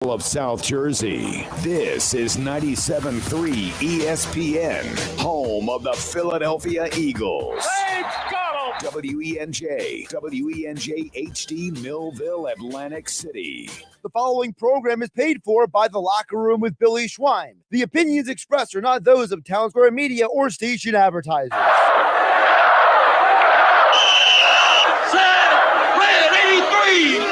of South Jersey. This is 97.3 ESPN, home of the Philadelphia Eagles. WENJ HD Millville, Atlantic City. The following program is paid for by The Locker Room with Billy Schwein. The opinions expressed are not those of Town Square Media or station advertisers. Set, ready, 83!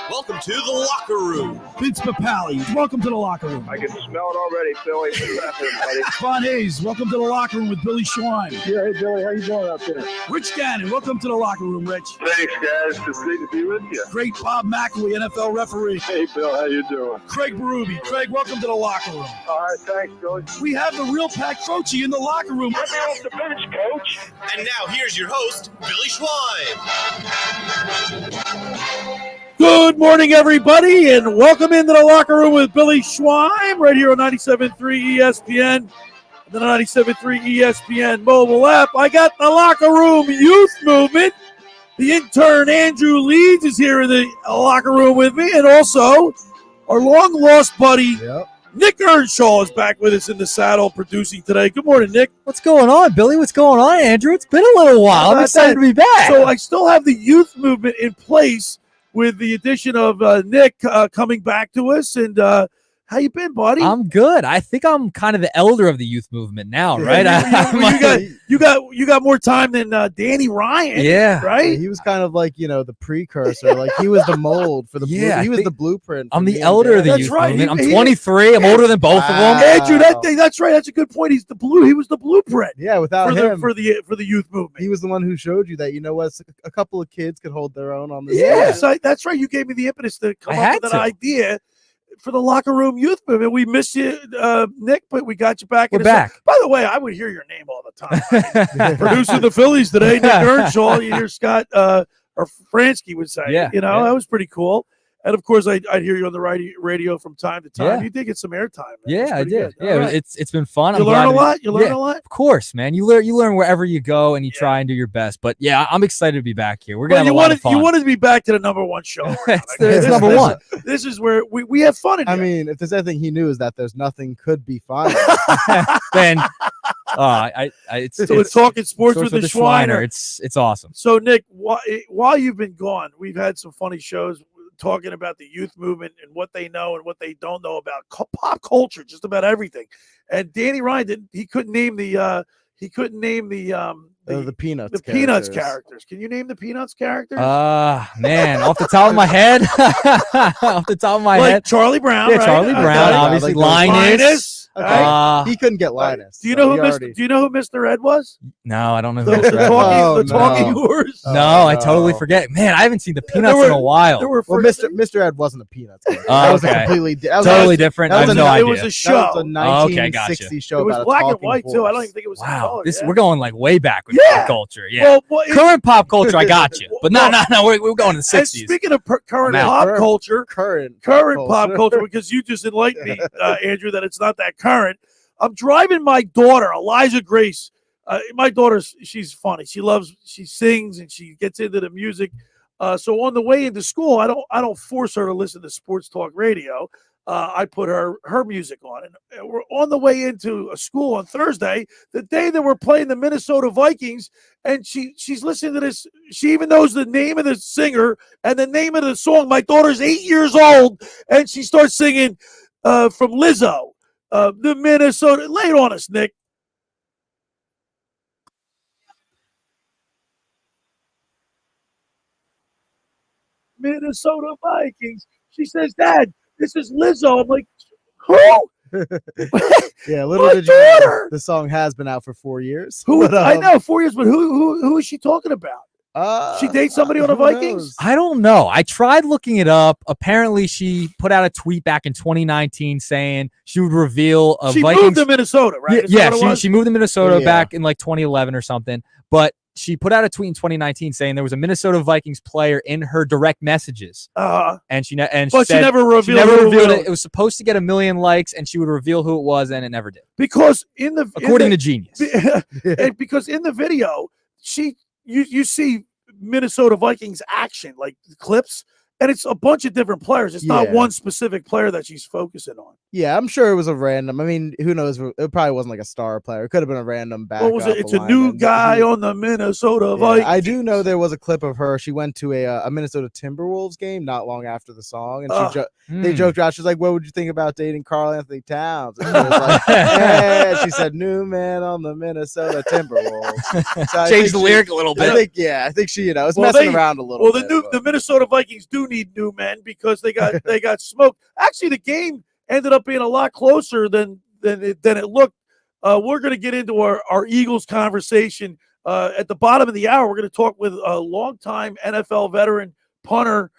Welcome to the Locker Room. Vince Papali, welcome to the Locker Room. I can smell it already, Billy. What's happening, buddy? Bon Hayes, welcome to the Locker Room with Billy Schwein. Yeah, hey, Billy, how you doing out there? Rich Gannon, welcome to the Locker Room, Rich. Thanks, guys. It's great to be with you. Great Bob McElwee, NFL referee. Hey, Bill, how you doing? Craig Berube. Craig, welcome to the Locker Room. All right, thanks, Billy. We have the real Pat Croce in the Locker Room. Get me off the bench, Coach. And now here's your host, Billy Schwein. Good morning, everybody, and welcome into the Locker Room with Billy Schwein right here on 97.3 ESPN, and the 97.3 ESPN mobile app. I got the Locker Room Youth Movement. The intern, Andrew Leeds, is here in the locker room with me, and also our long-lost buddy, Nick Earnshaw, is back with us in the saddle producing today. Good morning, Nick. What's going on, Billy? What's going on, Andrew? It's been a little while. I'm excited to be back. So I still have the youth movement in place with the addition of Nick coming back to us. And how you been, buddy? I'm good. I think I'm kind of the elder of the youth movement now, right? You got more time than Danny Ryan. Yeah. Right? He was kind of like, the precursor. Like he was the mold for the he was the blueprint. I'm the elder of the youth movement. I'm 23. I'm older than both of them. Andrew, that's right. That's a good point. He was the blueprint. Yeah, without him for the youth movement. He was the one who showed you that, a couple of kids could hold their own on this. Yes, that's right. You gave me the impetus to come up with an idea for the Locker Room Youth Movement. We missed you, Nick, but we got you back. We're back. By the way, I would hear your name all the time. Producing the Phillies today, Nick Earnshaw. You hear Scott or Fransky would say. Yeah, that was pretty cool. And of course, I'd hear you on the radio from time to time. Yeah. You did get some airtime. Yeah, I did. Good. Yeah, right. it's been fun. You learn a lot. You learn a lot. Of course, man. You learn wherever you go, and you try and do your best. But yeah, I'm excited to be back here. We're gonna have a lot of fun. You wanted to be back to the number one show. It's number one. This is where we have fun. In I here. mean, if there's anything he knew is that there's nothing could be fun. Then, it's talking sports with the Schweiner. It's awesome. So Nick, while you've been gone, we've had some funny shows talking about the youth movement and what they know and what they don't know about pop culture, just about everything. And Danny Ryan couldn't name the Peanuts. The Peanuts characters. Can you name the Peanuts characters? Man, off the top of my head. Like Charlie Brown. Yeah, right? Charlie Brown, obviously. Linus. Okay. He couldn't get Linus. Do you know who Mr. Ed was? No, I don't know. The talking horse. No, I totally forget. Man, I haven't seen the Peanuts in a while. Mr. Ed wasn't a Peanuts character. That was completely totally different. I have no idea. It was a show. That was a 1960 show. It was about black a and white horse. too. I don't even think it was. Wow, color, we're going like way back with pop culture. Yeah, current pop culture, I got you. But no, we're going to the 60s. And speaking of current pop culture, current pop culture, because you just enlightened me, Andrew, that it's not that current. I'm driving my daughter, Elijah Grace. My daughter, she's funny. She sings and she gets into the music. So on the way into school, I don't force her to listen to sports talk radio. I put her music on, and we're on the way into a school on Thursday, the day that we're playing the Minnesota Vikings, and she's listening to this. She even knows the name of the singer and the name of the song. My daughter's 8 years old, and she starts singing from Lizzo. The Minnesota. Lay it on us, Nick. Minnesota Vikings. She says, Dad, this is Lizzo. I'm like, who? Yeah, little did you know, the song has been out for 4 years. I know 4 years, but who is she talking about? She dates somebody on the Vikings? Knows? I don't know. I tried looking it up. Apparently, she put out a tweet back in 2019 saying she would reveal a Vikings. She moved to Minnesota, right? Yeah, she moved to Minnesota back in like 2011 or something. But she put out a tweet in 2019 saying there was a Minnesota Vikings player in her direct messages, and she never revealed it. It was supposed to get 1 million likes, and she would reveal who it was, and it never did. Because according to Genius, and because in the video, you see Minnesota Vikings action, like clips. And it's a bunch of different players. It's not one specific player that she's focusing on. Yeah, I'm sure it was a random. I mean, who knows? It probably wasn't like a star player. It could have been a random backup. What was it? It's a new guy on the Minnesota Vikings. I do know there was a clip of her. She went to a Minnesota Timberwolves game not long after the song, and they joked around. She's like, "What would you think about dating Karl Anthony Towns?" And she was like, "Hey," she said, "New man on the Minnesota Timberwolves." So changed the lyric a little bit. I think she, is messing around a little. Well, the Minnesota Vikings do need new men because they got smoked. Actually, the game ended up being a lot closer than it looked. We're going to get into our Eagles conversation at the bottom of the hour. We're going to talk with a longtime NFL veteran punter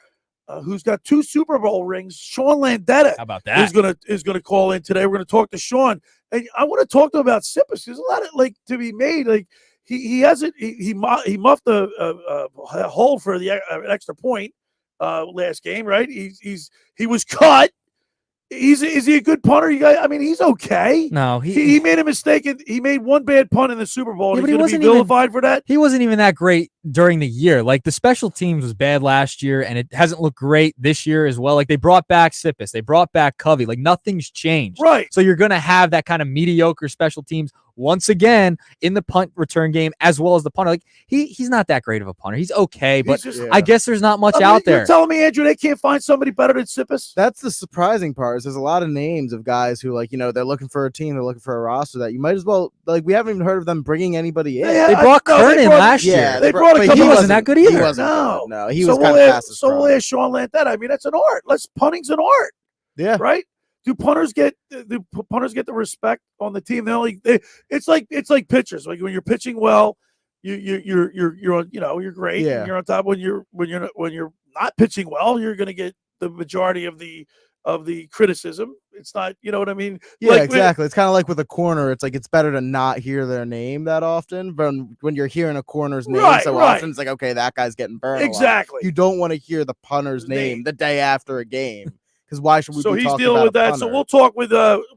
who's got 2 Super Bowl rings, Sean Landeta. How about that? Is going to call in today. We're going to talk to Sean, and I want to talk to him about Sippers. There's a lot of to be made. He hasn't he muffed a hole for the an extra point last game, right? He was cut. Is he a good punter? You guys, I mean, he's okay. No, he made a mistake. He made one bad punt in the Super Bowl. He's going to be vilified for that. He wasn't even that great during the year. Like the special teams was bad last year, and it hasn't looked great this year as well. Like they brought back Sippis, they brought back Covey. Like nothing's changed. Right. So you're going to have that kind of mediocre special teams once again in the punt return game as well as the punter. Like he's not that great of a punter. He's okay, but I guess there's not much out there. You're telling me, Andrew, they can't find somebody better than Sippis? That's the surprising part. Is there's a lot of names of guys who they're looking for a team, they're looking for a roster that you might as well we haven't even heard of them bringing anybody in. They brought Kernan last year. Yeah, they brought a couple. He wasn't that good either. He wasn't good. No, he was kind of fast as we'll ask Sean Landeta. I mean, that's an art. Punting's an art. Yeah. Right? Do punters get the respect on the team? It's like pitchers. Like when you're pitching well, you're great. Yeah. And you're on top. When you're not pitching well, you're going to get the majority of the criticism. It's not, you know what I mean? Yeah, exactly. It's kind of like with a corner. It's like it's better to not hear their name that often. But when you're hearing a corner's name often, it's like, okay, that guy's getting burned. Exactly. You don't want to hear the punter's name the day after a game. Because why should we? So be he's talking dealing about with that. punter? So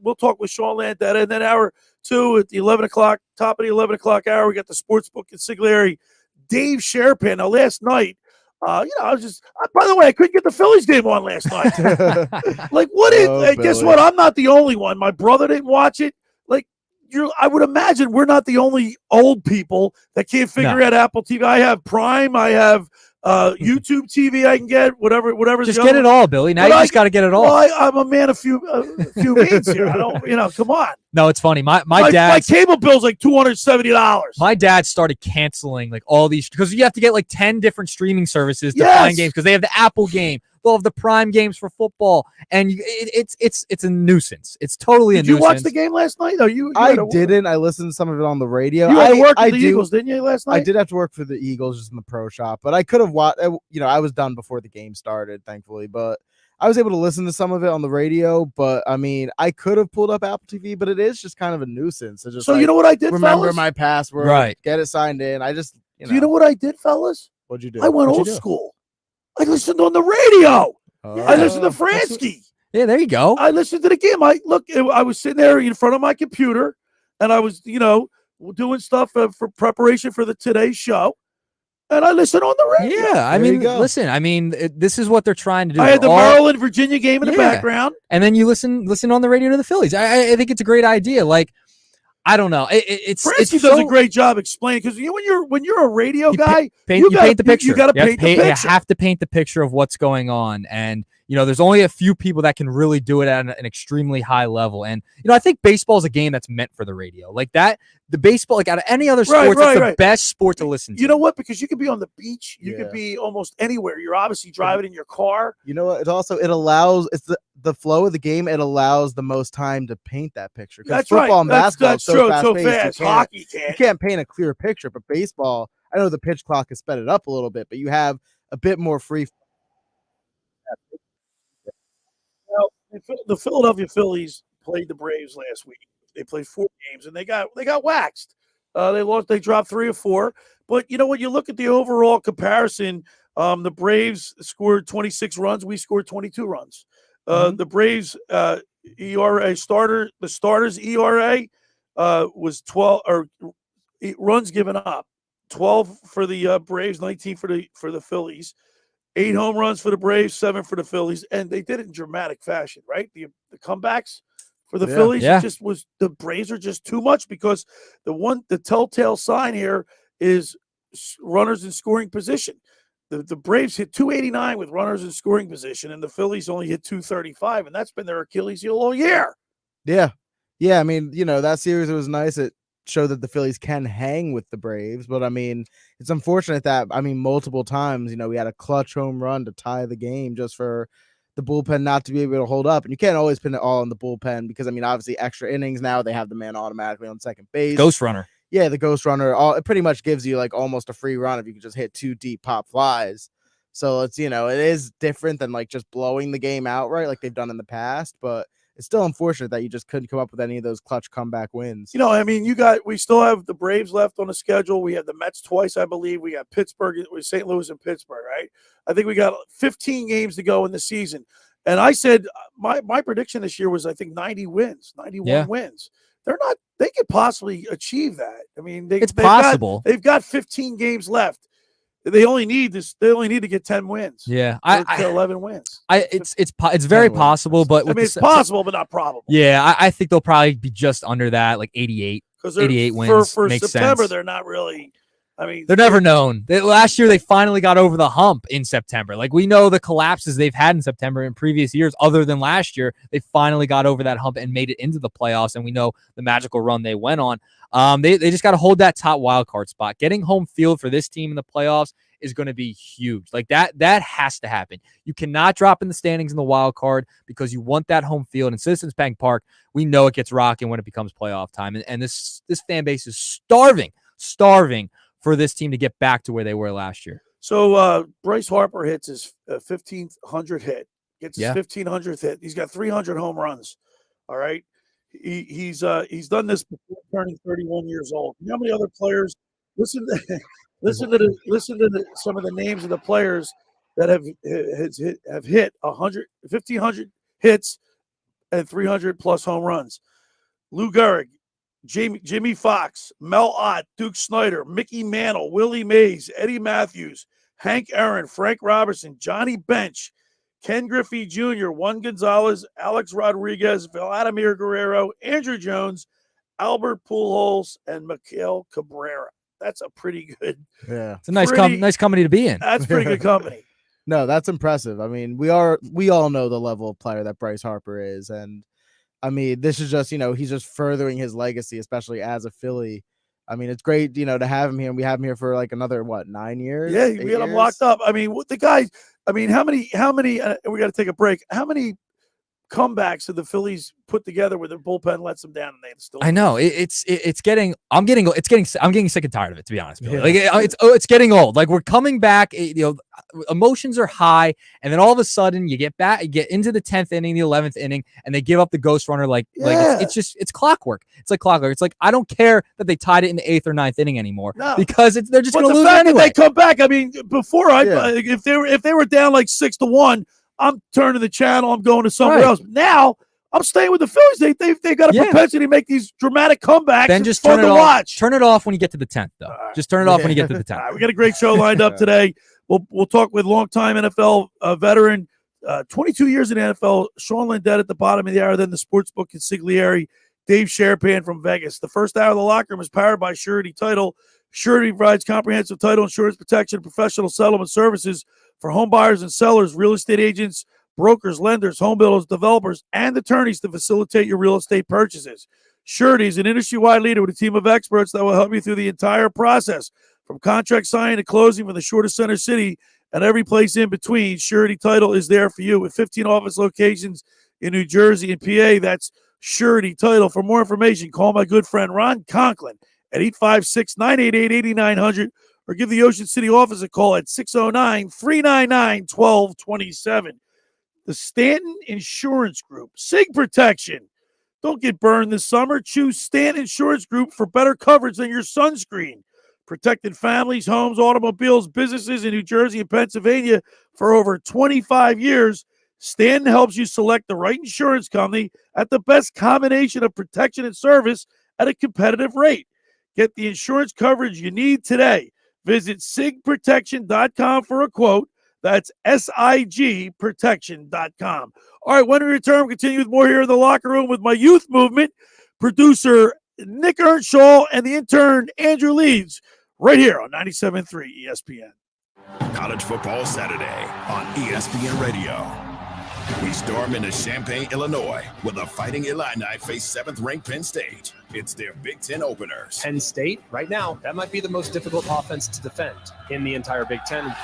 we'll talk with Sean Landeta, and then hour 2 at the 11 o'clock, top of the 11 o'clock hour, we got the sportsbook Consigliere, Dave Sharapan. Now last night, I was just. By the way, I couldn't get the Phillies game on last night. Guess what? I'm not the only one. My brother didn't watch it. I would imagine we're not the only old people that can't figure out Apple TV. I have Prime. I have YouTube TV. I can get whatever. Just get it all, Billy. Now you just got to get it all. Well, I'm a man of few means here. I don't. Come on. No, it's funny. My my cable bill's like $270. My dad started canceling all these because you have to get 10 different streaming services to find games because they have the Apple game. They'll have the Prime games for football, and it's a nuisance. It's totally a nuisance. Did you watch the game last night? I didn't. I listened to some of it on the radio. You had to work for the Eagles, didn't you, last night? I did have to work for the Eagles just in the pro shop, but I could have watched. I was done before the game started, thankfully, but I was able to listen to some of it on the radio. But I mean, I could have pulled up Apple TV, but it is just kind of a nuisance. It's just you know what I did? Remember fellas? my password, right? Get it signed in. I just Do you know what I did, fellas? What'd you do? I went old school. I listened on the radio. I listened to Fransky. Yeah, there you go. I listened to the game. I was sitting there in front of my computer, and I was, doing stuff for preparation for the today's show, and I listened on the radio. Yeah, I mean, listen. I mean, this is what they're trying to do. I had the Maryland Virginia game in the background, and then you listen on the radio to the Phillies. I think it's a great idea. I don't know. Fransky does a great job explaining because when you're a radio guy, you paint the picture. You got to paint the picture. You have to paint the picture of what's going on, and there's only a few people that can really do it at an extremely high level. And I think baseball is a game that's meant for the radio, like that. The baseball, out of any other sports, it's the best sport to listen to. You know what? Because you could be on the beach, you could be almost anywhere. You're obviously driving in your car. You know what? It allows. It's the flow of the game. It allows the most time to paint that picture. That's football and basketball that's true. So fast. Hockey you can't paint a clear picture, but baseball. I know the pitch clock has sped it up a little bit, but you have a bit more free. Well, the Philadelphia Phillies played the Braves last week. They played 4 games and they got waxed. They dropped 3 or 4. But when you look at the overall comparison, the Braves scored 26 runs. We scored 22 runs. The Braves ERA the starters ERA was 12 or runs given up. 12 for the Braves, 19 for the Phillies. 8 home runs for the Braves, 7 for the Phillies, and they did it in dramatic fashion, right? The comebacks for the Phillies, it just was the Braves are just too much because the telltale sign here is runners in scoring position. The Braves hit 289 with runners in scoring position, and the Phillies only hit 235, and that's been their Achilles heel all year. Yeah. I mean, that series, it was nice. It showed that the Phillies can hang with the Braves, but I mean, it's unfortunate that multiple times, we had a clutch home run to tie the game just for the bullpen not to be able to hold up. And you can't always pin it all on the bullpen because obviously extra innings now, they have the man automatically on second base. Ghost runner. Yeah, the ghost runner. It pretty much gives you like almost a free run if you can just hit 2 deep pop flies. So it's, it is different than like just blowing the game outright like they've done in the past, but it's still unfortunate that you just couldn't come up with any of those clutch comeback wins. We still have the Braves left on the schedule. We have the Mets twice, I believe. We got Pittsburgh, St. Louis and Pittsburgh, right? I think we got 15 games to go in the season. And I said my prediction this year was, I think, 91 wins. They could possibly achieve that. I mean, it's possible. They've got 15 games left. They only need to get 10 wins. Yeah, to 11 wins. It's very possible, but it's possible, but not probable. Yeah, I think they'll probably be just under that, like 88. 88 wins for makes September. Sense. They're not really. They're never known. Last year, they finally got over the hump in September. Like, we know the collapses they've had in September in previous years, other than last year, they finally got over that hump and made it into the playoffs. And we know the magical run they went on. They just got to hold that top wild card spot. Getting home field for this team in the playoffs is going to be huge. Like that has to happen. You cannot drop in the standings in the wild card because you want that home field. In Citizens Bank Park, we know it gets rocking when it becomes playoff time. And this fan base is starving for this team to get back to where they were last year. So Bryce Harper hits his 1,500 hit. Gets his 1,500th hit. He's got 300 home runs. All right. He's done this before turning 31 years old. You know how many other players? Listen to some of the names of the players that have hit 1,500 hits and 300 plus home runs. Lou Gehrig, Jimmy Fox, Mel Ott, Duke Snyder, Mickey Mantle, Willie Mays, Eddie Matthews, Hank Aaron, Frank Robertson, Johnny Bench, Ken Griffey Jr., Juan Gonzalez, Alex Rodriguez, Vladimir Guerrero, Andrew Jones, Albert Pujols, and Miguel Cabrera. That's a pretty good. Yeah, it's a nice company to be in. That's pretty good company. No, that's impressive. I mean, we all know the level of player that Bryce Harper is, and I mean, this is just he's just furthering his legacy, especially as a Philly. I mean, it's great to have him here, and we have him here for like another 9 years. Yeah, we got him locked up. I mean, the guy. I mean, how many? We got to take a break. How many comebacks have the Phillies put together where their bullpen lets them down and they still? I know I'm getting sick and tired of it, to be honest. Yeah. Like it's getting old. Like, we're coming back. Emotions are high, and then all of a sudden you get into the 10th inning, the 11th inning, and they give up the ghost runner. It's clockwork. It's like clockwork. It's like, I don't care that they tied it in the 8th or 9th inning anymore because they're just going to lose anyway. They come back. I mean, before if they were down like 6-1. I'm turning the channel. I'm going to somewhere else. Now I'm staying with the Phillies. They got a propensity to make these dramatic comebacks. Then just turn it off. Turn it off when you get to the 10th, though. Just turn it off when you get to the 10th. We got a great show lined up today. We'll talk with longtime NFL veteran, 22 years in the NFL, Sean Landeta at the bottom of the hour. Then the sportsbook consigliere, Dave Sharapan from Vegas. The first hour of the locker room is powered by Surety Title. Surety provides comprehensive title insurance protection, professional settlement services for home buyers and sellers, real estate agents, brokers, lenders, home builders, developers, and attorneys to facilitate your real estate purchases. Surety is an industry-wide leader with a team of experts that will help you through the entire process, from contract signing to closing, from the shortest center city and every place in between. Surety Title is there for you with 15 office locations in New Jersey and PA. That's Surety Title. For more information, call my good friend Ron Conklin at 856-988-8900 or give the Ocean City office a call at 609-399-1227. The Stanton Insurance Group. SIG protection. Don't get burned this summer. Choose Stanton Insurance Group for better coverage than your sunscreen. protected families, homes, automobiles, businesses in New Jersey and Pennsylvania for over 25 years. Stanton helps you select the right insurance company at the best combination of protection and service at a competitive rate. Get the insurance coverage you need today. Visit sigprotection.com for a quote. That's sigprotection.com. All right, when we return, we'll continue with more here in the locker room with my youth movement, producer Nick Earnshaw, and the intern Andrew Leeds, right here on 97.3 ESPN. College Football Saturday on ESPN Radio. We storm into Champaign, Illinois, where the Fighting Illini face 7th-ranked Penn State. It's their Big Ten openers. Penn State, right now, that might be the most difficult offense to defend in the entire Big Ten.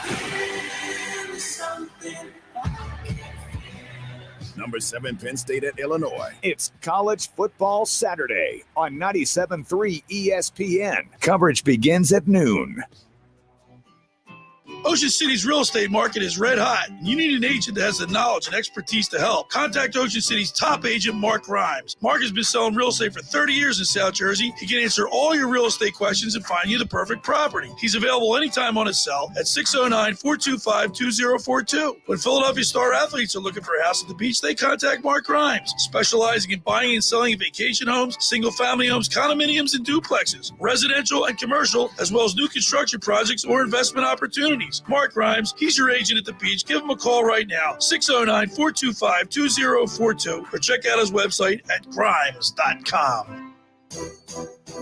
Number 7 Penn State at Illinois. It's College Football Saturday on 97.3 ESPN. Coverage begins at noon. Ocean City's real estate market is red hot, and you need an agent that has the knowledge and expertise to help. Contact Ocean City's top agent, Mark Grimes. Mark has been selling real estate for 30 years in South Jersey. He can answer all your real estate questions and find you the perfect property. He's available anytime on his cell at 609-425-2042. When Philadelphia star athletes are looking for a house at the beach, they contact Mark Grimes, specializing in buying and selling vacation homes, single-family homes, condominiums, and duplexes, residential and commercial, as well as new construction projects or investment opportunities. Mark Grimes, he's your agent at the beach. Give him a call right now, 609-425-2042, or check out his website at grimes.com.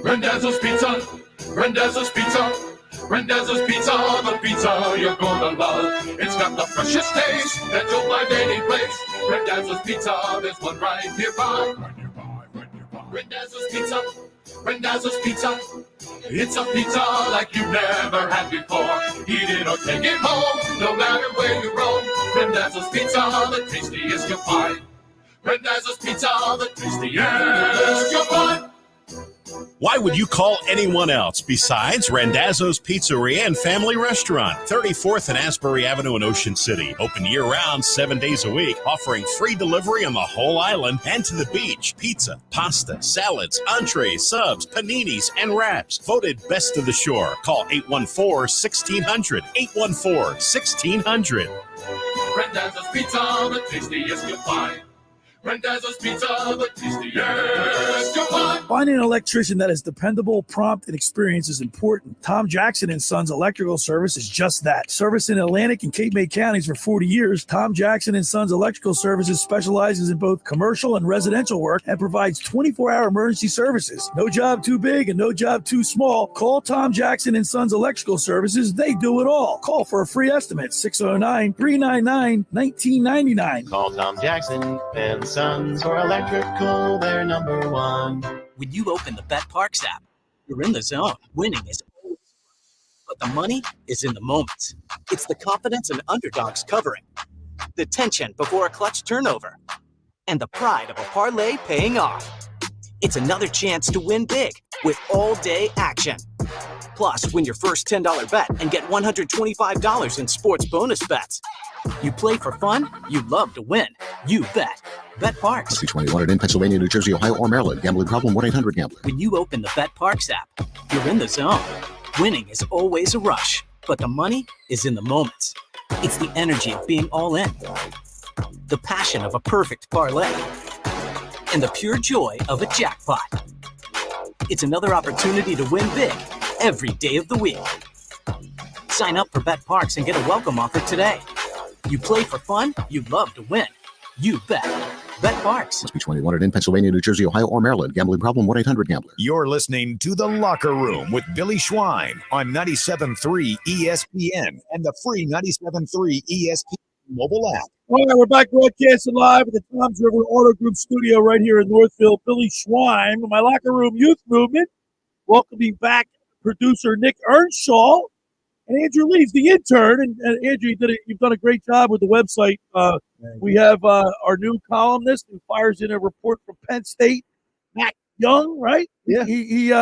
Randazzo's Pizza, Randazzo's Pizza, Randazzo's Pizza, the pizza you're gonna love. It's got the freshest taste that you'll find any place. Randazzo's Pizza, there's one right nearby. Randazzo's Pizza, Randazzo's Pizza. It's a pizza like you've never had before. Eat it or take it home, no matter where you roam. Randazzo's Pizza, the tastiest you'll find. Randazzo's Pizza, the tastiest you'll find. Why would you call anyone else besides Randazzo's Pizzeria and Family Restaurant, 34th and Asbury Avenue in Ocean City. Open year-round, 7 days a week, offering free delivery on the whole island and to the beach. Pizza, pasta, salads, entrees, subs, paninis, and wraps. Voted best of the shore. Call 814-1600. 814-1600. Randazzo's Pizza, the tastiest you'll find. Randazzo's Pizza, the tastiest you'll find. Finding an electrician that is dependable, prompt, and experienced is important. Tom Jackson & Sons Electrical Service is just that. Service in Atlantic and Cape May counties for 40 years, Tom Jackson & Sons Electrical Services specializes in both commercial and residential work and provides 24-hour emergency services. No job too big and no job too small. Call Tom Jackson & Sons Electrical Services. They do it all. Call for a free estimate, 609-399-1999. Call Tom Jackson & Sons for electrical, they're number one. When you open the BetParks app, you're in the zone. Winning is always fun, but the money is in the moments. It's the confidence and underdogs covering, the tension before a clutch turnover, and the pride of a parlay paying off. It's another chance to win big with all-day action. Plus, win your first $10 bet and get $125 in sports bonus bets. You play for fun, you love to win. You bet. BetParks. Must be 21 in Pennsylvania, New Jersey, Ohio, or Maryland. Gambling problem? 1-800-GAMBLER. When you open the BetParks app, you're in the zone. Winning is always a rush, but the money is in the moments. It's the energy of being all in, the passion of a perfect parlay, and the pure joy of a jackpot. It's another opportunity to win big every day of the week. Sign up for BetParks and get a welcome offer today. You play for fun, you love to win. You bet. BetParks. Must be 21 in Pennsylvania, New Jersey, Ohio, or Maryland. Gambling problem? 1-800-GAMBLER. You're listening to The Locker Room with Billy Schwein on 97.3 ESPN and the free 97.3 ESPN mobile app. All right, we're back broadcasting live at the Toms River Auto Group studio right here in Northfield. Billy Schwein with my Locker Room Youth Movement. Welcoming back producer Nick Earnshaw and Andrew Leeds, the intern. And Andrew, you've done a great job with the website. We have our new columnist who fires in a report from Penn State, Matt Young, right? Yeah. He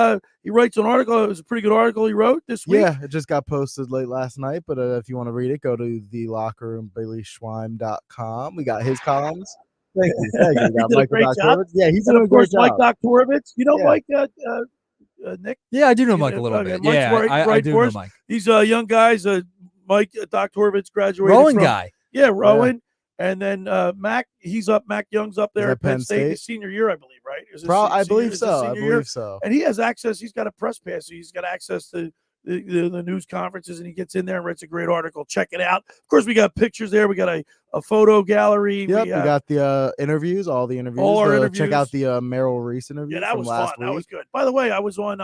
writes an article. It was a pretty good article he wrote this week. Yeah, it just got posted late last night. But if you want to read it, go to thelockerroombillyschwein.com. We got his columns. Thank you. He did a great job. Yeah, he's done doing a great job. Mike Doktorovitz. You know, yeah. Mike, Nick? Yeah, I do know Mike a little bit. Mike's Yeah, I do know Mike. These young guys, Mike, Doc Torvitz graduated Rowan from, guy. Yeah, Rowan. Yeah. And then Mac Young's up there at Penn State his senior year, I believe, right? I believe so. And he has access. He's got a press pass, so he's got access to the news conferences, and he gets in there and writes a great article. Check it out. Of course, we got pictures there. We got a photo gallery. Yep, we got the interviews, all the interviews. All our interviews. Check out the Merrill Reese interview. Yeah, that was last fun. week. That was good. By the way, I was on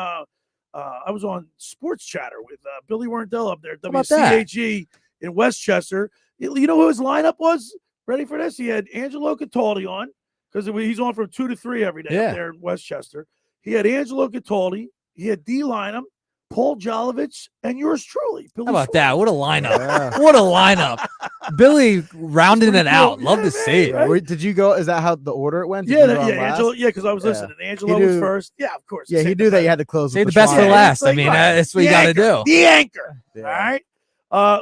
Sports Chatter with Billy Werndell up there at WCAG in Westchester. You know who his lineup was? Ready for this? He had Angelo Cataldi on because he's on from 2 to 3 every day up there in Westchester. He had Angelo Cataldi. He had D. Lynam, Paul Jolovich, and yours truly. Billy How about Schwartz. that? What a lineup. Yeah. What a lineup. Billy rounding it out. Love to see it. Right? Did you go? Is that how the order it went? Angelo. Yeah, because I was listening. Angelo was first. Yeah, of course. Yeah, he knew that you had to close. Save the best for last. I mean, that's what you got to do. The anchor. Yeah. All right.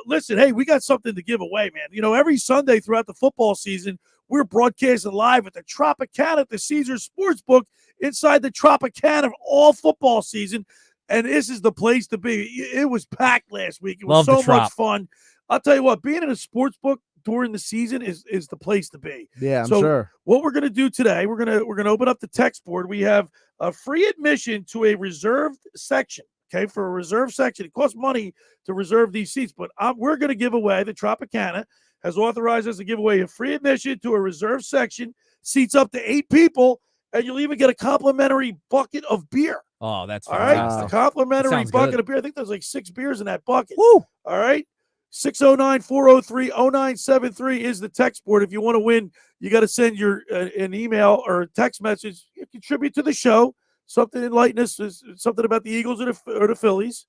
Listen, hey, we got something to give away, man. You know, every Sunday throughout the football season, we're broadcasting live at the Tropicana at the Caesars Sportsbook inside the Tropicana all football season. And this is the place to be. It was packed last week. It was so much fun. I'll tell you what, being in a sports book during the season is the place to be. Yeah, I'm sure. What we're gonna do today, we're gonna open up the text board. We have a free admission to a reserved section. Okay, for a reserved section, it costs money to reserve these seats, but we're gonna give away. The Tropicana has authorized us to give away a free admission to a reserved section, seats up to 8 people, and you'll even get a complimentary bucket of beer. Oh, that's all fantastic. right. It's a complimentary bucket good. of beer. I think there's like 6 beers in that bucket. Woo! All right. 609-403-0973 is the text board. If you want to win, you got to send your an email or a text message. You contribute to the show. Something enlighten us, something about the Eagles or the Phillies,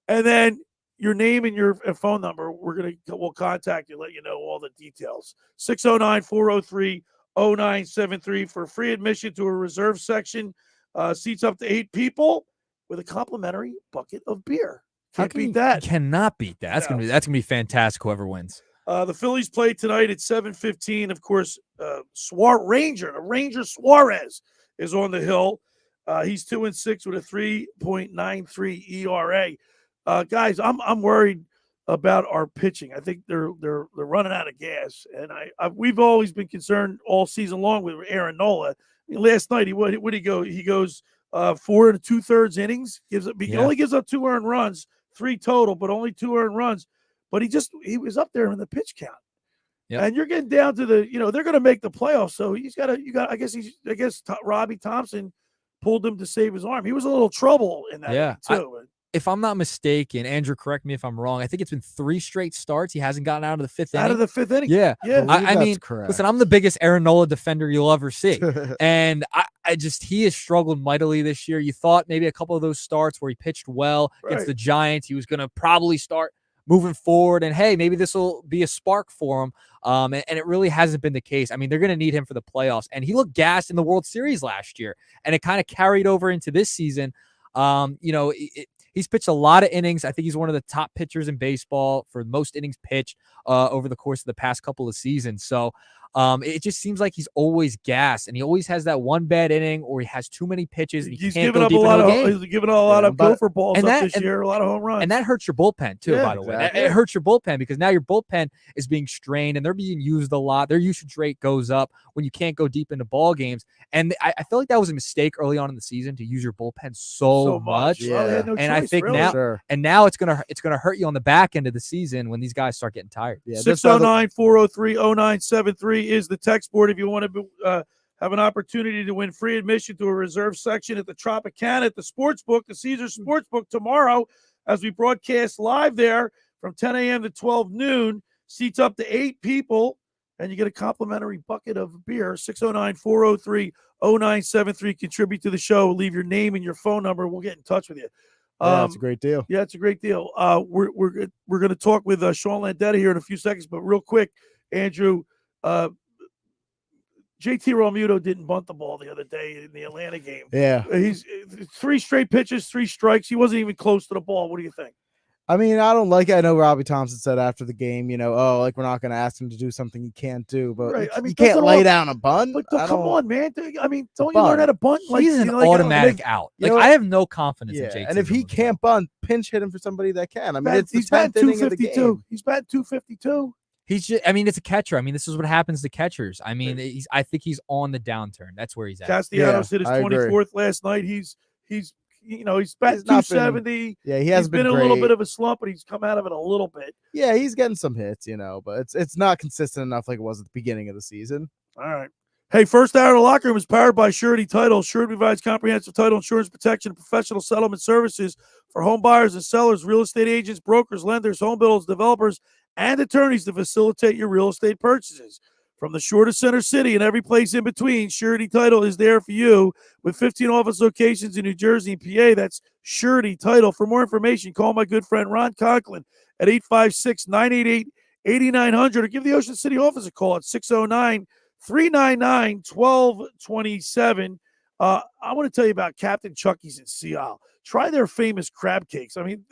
and then your name and your phone number. We'll contact you, let you know all the details. 609-403-0973 for free admission to a reserve section. Seats up to 8 people with a complimentary bucket of beer. Can't beat that. Cannot beat that. That's gonna be fantastic. Whoever wins. The Phillies play tonight at 7:15. Of course, Ranger Suarez is on the hill. He's 2-6 with a 3.93 ERA. Guys, I'm worried about our pitching. I think they're running out of gas, and we've always been concerned all season long with Aaron Nola. I mean, last night what did he go? He goes 4 2/3 innings. He only gives up 2 earned runs, 3 total, but only 2 earned runs. But he was up there in the pitch count. Yep. And you're getting down to they're going to make the playoffs. So I guess Robbie Thompson pulled him to save his arm. He was a little trouble in that too. If I'm not mistaken, Andrew, correct me if I'm wrong. I think it's been 3 straight starts. He hasn't gotten out of the 5th inning. Out of the 5th inning. Yeah. I mean, correct. Listen, I'm the biggest Aaron Nola defender you'll ever see. And he has struggled mightily this year. You thought maybe a couple of those starts where he pitched well against the Giants, he was going to probably start moving forward. And, hey, maybe this will be a spark for him. And it really hasn't been the case. I mean, they're going to need him for the playoffs. And he looked gassed in the World Series last year. And it kind of carried over into this season. He's pitched a lot of innings. I think he's one of the top pitchers in baseball for most innings pitched over the course of the past couple of seasons. So it just seems like he's always gassed, and he always has that one bad inning, or he has too many pitches. And he's given up a lot of gopher balls this year, a lot of home runs, and that hurts your bullpen too. By the way, it hurts your bullpen because now your bullpen is being strained, and they're being used a lot. Their usage rate goes up when you can't go deep into ball games, and I feel like that was a mistake early on in the season to use your bullpen so much. Yeah. And I think now it's gonna hurt you on the back end of the season when these guys start getting tired. 609-403-0973 is the text board if you want to have an opportunity to win free admission to a reserve section at the Tropicana at the Sportsbook, the Caesars Sportsbook tomorrow, as we broadcast live there from 10 a.m. to 12 noon. Seats up to 8 people, and you get a complimentary bucket of beer. 609-403-0973. Contribute to the show. Leave your name and your phone number. We'll get in touch with you. That's a great deal. Yeah, it's a great deal. We're going to talk with Sean Landeta here in a few seconds, but real quick, Andrew, JT Realmuto didn't bunt the ball the other day in the Atlanta game. Yeah. He's 3 straight pitches, 3 strikes. He wasn't even close to the ball. What do you think? I mean, I don't like it. I know Robbie Thompson said after the game, we're not going to ask him to do something he can't do, but Right. I mean, you can't lay down a bunt. But come on, man. I mean, don't you learn how to bunt? He's an automatic out. I have no confidence in JT. And if he can't bunt, pinch hit him for somebody that can. I mean, he's batting 252. He's batting 252. He's just, it's a catcher. I mean, this is what happens to catchers. I mean, I think he's on the downturn. That's where he's at. Castellanos hit his 24th last night. He's batting 270. He hasn't been a little bit of a slump, but he's come out of it a little bit. Yeah, he's getting some hits, but it's not consistent enough like it was at the beginning of the season. All right. Hey, first hour of the locker room is powered by Surety Title. Surety provides comprehensive title insurance protection and professional settlement services for home buyers and sellers, real estate agents, brokers, lenders, home builders, developers, and attorneys to facilitate your real estate purchases. From the shore to Center City and every place in between, Surety Title is there for you with 15 office locations in New Jersey and PA. That's Surety Title. For more information, call my good friend Ron Conklin at 856-988-8900 or give the Ocean City office a call at 609-399-1227. I want to tell you about Captain Chucky's in Sea Isle. Try their famous crab cakes. I mean,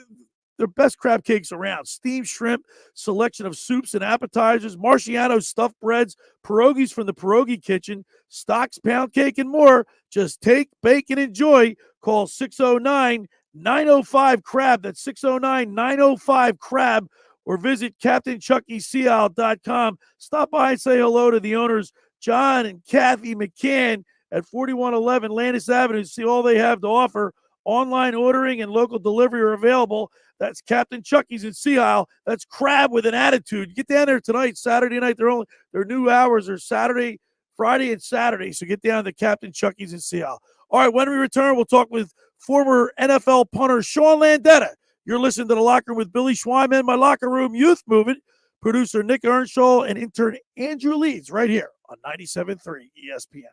their best crab cakes around. Steamed shrimp, selection of soups and appetizers, Marciano's stuffed breads, pierogies from the pierogi kitchen, stocks, pound cake, and more. Just take, bake, and enjoy. Call 609-905-CRAB. That's 609-905-CRAB. Or visit CaptainChuckySeaIsle.com. Stop by and say hello to the owners, John and Kathy McCann at 4111 Landis Avenue to see all they have to offer. Online ordering and local delivery are available. That's Captain Chucky's in Sea Isle. That's crab with an attitude. Get down there tonight, Saturday night. Their new hours are Saturday, Friday, and Saturday. So get down to Captain Chucky's in Sea Isle. All right, when we return, we'll talk with former NFL punter Sean Landeta. You're listening to The Locker Room with Billy Schweiman, my Locker Room Youth Movement, producer Nick Earnshaw, and intern Andrew Leeds right here on 97.3 ESPN.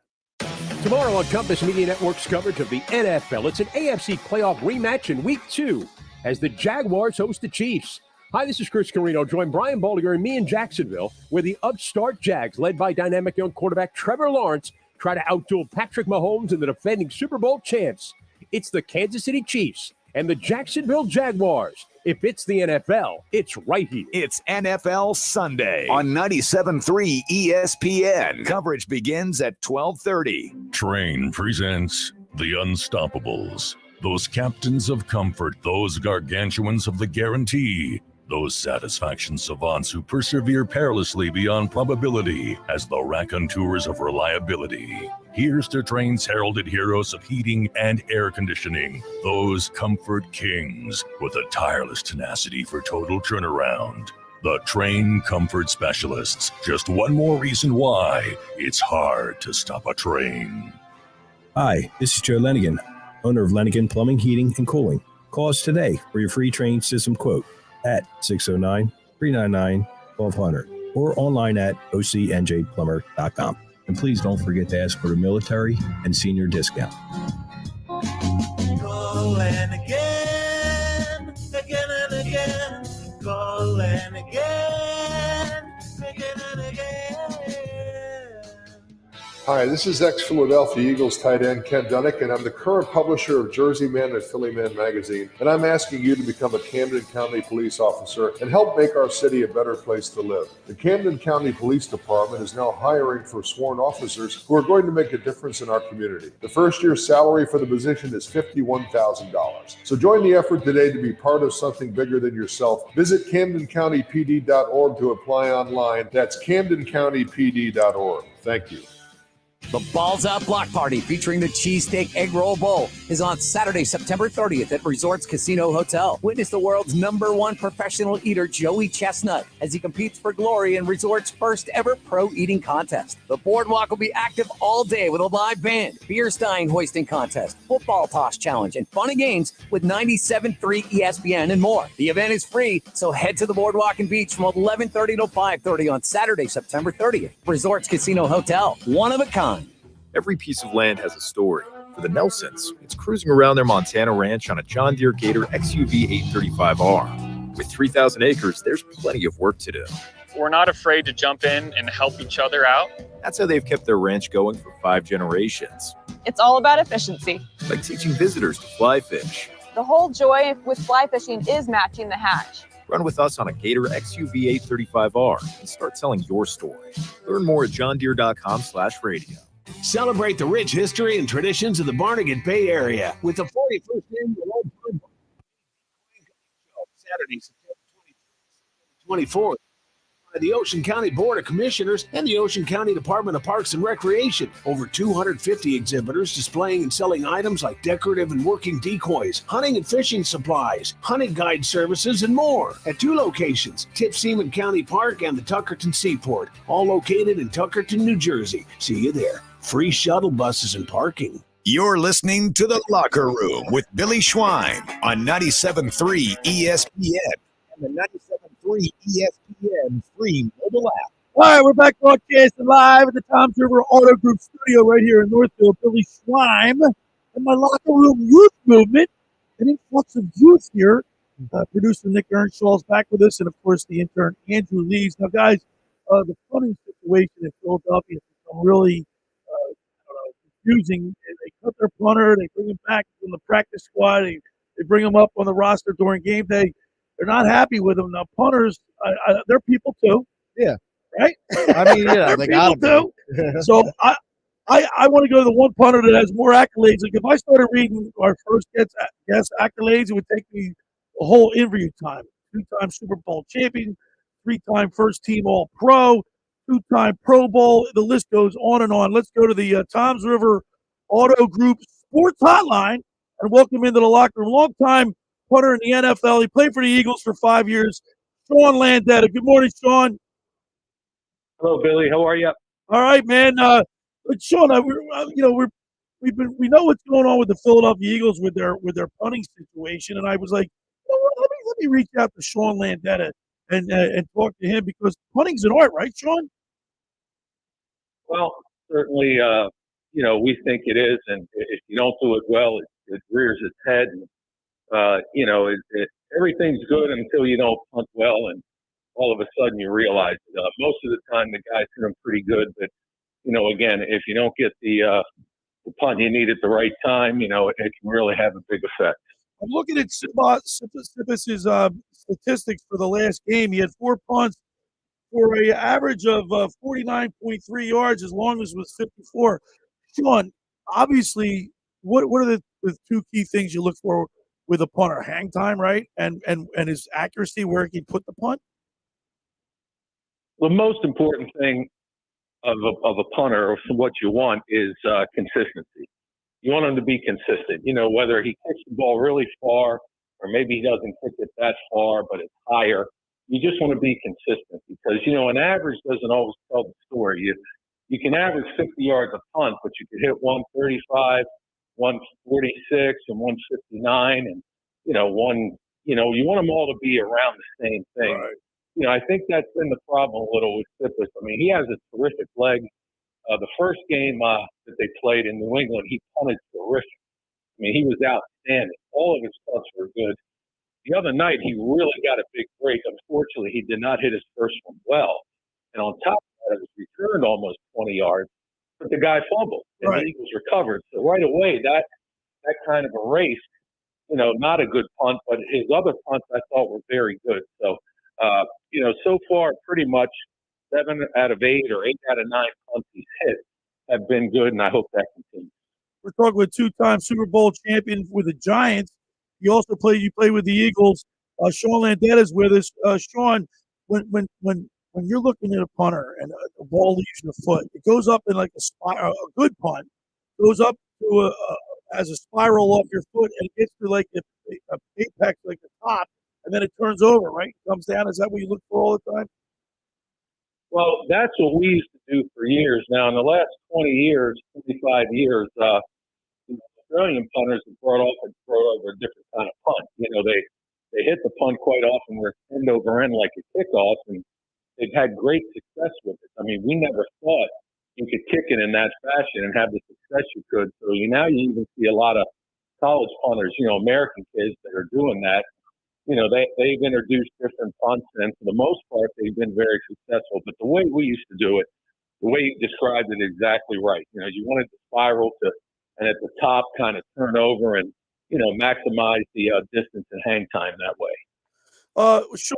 Tomorrow on Compass Media Network's coverage of the NFL, it's an AFC playoff rematch in Week 2 as the Jaguars host the Chiefs. Hi, this is Chris Carino. Join Brian Baldinger and me in Jacksonville, where the upstart Jags, led by dynamic young quarterback Trevor Lawrence, try to outduel Patrick Mahomes and the defending Super Bowl champs. It's the Kansas City Chiefs and the Jacksonville Jaguars. If it's the NFL, it's right here. It's NFL Sunday on 97.3 ESPN. Coverage begins at 12:30. Train presents The Unstoppables. Those captains of comfort, those gargantuans of the guarantee, those satisfaction savants who persevere perilously beyond probability as the raconteurs of reliability. Here's to Train's heralded heroes of heating and air conditioning, those comfort kings with a tireless tenacity for total turnaround. The Train Comfort Specialists. Just one more reason why it's hard to stop a train. Hi, this is Joe Lenigan, owner of Lenigan Plumbing, Heating, and Cooling. Call us today for your free Train system quote at 609-399-1200 or online at ocnjplumber.com. And please don't forget to ask for a military and senior discount. Call and again and again. Call and again and again. Hi, this is ex-Philadelphia Eagles tight end Ken Dunnick, and I'm the current publisher of Jersey Man and Philly Man magazine, and I'm asking you to become a Camden County police officer and help make our city a better place to live. The Camden County Police Department is now hiring for sworn officers who are going to make a difference in our community. The first year's salary for the position is $51,000. So join the effort today to be part of something bigger than yourself. Visit CamdenCountyPD.org to apply online. That's CamdenCountyPD.org. Thank you. The Balls Out Block Party featuring the Cheesesteak Egg Roll Bowl is on Saturday, September 30th at Resorts Casino Hotel. Witness the world's #1 professional eater, Joey Chestnut, as he competes for glory in Resorts' first ever pro eating contest. The boardwalk will be active all day with a live band, beer stein hoisting contest, football toss challenge, and fun and games with 97.3 ESPN and more. The event is free, so head to the boardwalk and beach from 11:30 to 5:30 on Saturday, September 30th. Resorts Casino Hotel, one of a kind. Every piece of land has a story. For the Nelsons, it's cruising around their Montana ranch on a John Deere Gator XUV 835R. With 3,000 acres, there's plenty of work to do. We're not afraid to jump in and help each other out. That's how they've kept their ranch going for 5 generations. It's all about efficiency. Like teaching visitors to fly fish. The whole joy with fly fishing is matching the hatch. Run with us on a Gator XUV 835R and start telling your story. Learn more at johndeere.com/radio. Celebrate the rich history and traditions of the Barnegat Bay area with the 41st annual Saturday, September 24th. By the Ocean County Board of Commissioners and the Ocean County Department of Parks and Recreation. Over 250 exhibitors displaying and selling items like decorative and working decoys, hunting and fishing supplies, hunting guide services, and more. At 2 locations, Tip-Seaman County Park and the Tuckerton Seaport, all located in Tuckerton, New Jersey. See you there. Free shuttle buses and parking. You're listening to The Locker Room with Billy Schwein on 97.3 ESPN and the 97.3 ESPN free mobile app. All right, we're back broadcasting live at the Tom's River Auto Group studio right here in Northfield. Billy Schwein and my Locker Room youth movement. An influx of youth here. Producer Nick Earnshaw is back with us, and, of course, the intern Andrew Leeds. Now, guys, the punting situation in Philadelphia has become really confusing. They cut their punter. They bring him back from the practice squad. They bring him up on the roster during game day. They're not happy with him. Now, punters, they're people too. Yeah. Right? I mean, yeah, they got people too. So I want to go to the one punter that has more accolades. Like if I started reading our first guest accolades, it would take me a whole interview time. 2-time Super Bowl champion, 3-time first team All-Pro, 2-time Pro Bowl. The list goes on and on. Let's go to the Tom's River Auto Group Sports Hotline and welcome into the locker room. Long-time punter in the NFL. He played for the Eagles for 5 years. Sean Landeta. Good morning, Sean. Hello, Billy. How are you? All right, man. Sean, we know what's going on with the Philadelphia Eagles with their punting situation, and I was like, you know what, let me reach out to Sean Landeta and talk to him because punting's an art, right, Sean? Well, certainly, we think it is, and if you don't do it well, it rears its head. And, everything's good until you don't punt well, and all of a sudden you realize most of the time the guy's doing pretty good, but again, if you don't get the punt you need at the right time, it can really have a big effect. I'm looking at Sippas's statistics for the last game. He had 4 punts for an average of 49.3 yards, as long as it was 54. Sean, obviously, what are the 2 key things you look for with a punter? Hang time, right? And his accuracy, where he can put the punt? The most important thing of a punter, or what you want, is consistency. You want him to be consistent. Whether he kicks the ball really far or maybe he doesn't kick it that far, but it's higher. You just want to be consistent because, an average doesn't always tell the story. You can average 50 yards a punt, but you could hit 135, 146, and 159, and you want them all to be around the same thing. Right. I think that's been the problem a little with Sippas. I mean, he has a terrific leg. The first game that they played in New England, he punted terrific. I mean, he was outstanding. All of his punts were good. The other night, he really got a big break. Unfortunately, he did not hit his first one well. And on top of that, it was returned almost 20 yards, but the guy fumbled, and the Eagles recovered. So right away, that kind of erased, not a good punt, but his other punts I thought were very good. So, so far, pretty much 7 out of 8 or 8 out of 9 punts he's hit have been good, and I hope that continues. We're talking with 2-time Super Bowl champion with the Giants. You play with the Eagles. Sean Landeta is with us. Sean, when you're looking at a punter and a ball leaves your foot, it goes up in like a good punt, goes up to as a spiral off your foot, and it gets to like a apex, like the top, and then it turns over, right? It comes down. Is that what you look for all the time? Well, that's what we used to do for years. Now, in the last 25 years, Australian punters have brought over a different kind of punt. They hit the punt quite often where it's end over end like a kickoff, and they've had great success with it. I mean, we never thought you could kick it in that fashion and have the success you could. So now you even see a lot of college punters, American kids that are doing that. They've introduced different punts, and for the most part, they've been very successful. But the way we used to do it, the way you described it exactly right. You wanted the spiral to, and at the top kind of turn over and maximize the distance and hang time that way. Sure.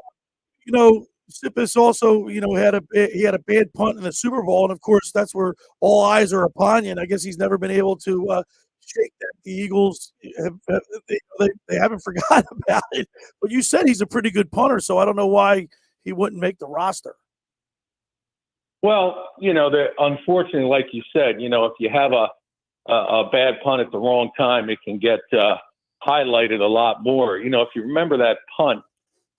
Sippis also, he had a bad punt in the Super Bowl, and of course that's where all eyes are upon you. And I guess he's never been able to shake that. The Eagles they haven't forgotten about it. But you said he's a pretty good punter, so I don't know why he wouldn't make the roster. Well, unfortunately, like you said, if you have a bad punt at the wrong time, it can get highlighted a lot more. If you remember that punt,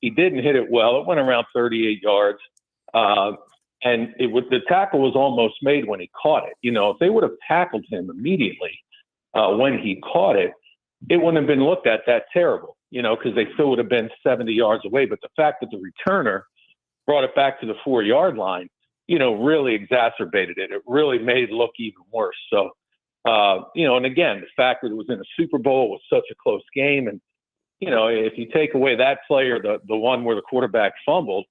he didn't hit it well. It went around 38 yards, and the tackle was almost made when he caught it. If they would have tackled him immediately when he caught it, it wouldn't have been looked at that terrible, because they still would have been 70 yards away. But the fact that the returner brought it back to the 4-yard line, really exacerbated it. It really made it look even worse. So, and again, the fact that it was in a Super Bowl was such a close game. And, if you take away that play or the one where the quarterback fumbled,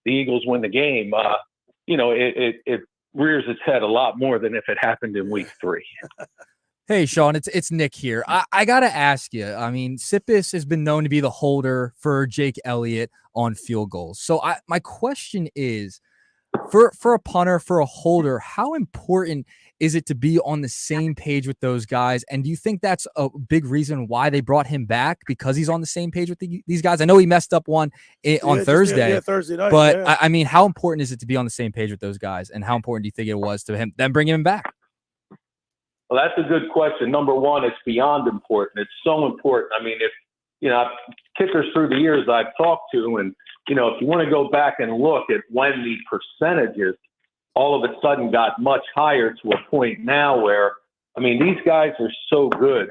the Eagles win the game, it rears its head a lot more than if it happened in week 3. Hey, Sean, it's Nick here. I got to ask you, Sippis has been known to be the holder for Jake Elliott on field goals. So my question is, for a punter, for a holder, how important is it to be on the same page with those guys? And do you think that's a big reason why they brought him back, because he's on the same page with these guys? I know he messed up one on Thursday, Thursday night, but how important is it to be on the same page with those guys? And how important do you think it was to them bringing him back? Well, that's a good question. Number one, it's beyond important. It's so important. If kickers through the years I've talked to, and if you want to go back and look at when the percentages all of a sudden got much higher to a point now where, these guys are so good.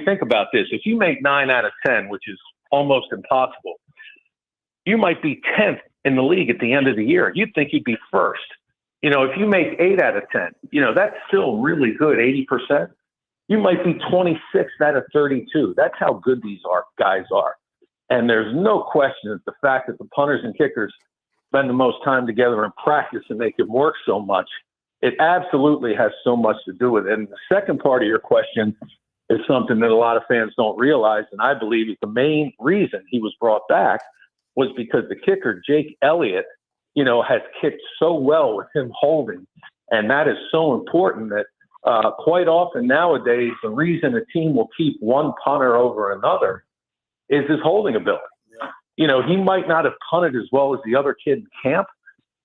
Think about this. If you make 9 out of 10, which is almost impossible, you might be 10th in the league at the end of the year. You'd think you'd be first. If you make 8 out of 10, that's still really good, 80%. You might be 26th out of 32. That's how good these guys are. And there's no question that the fact that the punters and kickers spend the most time together in practice and make it work so much, it absolutely has so much to do with it. And the second part of your question is something that a lot of fans don't realize, and I believe is the main reason he was brought back was because the kicker, Jake Elliott, has kicked so well with him holding. And that is so important that quite often nowadays, the reason a team will keep one punter over another is his holding ability. He might not have punted as well as the other kid in camp,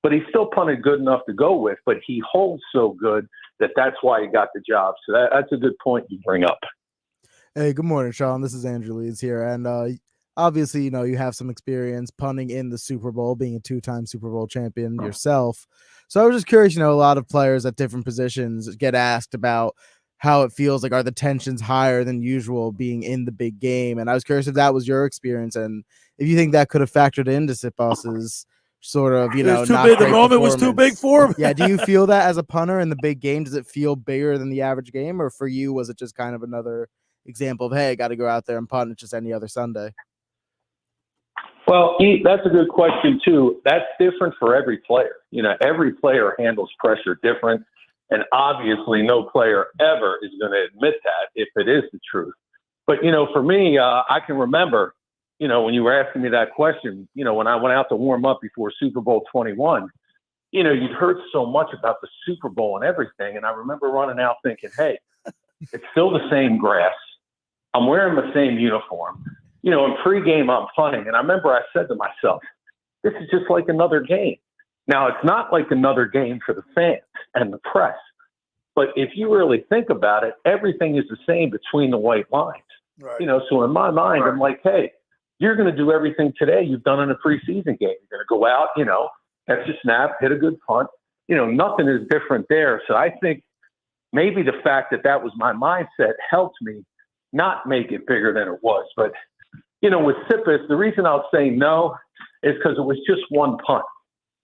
but he still punted good enough to go with. But he holds so good that's why he got the job. So that's a good point you bring up. Hey, good morning, Sean. This is Andrew Leeds here. And obviously, you have some experience punting in the Super Bowl, being a 2-time Super Bowl champion yourself. So I was just curious, a lot of players at different positions get asked about how it feels like, are the tensions higher than usual being in the big game? And I was curious if that was your experience and if you think that could have factored into Sipas's sort of, the moment was too big for him. Yeah. Do you feel that as a punter in the big game? Does it feel bigger than the average game? Or for you, was it just kind of another example of, hey, I got to go out there and punt? It's just any other Sunday. Well, that's a good question, too. That's different for every player. Every player handles pressure different. And obviously, no player ever is going to admit that if it is the truth. But, for me, I can remember, when you were asking me that question, when I went out to warm up before Super Bowl 21, you'd heard so much about the Super Bowl and everything. And I remember running out thinking, hey, it's still the same grass. I'm wearing the same uniform. In pregame, I'm punting. And I remember I said to myself, this is just like another game. Now, it's not like another game for the fans and the press. But if you really think about it, everything is the same between the white lines. Right. So in my mind, I'm like, hey, you're going to do everything today you've done in a preseason game. You're going to go out, catch a snap, hit a good punt. Nothing is different there. So I think maybe the fact that was my mindset helped me not make it bigger than it was. But, with Sippis, the reason I'll say no is because it was just one punt.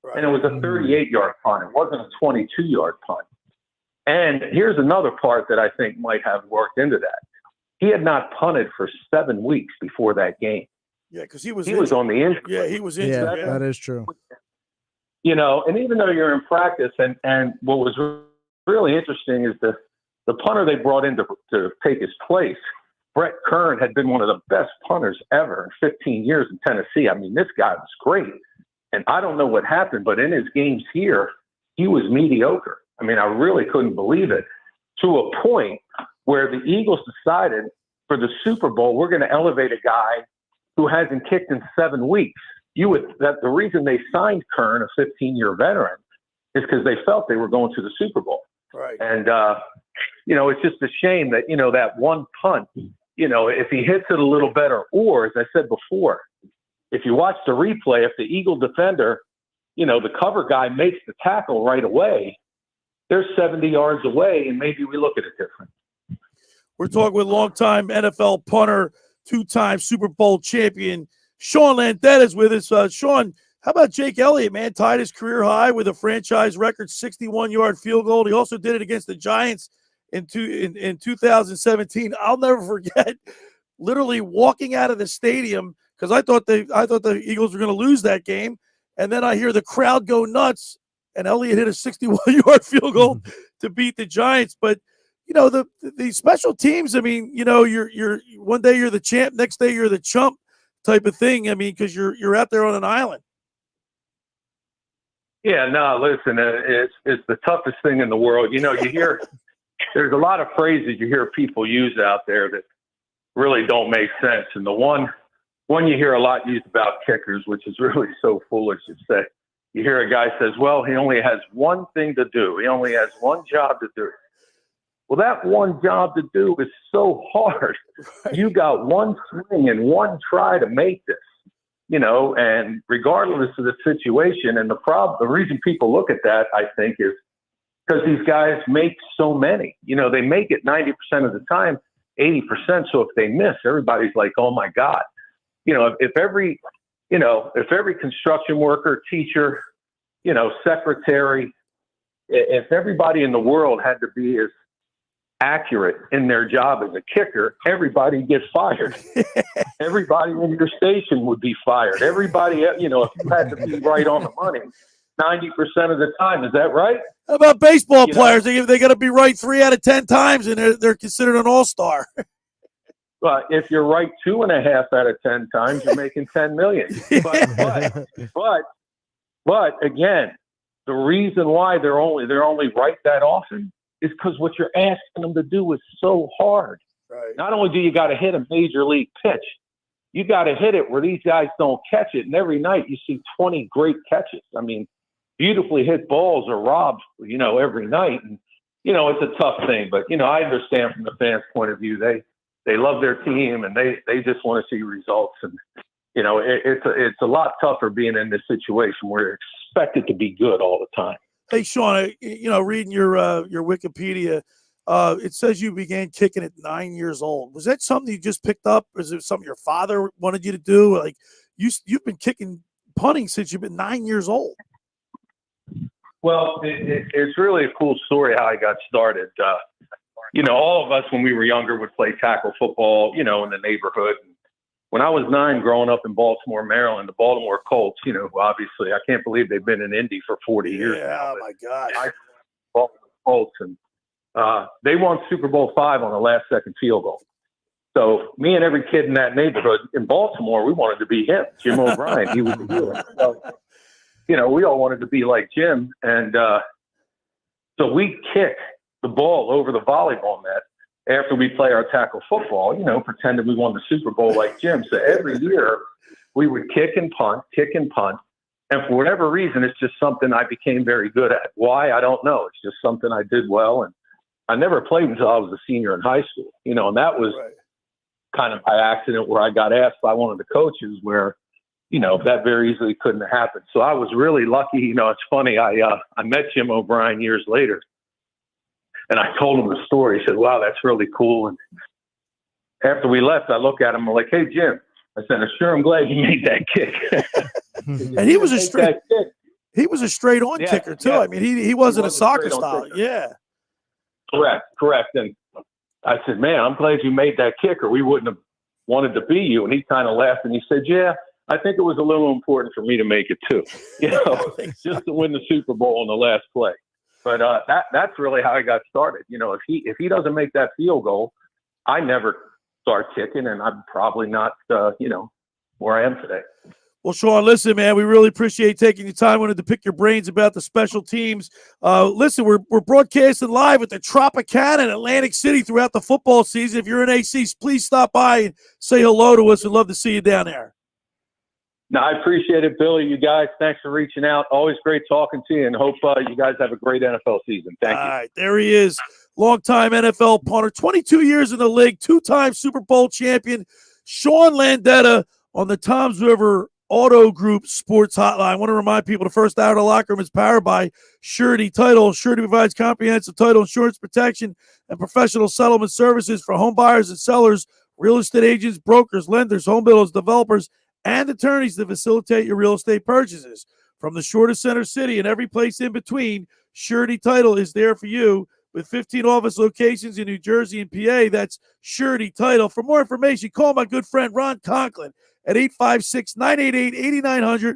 Right. And it was a 38-yard punt. It wasn't a 22-yard punt. And here's another part that I think might have worked into that. He had not punted for 7 weeks before that game. Yeah, because he was on the injury. Yeah, he was injured. Yeah, that is true. And even though you're in practice, and what was really interesting is the punter they brought in to take his place Brett Kern had been one of the best punters ever in 15 years in Tennessee. I mean, this guy was great. And I don't know what happened, but in his games here, he was mediocre. I mean, I really couldn't believe it, to a point where the Eagles decided for the Super Bowl, we're going to elevate a guy who hasn't kicked in 7 weeks. The reason they signed Kern, a 15-year veteran, is because they felt they were going to the Super Bowl. Right. And, it's just a shame that, that one punt, if he hits it a little better, or as I said before, if you watch the replay, if the Eagle defender, the cover guy makes the tackle right away, they're 70 yards away, and maybe we look at it different. We're talking with longtime NFL punter, 2-time Super Bowl champion, Sean Landeta is with us. Sean, how about Jake Elliott, man? Tied his career high with a franchise record 61-yard field goal. He also did it against the Giants in 2017. I'll never forget literally walking out of the stadium because I thought the Eagles were going to lose that game. And then I hear the crowd go nuts, and Elliott hit a 61-yard field goal to beat the Giants. But the special teams, I mean, you're one day you're the champ, next day you're the chump type of thing. I mean, because you're out there on an island. Yeah, no, listen, it's the toughest thing in the world. You hear there's a lot of phrases you hear people use out there that really don't make sense. And the one you hear a lot used about kickers, which is really so foolish, is that you hear a guy says, well, he only has one thing to do. He only has one job to do. Well, that one job to do is so hard. Right. You got one swing and one try to make this, and regardless of the situation. And the reason people look at that, I think, is because these guys make so many. They make it 90% of the time, 80%. So if they miss, everybody's like, oh my God. If every construction worker, teacher, secretary, if everybody in the world had to be as accurate in their job as a kicker, everybody gets fired. Everybody in your station would be fired. Everybody, if you had to be right on the money 90% of the time. Is that right? How about baseball players? They got to be right 3 out of 10 times, and they're considered an all-star. But if you're right 2.5 out of 10 times, you're making $10 million. But again, the reason why they're only right that often is because what you're asking them to do is so hard. Right. Not only do you got to hit a major league pitch, you got to hit it where these guys don't catch it. And every night you see 20 great catches. I mean, beautifully hit balls are robbed, every night. And, it's a tough thing. But, I understand from the fans' point of view, they love their team and they just want to see results. And, it's a lot tougher being in this situation where you're expected to be good all the time. Hey, Sean, reading your Wikipedia, it says you began kicking at 9 years old. Was that something you just picked up? Or is it something your father wanted you to do? Like you've been punting since you've been 9 years old. Well, it's really a cool story how I got started. All of us when we were younger would play tackle football, in the neighborhood. When I was 9, growing up in Baltimore, Maryland, the Baltimore Colts, obviously I can't believe they've been in Indy for 40 years now. Oh, my God. Baltimore Colts, and they won Super Bowl V on the last second field goal. So me and every kid in that neighborhood in Baltimore, we wanted to be him, Jim O'Brien. He was the hero. So, we all wanted to be like Jim. And so we kick the ball over the volleyball net after we play our tackle football, pretending we won the Super Bowl like Jim. So every year we would kick and punt. And for whatever reason, it's just something I became very good at. Why? I don't know. It's just something I did well. And I never played until I was a senior in high school, and that was kind of by accident where I got asked by one of the coaches where, that very easily couldn't have happened. So I was really lucky. It's funny. I met Jim O'Brien years later. And I told him the story. He said, wow, that's really cool. And after we left, I looked at him. I'm like, hey, Jim. I said, I'm glad you made that kick. And he was a straight on kicker, too. Yeah. I mean, he wasn't a soccer style. Kicker. Yeah. Correct. And I said, man, I'm glad you made that kick or we wouldn't have wanted to be you. And he kind of laughed and he said, yeah, I think it was a little important for me to make it, too. Just to win the Super Bowl on the last play. But that's really how I got started. If he doesn't make that field goal, I never start kicking, and I'm probably not, where I am today. Well, Sean, listen, man, we really appreciate taking your time. Wanted to pick your brains about the special teams. Listen, we're broadcasting live at the Tropicana in Atlantic City throughout the football season. If you're in AC, please stop by and say hello to us. We'd love to see you down there. No, I appreciate it, Billy. You guys, thanks for reaching out. Always great talking to you, and hope you guys have a great NFL season. Thank you. All right, there he is, longtime NFL punter, 22 years in the league, two-time Super Bowl champion, Sean Landeta on the Toms River Auto Group Sports Hotline. I want to remind people the first hour of the locker room is powered by Surety Title. Surety provides comprehensive title insurance protection and professional settlement services for home buyers and sellers, real estate agents, brokers, lenders, home builders, developers, and attorneys to facilitate your real estate purchases. From the shore to center city and every place in between, Surety Title is there for you with 15 office locations in New Jersey and PA. That's Surety Title. For more information, call my good friend Ron Conklin at 856-988-8900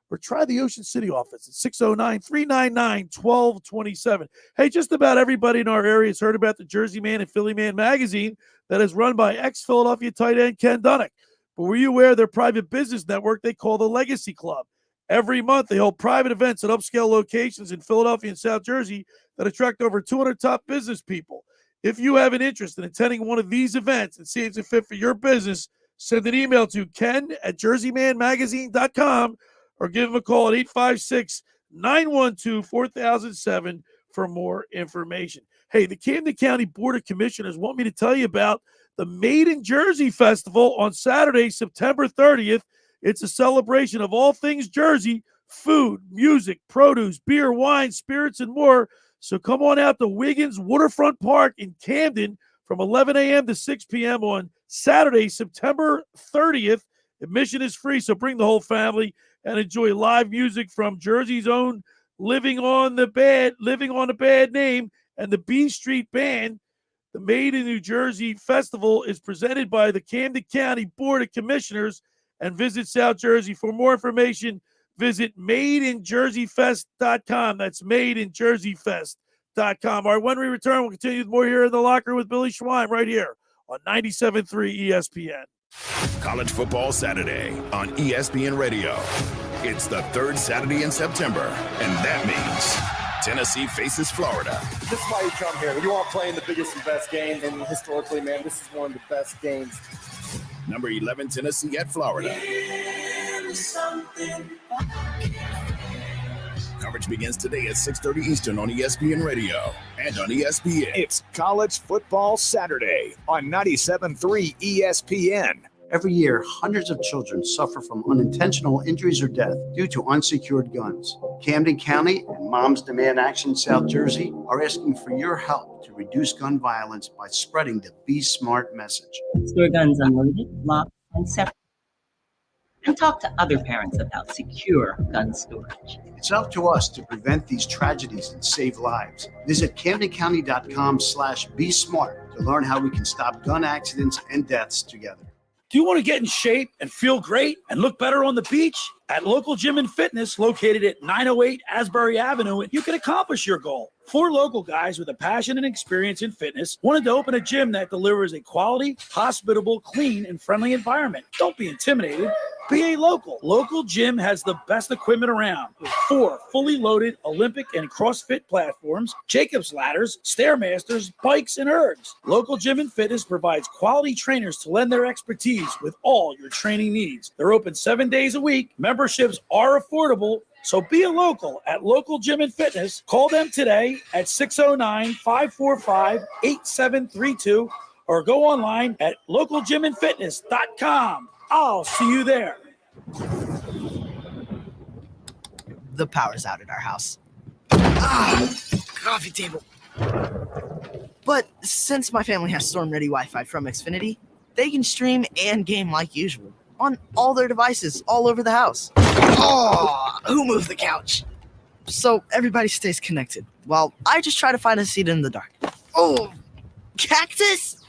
or try the Ocean City office at 609-399-1227. Hey, just about everybody in our area has heard about the Jersey Man and Philly Man magazine that is run by ex-Philadelphia tight end Ken Dunnick. But were you aware of their private business network they call the Legacy Club? Every month, they hold private events at upscale locations in Philadelphia and South Jersey that attract over 200 top business people. If you have an interest in attending one of these events and see it's a fit for your business, send an email to ken@jerseymanmagazine.com or give him a call at 856-912-4007 for more information. Hey, the Camden County Board of Commissioners want me to tell you about the Made in Jersey Festival on Saturday, September 30th. It's a celebration of all things Jersey, food, music, produce, beer, wine, spirits, and more. So come on out to Wiggins Waterfront Park in Camden from 11 a.m. to 6 p.m. on Saturday, September 30th. Admission is free, so bring the whole family and enjoy live music from Jersey's own Living on the Bad Name and the B Street Band. The Made in New Jersey Festival is presented by the Camden County Board of Commissioners and Visit South Jersey. For more information, visit madeinjerseyfest.com. That's madeinjerseyfest.com. All right, when we return, we'll continue with more here in the locker room with Billy Schwein right here on 97.3 ESPN. College Football Saturday on ESPN Radio. It's the third Saturday in September, and that means Tennessee faces Florida. This is why you come here. You want playing the biggest and best game, and historically, man, this is one of the best games. Number 11, Tennessee at Florida. Coverage begins today at 6:30 Eastern on ESPN Radio and on ESPN. It's College Football Saturday on 97.3 ESPN. Every year, hundreds of children suffer from unintentional injuries or death due to unsecured guns. Camden County and Moms Demand Action South Jersey are asking for your help to reduce gun violence by spreading the Be Smart message. Store guns unloaded, locked, and separate. And talk to other parents about secure gun storage. It's up to us to prevent these tragedies and save lives. Visit CamdenCounty.com/Be Smart to learn how we can stop gun accidents and deaths together. Do you want to get in shape and feel great and look better on the beach? At Local Gym and Fitness, located at 908 Asbury Avenue, you can accomplish your goal. 4 local guys with a passion and experience in fitness wanted to open a gym that delivers a quality, hospitable, clean, and friendly environment. Don't be intimidated. Be a local. Local Gym has the best equipment around with 4 fully loaded Olympic and CrossFit platforms, Jacob's ladders, Stairmasters, bikes, and ergs. Local Gym and Fitness provides quality trainers to lend their expertise with all your training needs. They're open 7 days a week. Memberships are affordable. So be a local at Local Gym and Fitness. Call them today at 609-545-8732 or go online at localgymandfitness.com. I'll see you there. The power's out at our house. Coffee table. But since my family has storm-ready Wi-Fi from Xfinity, they can stream and game like usual on all their devices all over the house. Oh, who moved the couch? So everybody stays connected while I just try to find a seat in the dark. Oh, cactus?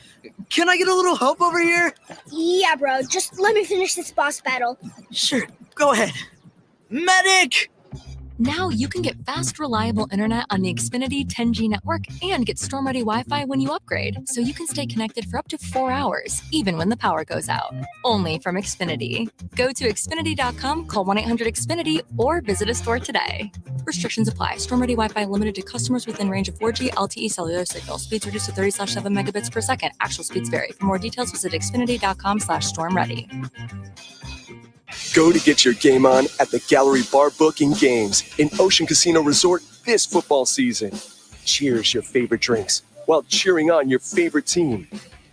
Can I get a little help over here? Yeah, bro. Just let me finish this boss battle. Sure, go ahead. Medic! Now you can get fast, reliable internet on the Xfinity 10G network and get storm-ready Wi-Fi when you upgrade, so you can stay connected for up to 4 hours, even when the power goes out. Only from Xfinity. Go to Xfinity.com, call 1-800-XFINITY, or visit a store today. Restrictions apply. Storm-ready Wi-Fi limited to customers within range of 4G LTE cellular signal. Speeds reduced to 30/7 megabits per second. Actual speeds vary. For more details, visit Xfinity.com/stormready. Go to get your game on at the Gallery Bar Booking Games in Ocean Casino Resort this football season. Cheers your favorite drinks while cheering on your favorite team.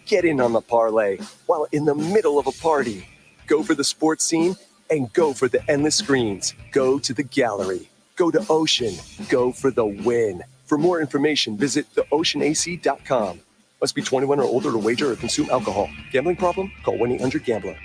Get in on the parlay while in the middle of a party. Go for the sports scene and go for the endless screens. Go to the Gallery. Go to Ocean. Go for the win. For more information, visit theoceanac.com. Must be 21 or older to wager or consume alcohol. Gambling problem? Call 1-800-GAMBLER.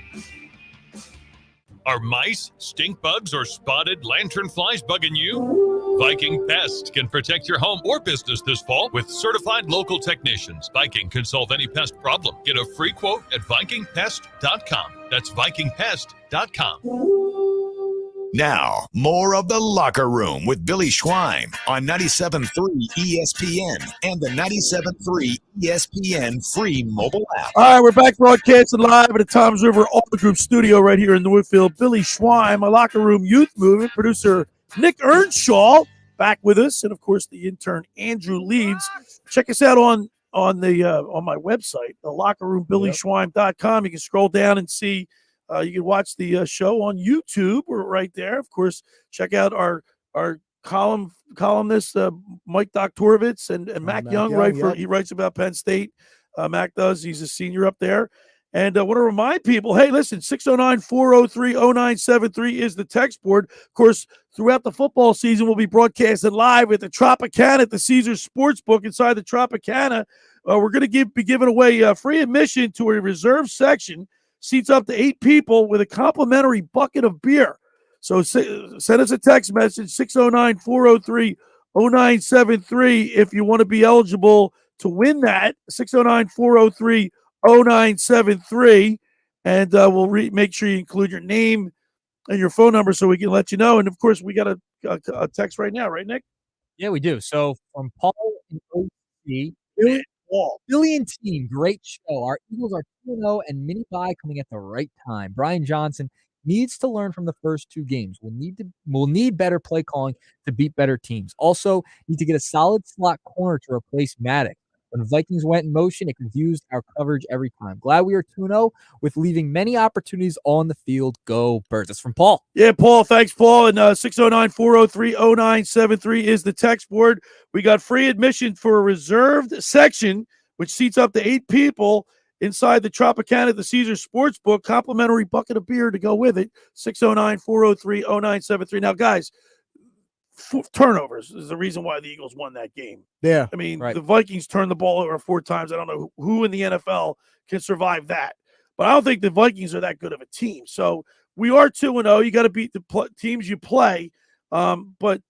Are mice, stink bugs, or spotted lanternflies bugging you? Viking Pest can protect your home or business this fall with certified local technicians. Viking can solve any pest problem. Get a free quote at VikingPest.com. That's VikingPest.com. Now, more of The Locker Room with Billy Schwein on 97.3 ESPN and the 97.3 ESPN free mobile app. All right, we're back broadcasting live at the Tom's River Auto Group studio right here in Northfield. Billy Schwein, my Locker Room Youth Movement, producer Nick Earnshaw back with us, and of course the intern Andrew Leeds. Check us out on my website, the lockerroombillyschwein.com. You can scroll down and see. You can watch the show on YouTube. We're right there. Of course, check out our columnist, Mike Doktorovitz and Mac Young. He writes about Penn State. Mac does. He's a senior up there. And I want to remind people, hey, listen, 609-403-0973 is the text board. Of course, throughout the football season, we'll be broadcasting live at the Tropicana at the Caesars Sportsbook inside the Tropicana. We're going to be giving away free admission to a reserve section. Seats up to 8 people with a complimentary bucket of beer. So send us a text message, 609-403-0973, if you want to be eligible to win that, 609-403-0973. And we'll make sure you include your name and your phone number so we can let you know. And, of course, we got a text right now, right, Nick? Yeah, we do. So from Paul and OC, Billy and team, great show. Our Eagles are 2-0 and mini bye coming at the right time. Brian Johnson needs to learn from the first 2 games. We'll need better play calling to beat better teams. Also, need to get a solid slot corner to replace Maddox. When the Vikings went in motion, it confused our coverage every time. Glad we are 2-0 with leaving many opportunities on the field. Go Birds. That's from Paul. Yeah, Paul. Thanks, Paul. And 609-403-0973 is the text board. We got free admission for a reserved section, which seats up to 8 people inside the Tropicana at the Caesars Sportsbook. Complimentary bucket of beer to go with it. 609-403-0973. Now, guys, turnovers is the reason why the Eagles won that game. Yeah. I mean, the Vikings turned the ball over 4 times. I don't know who in the NFL can survive that. But I don't think the Vikings are that good of a team. So we are 2-0. You got to beat the teams you play. But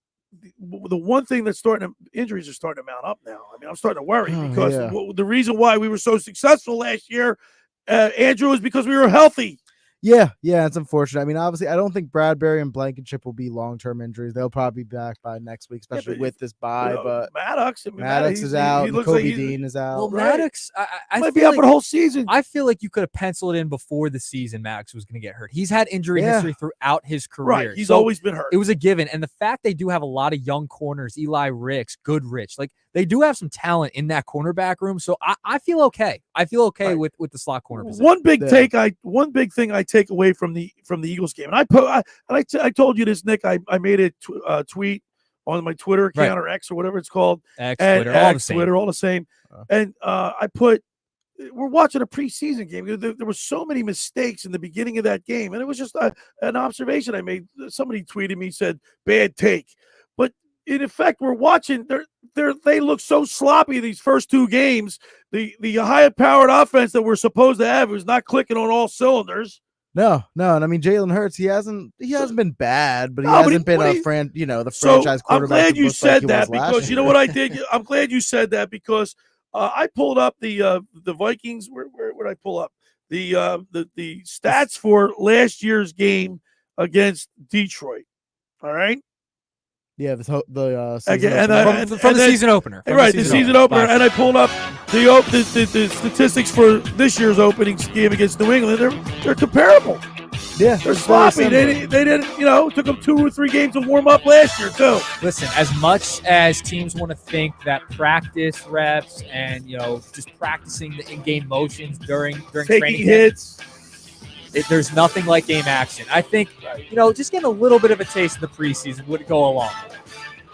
the one thing that's injuries are starting to mount up now. I mean, I'm starting to worry because the reason why we were so successful last year, Andrew, is because we were healthy. Yeah, it's unfortunate. I mean, obviously, I don't think Bradbury and Blankenship will be long-term injuries. They'll probably be back by next week, especially with this bye. But Maddox is out. Kobe Dean is out. Well, Maddox, I might be out for the whole season. I feel like you could have penciled in before the season Maddox was going to get hurt. He's had injury history throughout his career. Right, he's always been hurt. It was a given. And the fact they do have a lot of young corners, Eli Ricks, Goodrich, like they do have some talent in that cornerback room. So I feel okay. I feel okay with the slot corner position. One big thing I take away from the Eagles game, and I told you this, Nick. I made a tweet on my Twitter account or X or whatever it's called. Twitter, all the same. And I put, we're watching a preseason game. There were so many mistakes in the beginning of that game, and it was just an observation I made. Somebody tweeted me, said bad take, but in effect, we're watching. They look so sloppy these first 2 games. The high-powered offense that we're supposed to have is not clicking on all cylinders. No, and I mean Jalen Hurts, he hasn't been bad, but he hasn't been the franchise quarterback. I'm glad you said that because you know what I did. I'm glad you said that because I pulled up the Vikings. Where did I pull up the stats for last year's game against Detroit? All right, Yeah, the season opener. Right, the season opener. And I pulled up the statistics for this year's opening game against New England. They're comparable. Yeah, they're sloppy. They didn't, it took them 2 or 3 games to warm up last year too. Listen, as much as teams want to think that practice reps and just practicing the in-game motions during taking training hits. There's nothing like game action. I think, just getting a little bit of a taste in the preseason would go a long way.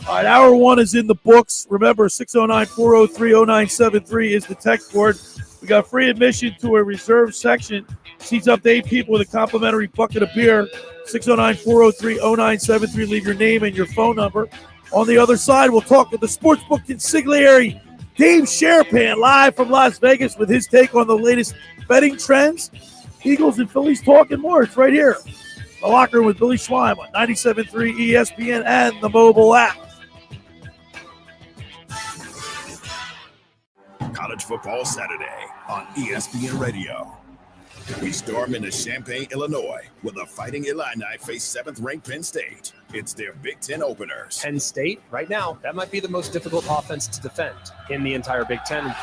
All right, hour 1 is in the books. Remember, 609-403-0973 is the text board. We got free admission to a reserved section. Seats up to 8 people with a complimentary bucket of beer. 609-403-0973. Leave your name and your phone number. On the other side, we'll talk with the sportsbook consigliere, Dave Sharapan, live from Las Vegas with his take on the latest betting trends. Eagles and Phillies talk and more. It's right here. The Locker Room with Billy Schweim on 97.3 ESPN and the mobile app. College Football Saturday on ESPN Radio. We storm into Champaign, Illinois, where the Fighting Illini face 7th-ranked Penn State. It's their Big Ten openers. Penn State, right now, that might be the most difficult offense to defend in the entire Big Ten.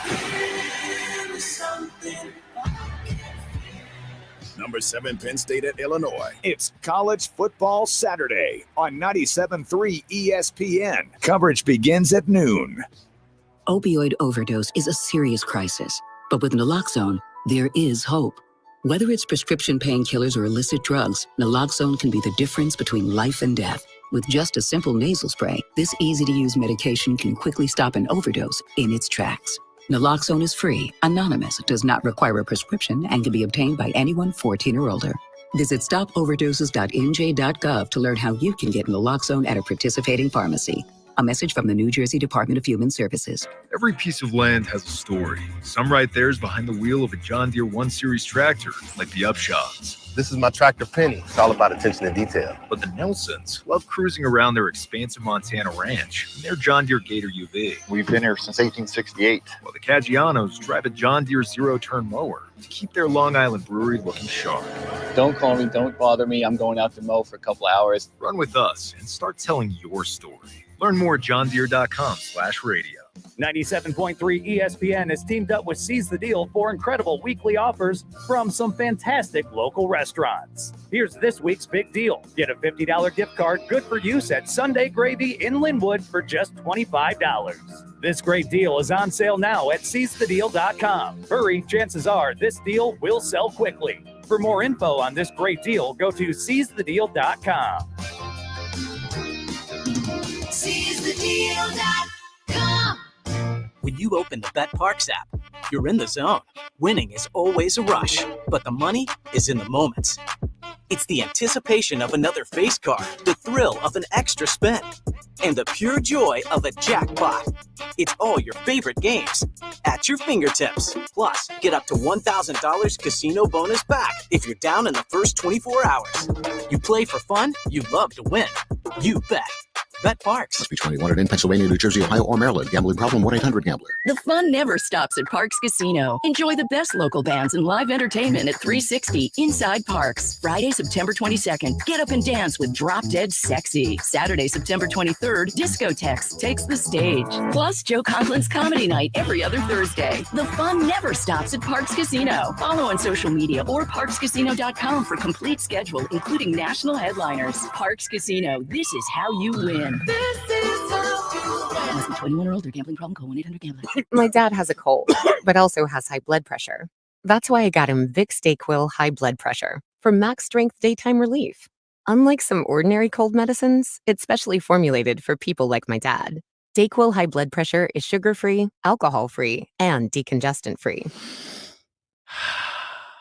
Number 7 Penn State at Illinois. It's College Football Saturday on 97.3 ESPN. Coverage begins at noon. Opioid overdose is a serious crisis, but with naloxone, there is hope. Whether it's prescription painkillers or illicit drugs, naloxone can be the difference between life and death. With just a simple nasal spray, this easy-to-use medication can quickly stop an overdose in its tracks. Naloxone is free, anonymous, does not require a prescription, and can be obtained by anyone 14 or older. Visit stopoverdoses.nj.gov to learn how you can get naloxone at a participating pharmacy. A message from the New Jersey Department of Human Services. Every piece of land has a story. Some right there is behind the wheel of a John Deere 1 Series tractor, like the Upshaws. This is my tractor Penny. It's all about attention to detail. But the Nelsons love cruising around their expansive Montana ranch in their John Deere Gator UV. We've been here since 1868. While the Caggianos drive a John Deere zero-turn mower to keep their Long Island brewery looking sharp. Don't call me, don't bother me. I'm going out to mow for a couple hours. Run with us and start telling your story. Learn more at johndeere.com/radio. 97.3 ESPN has teamed up with Seize the Deal for incredible weekly offers from some fantastic local restaurants. Here's this week's big deal. Get a $50 gift card good for use at Sunday Gravy in Linwood for just $25. This great deal is on sale now at seizethedeal.com. Hurry, chances are this deal will sell quickly. For more info on this great deal, go to seizethedeal.com. SeizeTheDeal.com. When you open the BetParks app, you're in the zone. Winning is always a rush, but the money is in the moments. It's the anticipation of another face card, the thrill of an extra spin, and the pure joy of a jackpot. It's all your favorite games at your fingertips. Plus, get up to $1,000 casino bonus back if you're down in the first 24 hours. You play for fun, you love to win. You bet. BetParks. Must be 21 in Pennsylvania, New Jersey, Ohio, or Maryland. Gambling problem? 1-800-GAMBLER. The fun never stops at Parks Casino. Enjoy the best local bands and live entertainment at 360 inside Parks. Friday, September 22nd. Get up and dance with Drop Dead Sexy. Saturday, September 23rd. Discotex takes the stage. Plus, Joe Conklin's Comedy Night every other Thursday. The fun never stops at Parks Casino. Follow on social media or parkscasino.com for complete schedule, including national headliners. Parks Casino. This is how you win. This is how you win. Must be 21 or older. Gambling problem? Call 1-800-GAMBLER. My dad has a cold, but also has high blood pressure. That's why I got him Vicks DayQuil High Blood Pressure for max strength daytime relief. Unlike some ordinary cold medicines, it's specially formulated for people like my dad. DayQuil High Blood Pressure is sugar-free, alcohol-free, and decongestant-free.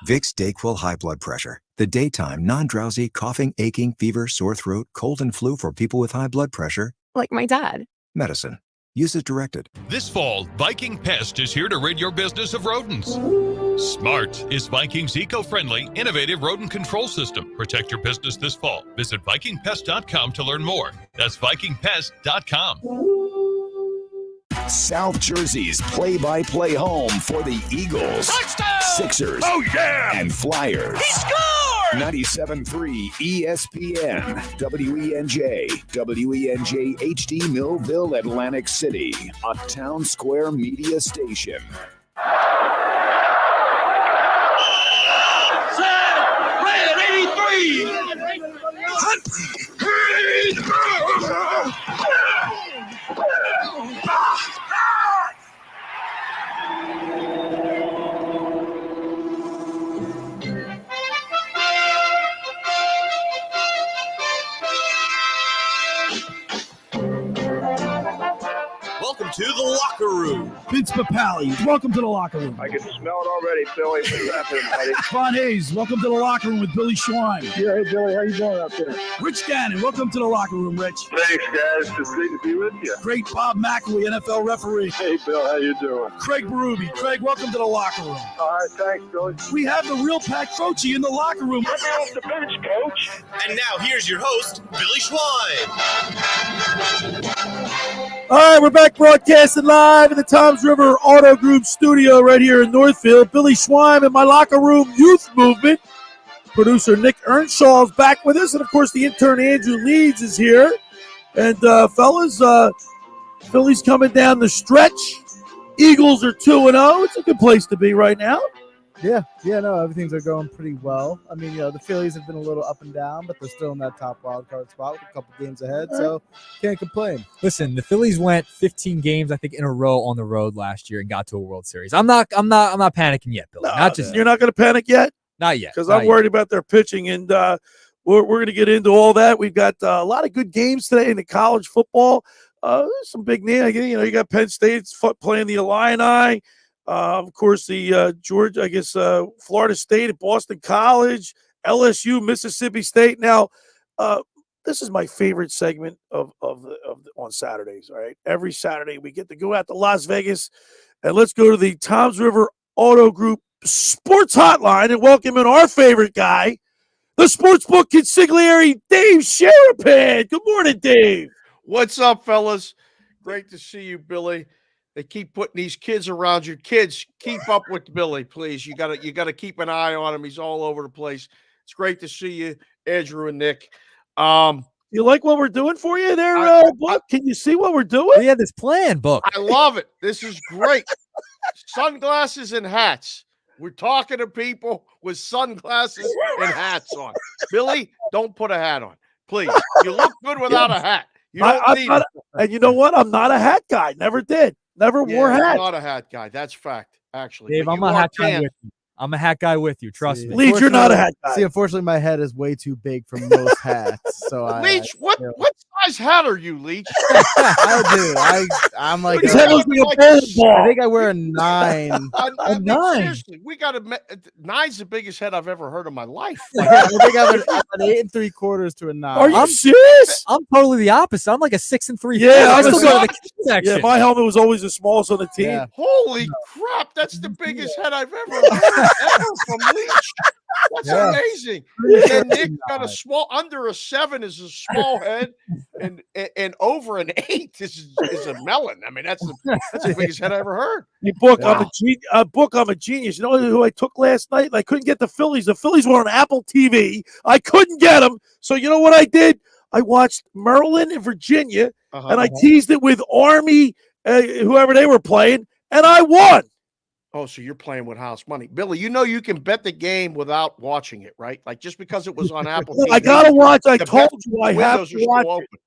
Vicks DayQuil High Blood Pressure. The daytime, non-drowsy, coughing, aching, fever, sore throat, cold, and flu for people with high blood pressure. Like my dad. Medicine. Use as directed. This fall, Viking Pest is here to rid your business of rodents. Smart is Viking's eco-friendly, innovative rodent control system. Protect your business this fall. Visit VikingPest.com to learn more. That's VikingPest.com. South Jersey's play-by-play home for the Eagles, Touchdown! Sixers, Oh, yeah! and Flyers. He scored! 97.3 ESPN, WENJ, WENJ HD Millville, Atlantic City, a Town Square media station. Welcome to the locker room. Vince Papali, welcome to the locker room. I can smell it already, Billy. What's happening, buddy? Von Hayes, welcome to the locker room with Billy Schwein. Yeah, hey, Billy, how you doing out there? Rich Gannon, welcome to the locker room, Rich. Thanks, guys. It's great to be with you. Great Bob McElwee, NFL referee. Hey, Bill, how you doing? Craig Berube. Craig, welcome to the locker room. All right, thanks, Billy. We have the real Pat Croce in the locker room. Get me off the bench, Coach. And now here's your host, Billy Schwein. All right, we're back broadcasting live in the Toms River Auto Group studio right here in Northfield. Billy Schwein and my locker room youth movement. Producer Nick Earnshaw is back with us. And, of course, the intern Andrew Leeds is here. And, fellas, Phillies coming down the stretch. Eagles are 2-0. It's a good place to be right now. Yeah, no, everything's going pretty well. I mean, the Phillies have been a little up and down, but they're still in that top wild card spot with a couple games ahead, so can't complain. Listen, the Phillies went 15 games, I think, in a row on the road last year and got to a World Series. I'm not panicking yet, Billy. You're not going to panic yet? Not yet. Because I'm worried about their pitching, and we're going to get into all that. We've got a lot of good games today in the college football. Some big names. You got Penn State playing the Illini. Of course, the Florida State at Boston College, LSU, Mississippi State. Now, this is my favorite segment of on Saturdays. All right, every Saturday we get to go out to Las Vegas, and let's go to the Toms River Auto Group Sports Hotline and welcome in our favorite guy, the sportsbook consigliere, Dave Sharapan. Good morning, Dave. What's up, fellas? Great to see you, Billy. They keep putting these kids around you. Kids, keep up with Billy, please. You gotta keep an eye on him. He's all over the place. It's great to see you, Andrew and Nick. You like what we're doing for you there, Book? Can you see what we're doing? We have this plan, Book. I love it. This is great. Sunglasses and hats. We're talking to people with sunglasses and hats on. Billy, don't put a hat on, please. You look good without a hat. You don't need it. And you know what? I'm not a hat guy. Never did. Never wore hats. I'm not a hat guy. That's fact, actually. Dave, I'm a hat guy with you. I'm a hat guy with you. Trust me. Leeds, you're not a hat guy. See, unfortunately, my head is way too big for most hats. So Leach, what size hat are you, Leach? I do. I'm like his head looks like a baseball. I think I wear a 9. I mean, seriously, we got 9's the biggest head I've ever heard in my life. I think I'm an 8 3/4 to a 9. Are you serious? I'm totally the opposite. I'm like a 6 3/4. Yeah, I'm still going to the kids section. Yeah, my helmet was always the smallest on the team. Yeah. Holy crap, that's the biggest head I've ever heard from Leach. That's amazing. And then Nick got a small, under a 7 is a small head, and over an 8 is a melon. I mean, that's the biggest head I ever heard. Hey, Book, wow. I'm a genius. You know who I took last night? I couldn't get the Phillies. The Phillies were on Apple TV. I couldn't get them. So you know what I did? I watched Maryland and Virginia, and I teased it with Army, whoever they were playing, and I won. Oh, so you're playing with house money. Billy, you know you can bet the game without watching it, right? Like just because it was on Apple TV. I got to watch. I told you I have to watch it.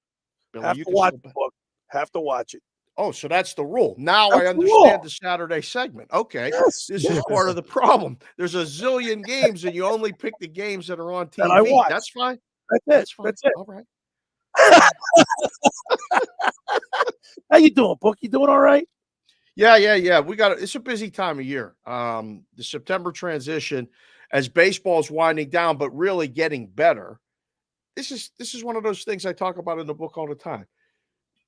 Billy, have to watch the book. Have to watch it. Oh, so that's the rule. Now I understand the Saturday segment. Okay. Yes. This is part of the problem. There's a zillion games, and you only pick the games that are on TV. And I watch. That's fine. That's fine. That's it. All right. How you doing, Book? You doing all right? Yeah. It's a busy time of year. The September transition as baseball is winding down, but really getting better. This is one of those things I talk about in the book all the time.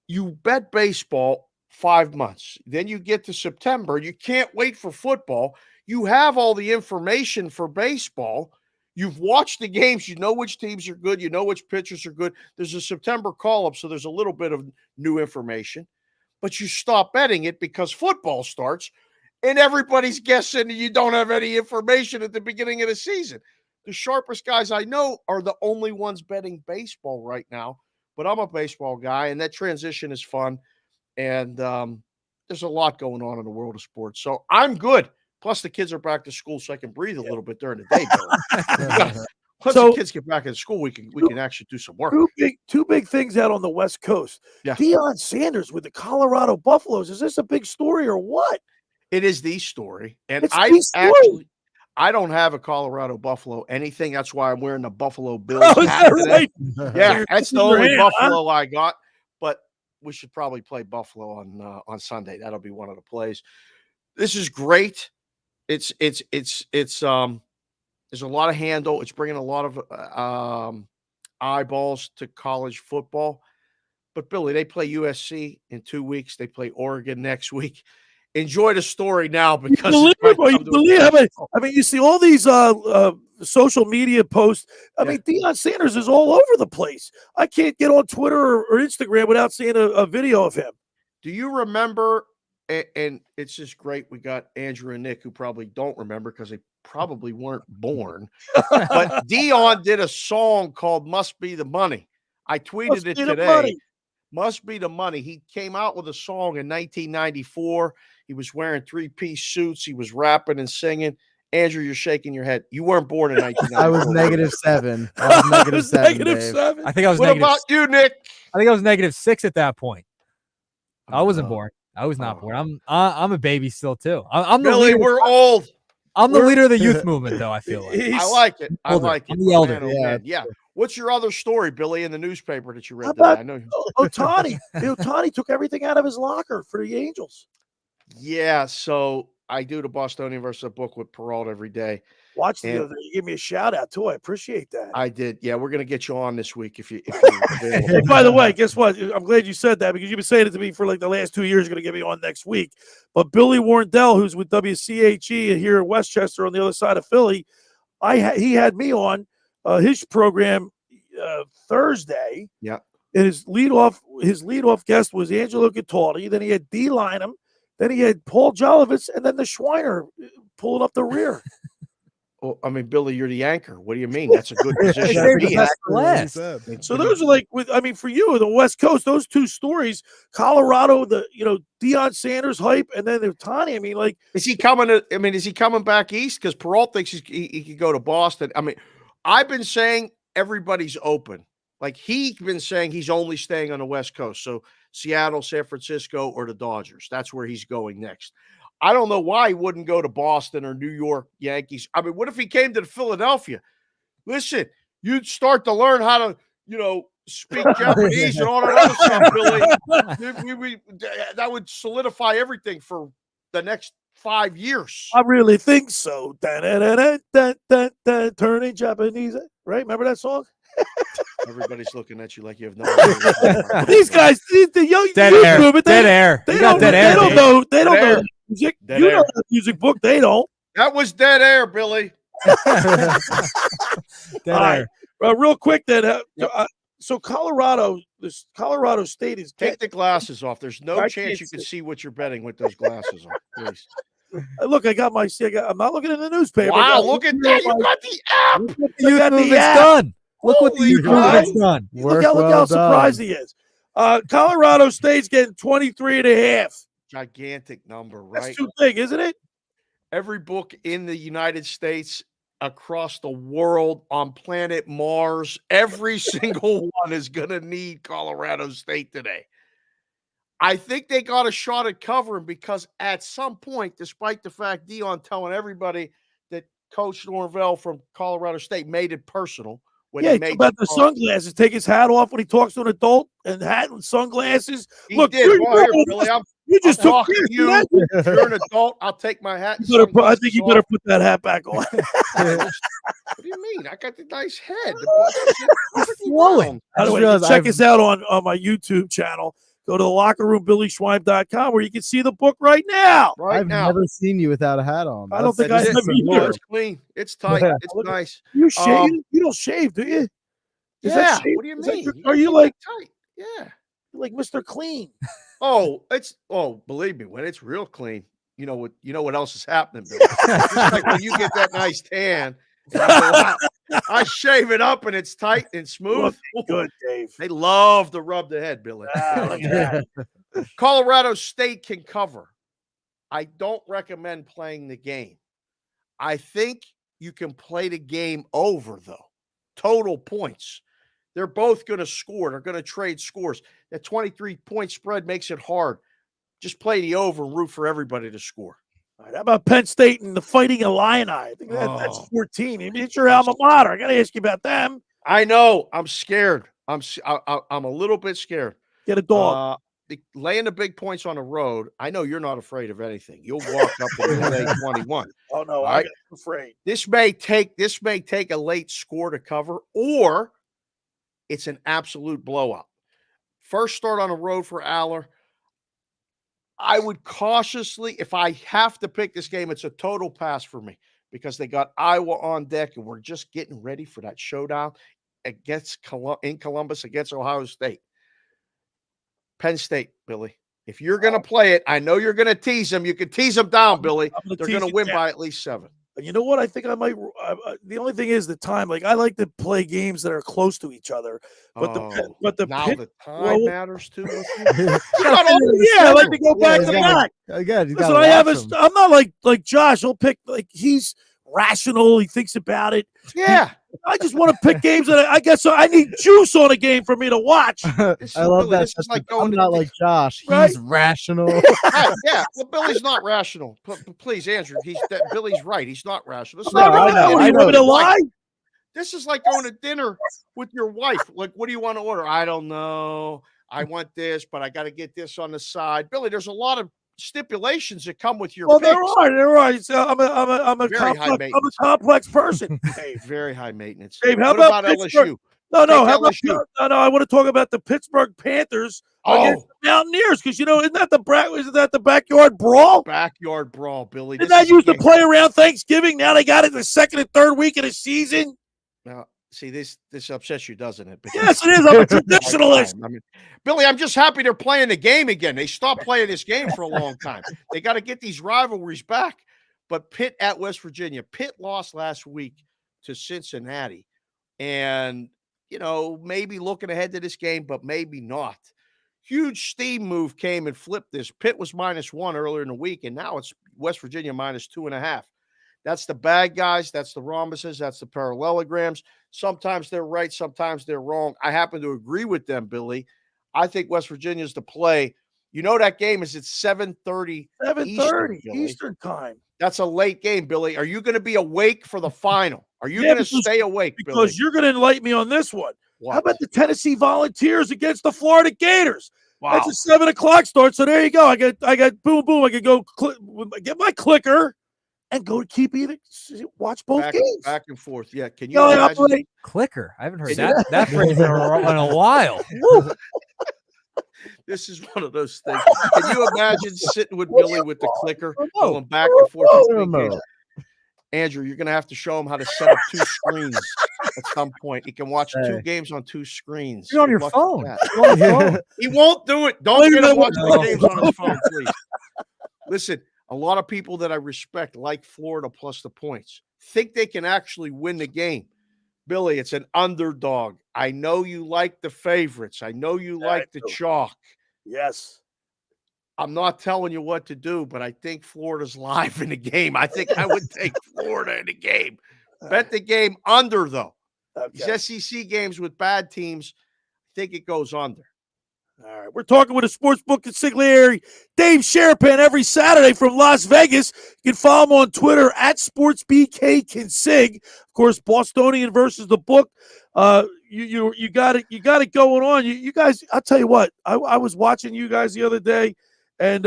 You bet baseball 5 months. Then you get to September. You can't wait for football. You have all the information for baseball. You've watched the games. You know which teams are good. You know which pitchers are good. There's a September call-up, so there's a little bit of new information. But you stop betting it because football starts and everybody's guessing and you don't have any information at the beginning of the season. the sharpest guys I know are the only ones betting baseball right now. But I'm a baseball guy, and that transition is fun. And there's a lot going on in the world of sports. So I'm good. Plus, the kids are back to school, so I can breathe a little bit during the day, Billy. Once the kids get back in school, we can actually do some work. Two big things out on the West Coast. Yeah. Deion Sanders with the Colorado Buffaloes. Is this a big story or what? It is the story. And It's the story. I don't have a Colorado Buffalo anything. That's why I'm wearing the Buffalo Bills Oh, is hat that today. right? Yeah, that's the only Huh? Buffalo I got. But we should probably play Buffalo on Sunday. That'll be one of the plays. This is great. It's there's a lot of handle. It's bringing a lot of eyeballs to college football. But Billy, they play USC in 2 weeks. They play Oregon next week. Enjoy the story now because I mean, you see all these social media posts. I mean, Deion Sanders is all over the place. I can't get on Twitter or Instagram without seeing a video of him. Do you remember? And it's just great. We got Andrew and Nick, who probably don't remember because they probably weren't born. But Deion did a song called "Must Be the Money." I tweeted it today. Must Be the Money. He came out with a song in 1994. He was wearing three-piece suits. He was rapping and singing. Andrew, you're shaking your head. You weren't born in 1994. I was -7. I was -7. Dave. I think I was What about you, Nick? I think I was -6 at that point. I wasn't born. I was not born. I'm a baby still too. I'm the Billy, leader. we're old. I'm the leader of the youth movement, though. I feel like I like it. I like it. I'm the elder. Man, oh, man. Yeah. What's your other story, Billy, in the newspaper that you read How today? about I know. Ohtani? Ohtani took everything out of his locker for the Angels. Yeah. So I do the Bostonian versus the book with Peralta every day. Watch the other. You give me a shout out too. I appreciate that. I did. Yeah, we're gonna get you on this week if you. Hey, by the way, guess what? I'm glad you said that because you've been saying it to me for like the last 2 years. You're going to get me on next week. But Billy Warndell, who's with WCHE here in Westchester on the other side of Philly, he had me on his program Thursday. Yeah. And his leadoff guest was Angelo Cataldi. Then he had D Lineham. Then he had Paul Jolovitz, and then the Schweiner pulling up the rear. Well, I mean, Billy, you're the anchor. What do you mean? That's a good position to be in. So those are like, for you, the West Coast, those two stories, Colorado, Deion Sanders hype, and then Ohtani. I mean, like, is he coming back east? Because Peralta thinks he could go to Boston. I mean, I've been saying everybody's open. Like, he's been saying he's only staying on the West Coast. So Seattle, San Francisco, or the Dodgers. That's where he's going next. I don't know why he wouldn't go to Boston or New York Yankees. I mean, what if he came to Philadelphia? Listen, you'd start to learn how to, speak Japanese and all that other stuff, Billy. That would solidify everything for the next 5 years. I really think so. Turning Japanese, right? Remember that song? Everybody's looking at you like you have no idea. These guys, the young dead youth air. movement, Dead air. They You got don't, dead air, they don't Dave. know. They don't Dead know air. the music. Dead You air. know the music book. They don't. That was dead air, Billy. Dead All right. air. Real quick then. So Colorado State is Take the glasses off. There's no I chance can't you can see. see what you're betting with those glasses on. Please. Look, I'm not looking at the newspaper. Wow, look at that. You got the app. The youth movement's done. Look what the youth movement's done. Look how surprised he is. Colorado State's getting 23.5. Gigantic number, right? That's too big, isn't it? Every book in the United States, across the world, on planet Mars, every single one is going to need Colorado State today. I think they got a shot at covering because at some point, despite the fact Deion telling everybody that Coach Norvell from Colorado State made it personal. When Yeah, he made about the sunglasses. Take his hat off when he talks to an adult, and hat and sunglasses. He Look, did. you're- Well, here, Billy, you just I'm took talking to care you. of that. You're an adult. I'll take my hat. And I think sunglasses you better off. put that hat back on. What do you mean? I got the nice head. It's flowing. By the way, check us out on my YouTube channel. Go to the lockerroom.BillySchwein.com where you can see the book right now. Right I've now. never seen you without a hat on. I don't think I That's have just either. It's clean. It's tight. It's nice. You shave? You don't shave, do you? Is that Yeah. shave? What do you Is that mean? your- You are you keep like it tight? Yeah. like Mr. Clean? Believe me, when it's real clean, you know what else is happening, Bill. Just like when you get that nice tan and you go out I shave it up and it's tight and smooth. Good, Dave. They love to rub the head, Billy. Look at that. Colorado State can cover. I don't recommend playing the game. I think you can play the game over, though. Total points. They're both going to score. They're going to trade scores. That 23-point spread makes it hard. Just play the over and root for everybody to score. All right, how about Penn State and the Fighting Illini? I think that's 14. I mean, it's your alma mater. I got to ask you about them. I know. I'm scared. I'm a little bit scared. Get a dog. Laying the big points on the road. I know you're not afraid of anything. You'll walk up and lay 21. Oh no, I'm afraid. This may take a late score to cover, or it's an absolute blowout. First start on the road for Aller. I would cautiously, if I have to pick this game, it's a total pass for me because they got Iowa on deck and we're just getting ready for that showdown in Columbus against Ohio State. Penn State, Billy. If you're going to play it, I know you're going to tease them. You can tease them down, Billy. They're going to win by at least 7. You know what? I think I might. The only thing is the time. Like I like to play games that are close to each other, but the time matters too. Yeah, I like to go back to back. Again, listen, I'm not like Josh. He'll pick he's rational. He thinks about it. Yeah. I just want to pick games that I guess I need juice on a game for me to watch. I love that. I'm not like Josh. He's rational. Yeah, well, Billy's not rational. Please, Andrew. Billy's right. He's not rational. I know. This is like going to dinner with your wife. Like, what do you want to order? I don't know. I want this, but I got to get this on the side. Billy, there's a lot of stipulations that come with your picks. There are. So I'm a complex person. Dave, very high maintenance. Dave, how what about LSU? No. How about I want to talk about the Pittsburgh Panthers against the Mountaineers because isn't that the backyard brawl? Backyard brawl, Billy. Didn't that used to play around Thanksgiving? Now they got it the second and third week of the season. Now, see, this upsets you, doesn't it? Yes, it is. I'm a traditionalist. I mean, Billy, I'm just happy they're playing the game again. They stopped playing this game for a long time. They got to get these rivalries back. But Pitt at West Virginia. Pitt lost last week to Cincinnati. And, maybe looking ahead to this game, but maybe not. Huge steam move came and flipped this. Pitt was -1 earlier in the week, and now it's West Virginia -2.5. That's the bad guys. That's the rhombuses. That's the parallelograms. Sometimes they're right. Sometimes they're wrong. I happen to agree with them, Billy. I think West Virginia is the play. That game is at 7:30 Eastern time. That's a late game, Billy. Are you going to be awake for the final? Are you going to stay awake, Billy? Because you're going to enlighten me on this one. What? How about the Tennessee Volunteers against the Florida Gators? Wow. That's a 7 o'clock start. So there you go. I got boom. I can go get my clicker and go to watch both games. Back and forth. Yeah. Can you imagine? Clicker? I haven't heard that phrase in a while. This is one of those things. Can you imagine sitting with Billy with the clicker going back and forth? Andrew, you're going to have to show him how to set up 2 screens at some point. He can watch 2 games on 2 screens. You're on your phone. He won't do it. Don't get him watching the games on his phone, please. Listen, a lot of people that I respect like Florida plus the points. Think they can actually win the game. Billy, it's an underdog. I know you like the favorites. I know you like the chalk. Yes. I'm not telling you what to do, but I think Florida's live in the game. I think I would take Florida in the game. Bet the game under, though. Okay. These SEC games with bad teams, I think it goes under. All right. We're talking with a sportsbook consigliere, Dave Sharapan, every Saturday from Las Vegas. You can follow him on Twitter at SportsBKConsig. Of course, Bostonian versus the book. You got it going on. You guys, I'll tell you what. I was watching you guys the other day, and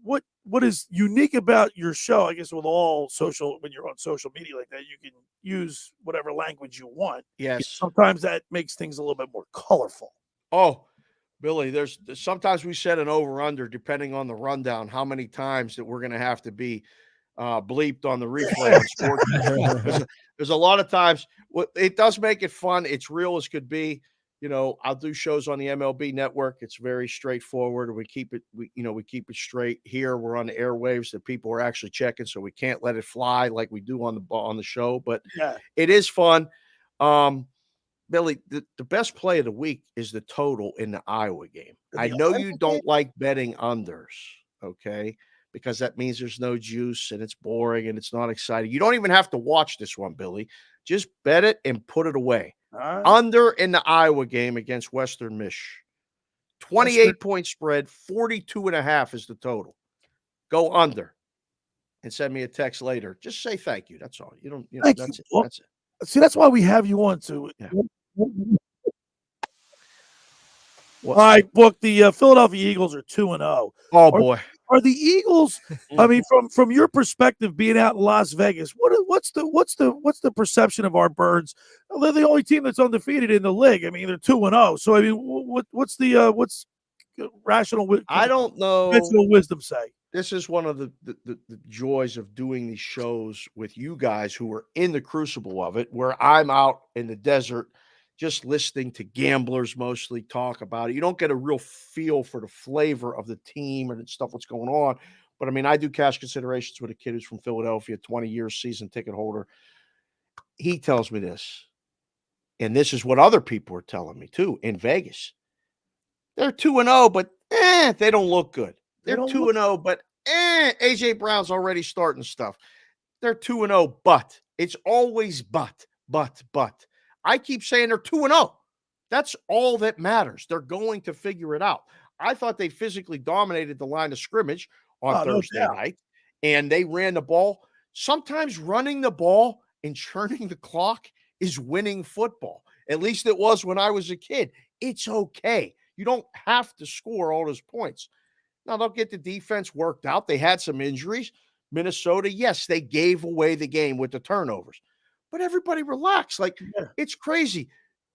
what is unique about your show? I guess with all when you're on social media like that, you can use whatever language you want. Yes. Sometimes that makes things a little bit more colorful. Oh, Billy, there's sometimes we set an over-under depending on the rundown, how many times that we're going to have to be bleeped on the replay on sports. There's a lot of times. It does make it fun. It's real as could be. I'll do shows on the MLB network. It's very straightforward. We keep it straight here. We're on the airwaves that people are actually checking, so we can't let it fly like we do on the show. But it is fun. Billy, the best play of the week is the total in the Iowa game. I know you don't like betting unders, okay? Because that means there's no juice and it's boring and it's not exciting. You don't even have to watch this one, Billy. Just bet it and put it away. Under in the Iowa game against Western Mich. 28-point spread, 42.5 is the total. Go under and send me a text later. Just say thank you. That's all. You don't. That's it. That's it. See, that's why we have you on too. Yeah. All right, Book. The Philadelphia Eagles are 2-0. Oh boy, are the Eagles? I mean, from your perspective, being out in Las Vegas, what's the perception of our Birds? They're the only team that's undefeated in the league. I mean, they're 2-0. So I mean, what's rational? I don't know. Conventional wisdom say. This is one of the joys of doing these shows with you guys who are in the crucible of it, where I'm out in the desert just listening to gamblers mostly talk about it. You don't get a real feel for the flavor of the team and stuff, what's going on. But I mean, I do cash considerations with a kid who's from Philadelphia, 20 years season ticket holder. He tells me this, and this is what other people are telling me too in Vegas. They're 2-0, but they don't look good. They're 2-0, but AJ Brown's already starting stuff. They're 2-0, but it's always but. I keep saying they're 2-0. That's all that matters. They're going to figure it out. I thought they physically dominated the line of scrimmage on Thursday night, and they ran the ball. Sometimes running the ball and churning the clock is winning football. At least it was when I was a kid. It's okay. You don't have to score all those points. Now, they'll get the defense worked out. They had some injuries. Minnesota, yes, they gave away the game with the turnovers. But everybody relax. It's crazy.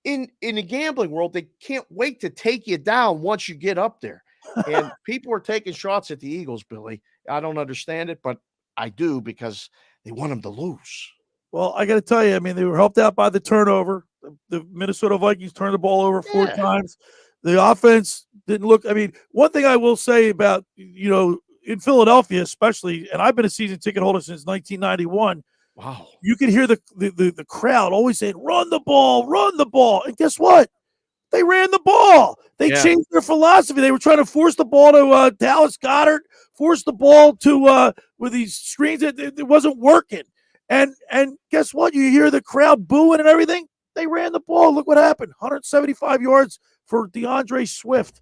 In the gambling world, they can't wait to take you down once you get up there. And people are taking shots at the Eagles, Billy. I don't understand it, but I do because they want them to lose. Well, I got to tell you, I mean, they were helped out by the turnover. The Minnesota Vikings turned the ball over 4 times. The offense didn't look. I mean, one thing I will say about, in Philadelphia especially, and I've been a season ticket holder since 1991. Wow. You can hear the crowd always saying, run the ball. And guess what? They ran the ball. They changed their philosophy. They were trying to force the ball to Dallas Goedert, force the ball to with these screens. It wasn't working. And guess what? You hear the crowd booing and everything. They ran the ball. Look what happened. 175 yards for DeAndre Swift.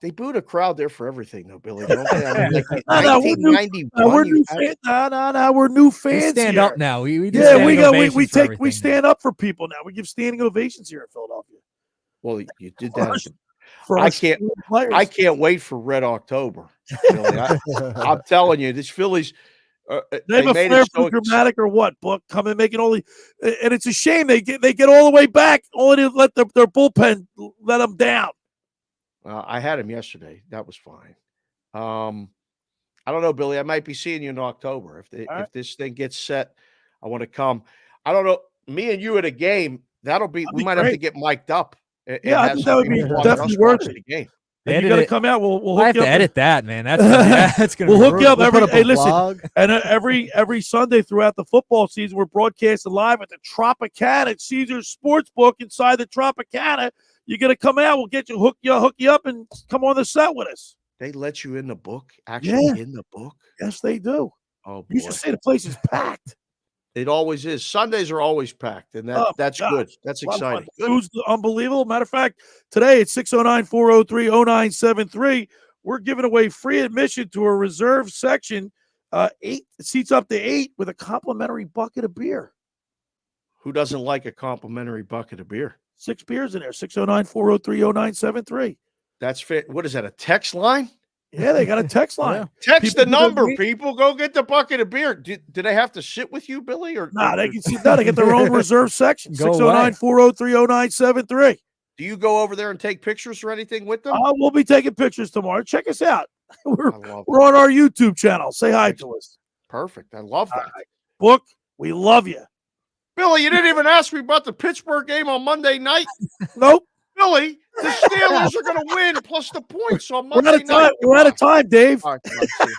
They booed a crowd there for everything, though, Billy. Don't they? I mean, 1991. We're new fans. We stand here. up now. We stand up for people now. We give standing ovations here in Philadelphia. Well, you did that. I can't wait for Red October. Billy. I'm telling you, this Phillies. They have a flair for dramatic or what? Book come and make it only, and it's a shame they get all the way back only to let their bullpen let them down. I had him yesterday. That was fine. I don't know, Billy. I might be seeing you in October. If this thing gets set, I want to come. I don't know. Me and you at a game, we might have to get mic'd up. I think that would be definitely worth it. Game. And you got to come out. We'll hook I have you to up. edit that, man. That's gonna. We'll hook you up listen, blog. and every Sunday throughout the football season, we're broadcasting live at the Tropicana at Caesars Sportsbook inside the Tropicana. You got to come out. We'll get you hook you up, and come on the set with us. They let you in the book, actually in the book. Yes, they do. Oh, boy. You should say the place is packed. It always is. Sundays are always packed, and that's good. That's exciting. Food's unbelievable. Matter of fact, today at 609-403-0973, we're giving away free admission to a reserve section, 8 seats up to 8 with a complimentary bucket of beer. Who doesn't like a complimentary bucket of beer? 6 beers in there. 609-403-0973. That's fit. What is that? A text line? Yeah, they got a text line. Text the number, people. Go get the bucket of beer. Do they have to sit with you, Billy? Or they can sit down. They get their own reserve section. 609-403-0973. Do you go over there and take pictures or anything with them? We'll be taking pictures tomorrow. Check us out. We're on our YouTube channel. Say hi to us. Perfect. I love that. Book, we love you. Billy, you didn't even ask me about the Pittsburgh game on Monday night. Nope. Billy, The Steelers are going to win plus the points on We're Monday out of time. night. We're out of time, Dave. All right, come on, see you.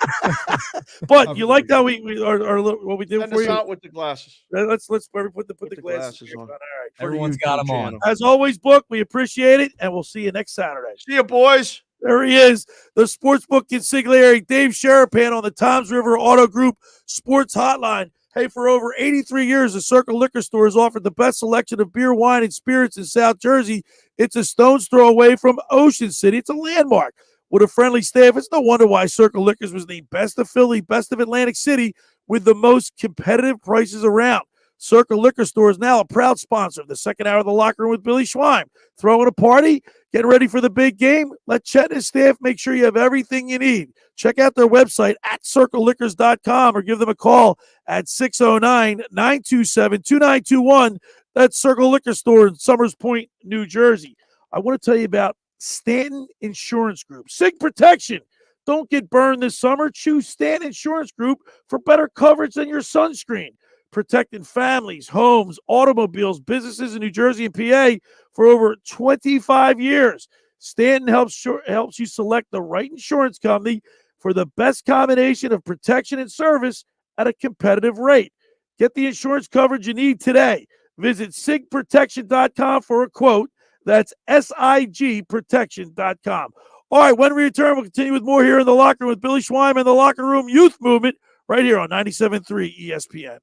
But you like that we are what we did Send for us you? out with the glasses. Let's put the glasses glasses on. on. All right. Everyone's got them on. As always, Book, we appreciate it, and we'll see you next Saturday. See you, boys. There he is, the Sportsbook Consigliere, Dave Sharapan on the Toms River Auto Group Sports Hotline. Hey, for over 83 years, the Circle Liquor Store has offered the best selection of beer, wine, and spirits in South Jersey. It's a stone's throw away from Ocean City. It's a landmark. With a friendly staff, it's no wonder why Circle Liquors was named Best of Philly, Best of Atlantic City, with the most competitive prices around. Circle Liquor Store is now a proud sponsor of the second hour of the Locker Room with Billy Schwein. Throwing a party? Getting ready for the big game? Let Chet and his staff make sure you have everything you need. Check out their website at circleliquors.com or give them a call at 609-927-2921. That's Circle Liquor Store in Summers Point, New Jersey. I want to tell you about Stanton Insurance Group. SIG Protection. Don't get burned this summer. Choose Stanton Insurance Group for better coverage than your sunscreen. Protecting families, homes, automobiles, businesses in New Jersey and PA for over 25 years. Stanton helps you select the right insurance company for the best combination of protection and service at a competitive rate. Get the insurance coverage you need today. Visit sigprotection.com for a quote. That's sigprotection.com. All right, when we return, we'll continue with more here in the Locker Room with Billy Schwein and the Locker Room Youth Movement right here on 97.3 ESPN.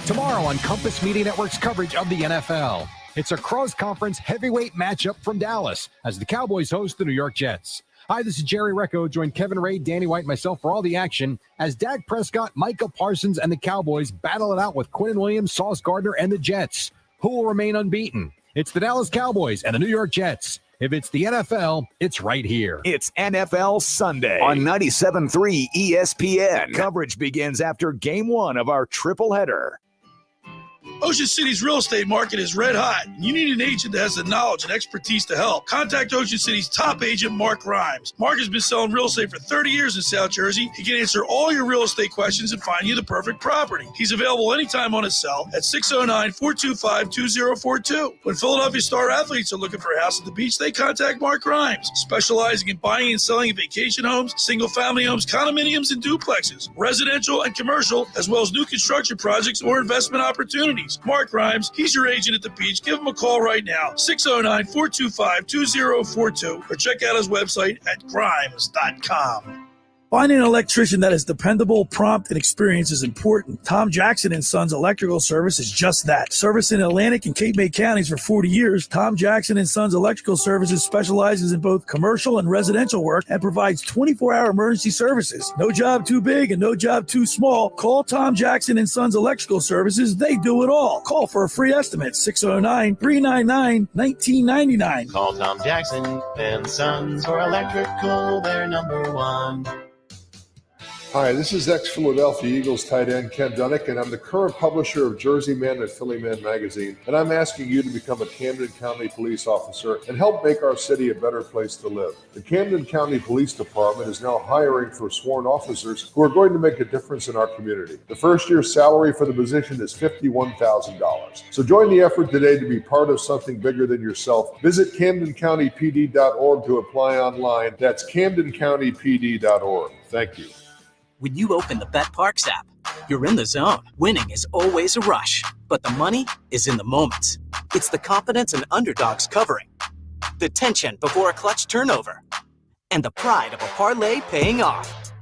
Tomorrow on Compass Media Network's coverage of the NFL. It's a cross-conference heavyweight matchup from Dallas as the Cowboys host the New York Jets. Hi, this is Jerry Recco. Join Kevin Ray, Danny White, and myself for all the action as Dak Prescott, Micah Parsons, and the Cowboys battle it out with Quinn Williams, Sauce Gardner, and the Jets. Who will remain unbeaten? It's the Dallas Cowboys and the New York Jets. If it's the NFL, it's right here. It's NFL Sunday on 97.3 ESPN. Coverage begins after Game 1 of our triple header. Ocean City's real estate market is red hot. You need an agent that has the knowledge and expertise to help. Contact Ocean City's top agent, Mark Grimes. Mark has been selling real estate for 30 years in South Jersey. He can answer all your real estate questions and find you the perfect property. He's available anytime on his cell at 609-425-2042. When Philadelphia star athletes are looking for a house at the beach, they contact Mark Grimes, specializing in buying and selling vacation homes, single-family homes, condominiums, and duplexes, residential and commercial, as well as new construction projects or investment opportunities. Mark Grimes, he's your agent at the beach. Give him a call right now, 609-425-2042, or check out his website at grimes.com. Finding an electrician that is dependable, prompt, and experienced is important. Tom Jackson & Sons Electrical Service is just that. Service in Atlantic and Cape May counties for 40 years, Tom Jackson & Sons Electrical Services specializes in both commercial and residential work and provides 24-hour emergency services. No job too big and no job too small. Call Tom Jackson & Sons Electrical Services. They do it all. Call for a free estimate, 609-399-1999. Call Tom Jackson & Sons for electrical. They're number one. Hi, this is ex-Philadelphia Eagles tight end Ken Dunnick, and I'm the current publisher of Jersey Man and Philly Man magazine, and I'm asking you to become a Camden County police officer and help make our city a better place to live. The Camden County Police Department is now hiring for sworn officers who are going to make a difference in our community. The first year's salary for the position is $51,000. So join the effort today to be part of something bigger than yourself. Visit CamdenCountyPD.org to apply online. That's CamdenCountyPD.org. Thank you. When you open the BetParks app, you're in the zone. Winning is always a rush, but the money is in the moments. It's the confidence and underdogs covering, the tension before a clutch turnover, and the pride of a parlay paying off.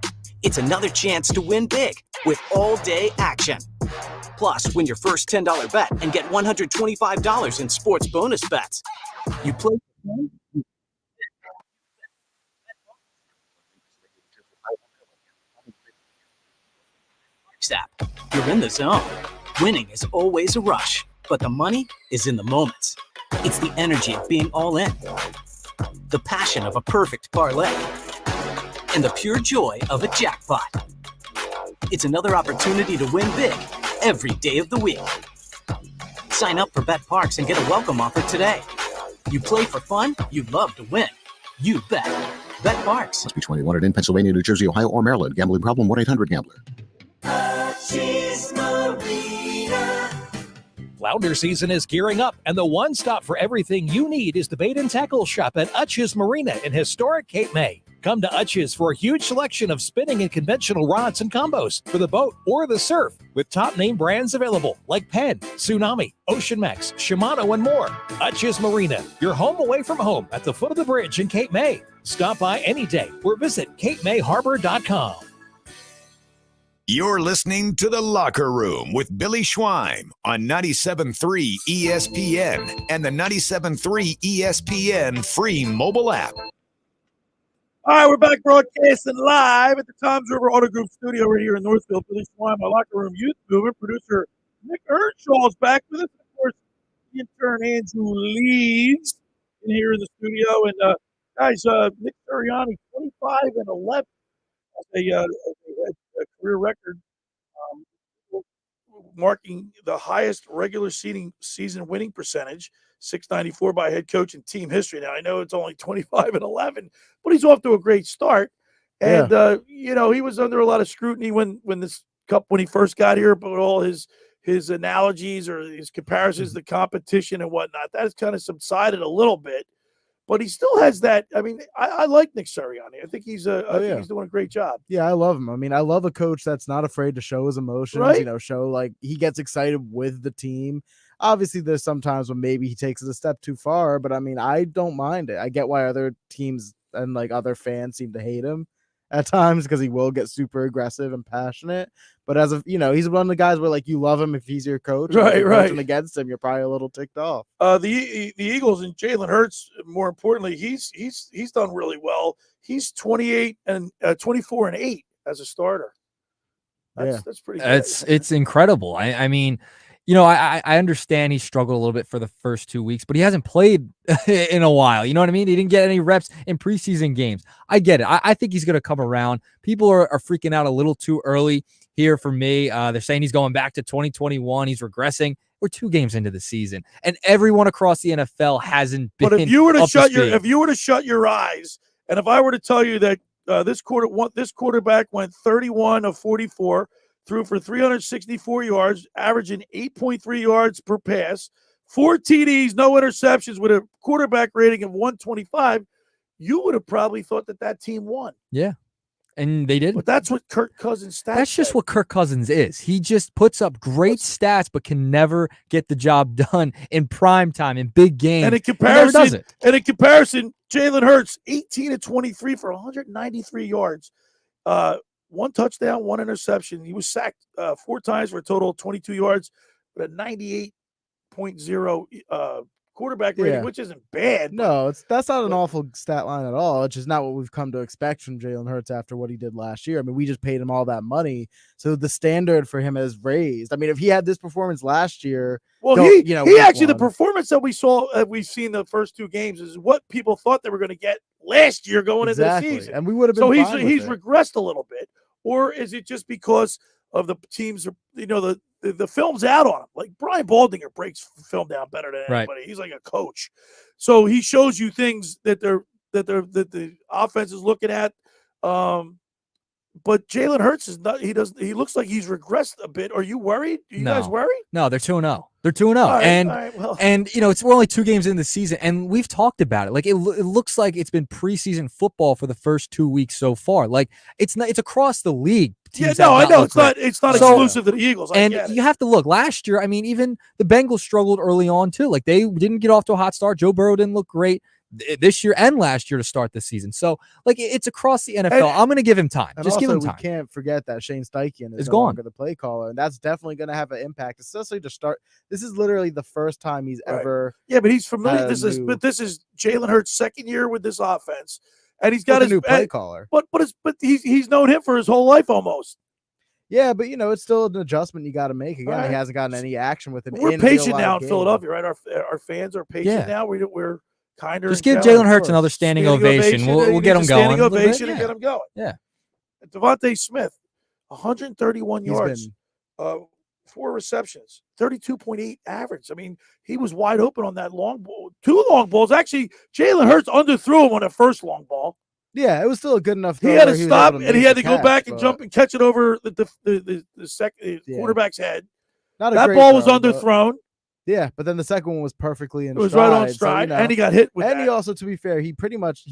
It's another chance to win big with all-day action. Plus, win your first $10 bet and get $125 in sports bonus bets. You play app. You're in the zone. Winning is always a rush, but the money is in the moments. It's the energy of being all in, the passion of a perfect parlay, and the pure joy of a jackpot. It's another opportunity to win big every day of the week. Sign up for BetParks and get a welcome offer today. You play for fun, you love to win. You bet. BetParks. Must be 21 in Pennsylvania, New Jersey, Ohio, or Maryland. Gambling problem? 1-800-GAMBLER. Flounder season is gearing up, and the one stop for everything you need is the bait and tackle shop at Utch's Marina in historic Cape May. Come to Utch's for a huge selection of spinning and conventional rods and combos for the boat or the surf, with top name brands available like Penn, Tsunami, Ocean Max, Shimano, and more. Utch's Marina, your home away from home at the foot of the bridge in Cape May. Stop by any day or visit CapeMayHarbor.com. You're listening to The Locker Room with Billy Schweim on 97.3 ESPN and the 97.3 ESPN free mobile app. All right, we're back broadcasting live at the Toms River Auto Group studio right here in Northfield. Billy Schweim, my Locker Room youth movement. Producer Nick Earnshaw is back with us. Of course, the intern Andrew Leeds in here in the studio. And guys, Nick Sirianni, 25-11. A career record, marking the highest regular season winning percentage, 694 by head coach in team history. Now, I know it's only 25-11, but he's off to a great start. And, he was under a lot of scrutiny when he first got here, but all his analogies or his comparisons to competition and whatnot, that has kind of subsided a little bit. But he still has that. I mean, I like Nick Sirianni. I think he's he's doing a great job. Yeah, I love him. I mean, I love a coach that's not afraid to show his emotions, right? Show like he gets excited with the team. Obviously, there's sometimes when maybe he takes it a step too far, but I mean, I don't mind it. I get why other teams and like other fans seem to hate him at times because he will get super aggressive and passionate. But as of he's one of the guys where like you love him if he's your coach, right? Coaching against him, you're probably a little ticked off. The Eagles and Jalen Hurts, more importantly, he's done really well. He's 24-8 as a starter. That's pretty good. It's incredible. I mean, I understand he struggled a little bit for the first 2 weeks, but he hasn't played in a while. You know what I mean? He didn't get any reps in preseason games. I get it. I think he's going to come around. People are freaking out a little too early here for me. They're saying he's going back to 2021. He's regressing. We're 2 games into the season, and everyone across the NFL hasn't been. But if you were to shut your eyes, and if I were to tell you that this quarterback went 31 of 44. Threw for 364 yards, averaging 8.3 yards per pass, 4 TDs, no interceptions, with a quarterback rating of 125, you would have probably thought that team won. Yeah, and they did. But that's what Kirk Cousins' stats. That's just what Kirk Cousins is. He just puts up great stats, but can never get the job done in prime time, in big games. And in comparison, Jalen Hurts, 18-23 for 193 yards. 1 touchdown, 1 interception. He was sacked 4 times for a total of 22 yards, but a 98.0 quarterback rating, which isn't bad. No, that's not an awful stat line at all. It's just not what we've come to expect from Jalen Hurts after what he did last year. I mean, we just paid him all that money, so the standard for him has raised. I mean, if he had this performance last year, the performance that we've seen the first 2 games is what people thought they were going to get last year going into the season, and we would have been. So he's regressed a little bit, or is it just because of the teams? The film's out on him. Like Brian Baldinger breaks film down better than anybody. Right. He's like a coach, so he shows you things that the offense is looking at. But Jalen Hurts is not. He looks like he's regressed a bit. Are you worried? Are you guys worried? No, they're 2-0. They're 2-0, and we're only 2 games in the season, and we've talked about it. Like it looks like it's been preseason football for the first 2 weeks so far. Like it's across the league. I know it's not exclusive to the Eagles. You have to look. Last year, I mean, even the Bengals struggled early on too. Like they didn't get off to a hot start. Joe Burrow didn't look great this year and last year to start the season. So like it's across the NFL. I'm going to give him time. Just give him time. We can't forget that Shane Steichen is no gone, longer the play caller, and that's definitely going to have an impact, especially to start. This is literally the first time he's ever. Yeah, but he's familiar. This is Jalen Hurts' second year with this offense, and he's got his new play caller. But he's known him for his whole life almost. Yeah, but it's still an adjustment you got to make. Again, he hasn't gotten any action with him. We're patient now in Philadelphia, right? Our fans are patient now. We're kinder. Just give Jalen Hurts another standing ovation. We'll get him going. Standing ovation and get him going. Yeah. Devontae Smith, 131 yards, 4 receptions, 32.8 average. I mean, he was wide open on that long ball. 2 long balls. Actually, Jalen Hurts underthrew him on the first long ball. Yeah, it was still a good enough. He had to stop and he had to go back and jump and catch it over the second quarterback's head. That ball was underthrown. Yeah, but then the second one was perfectly in It was stride. right on stride, So, and he got hit with And that. he also, to be fair, he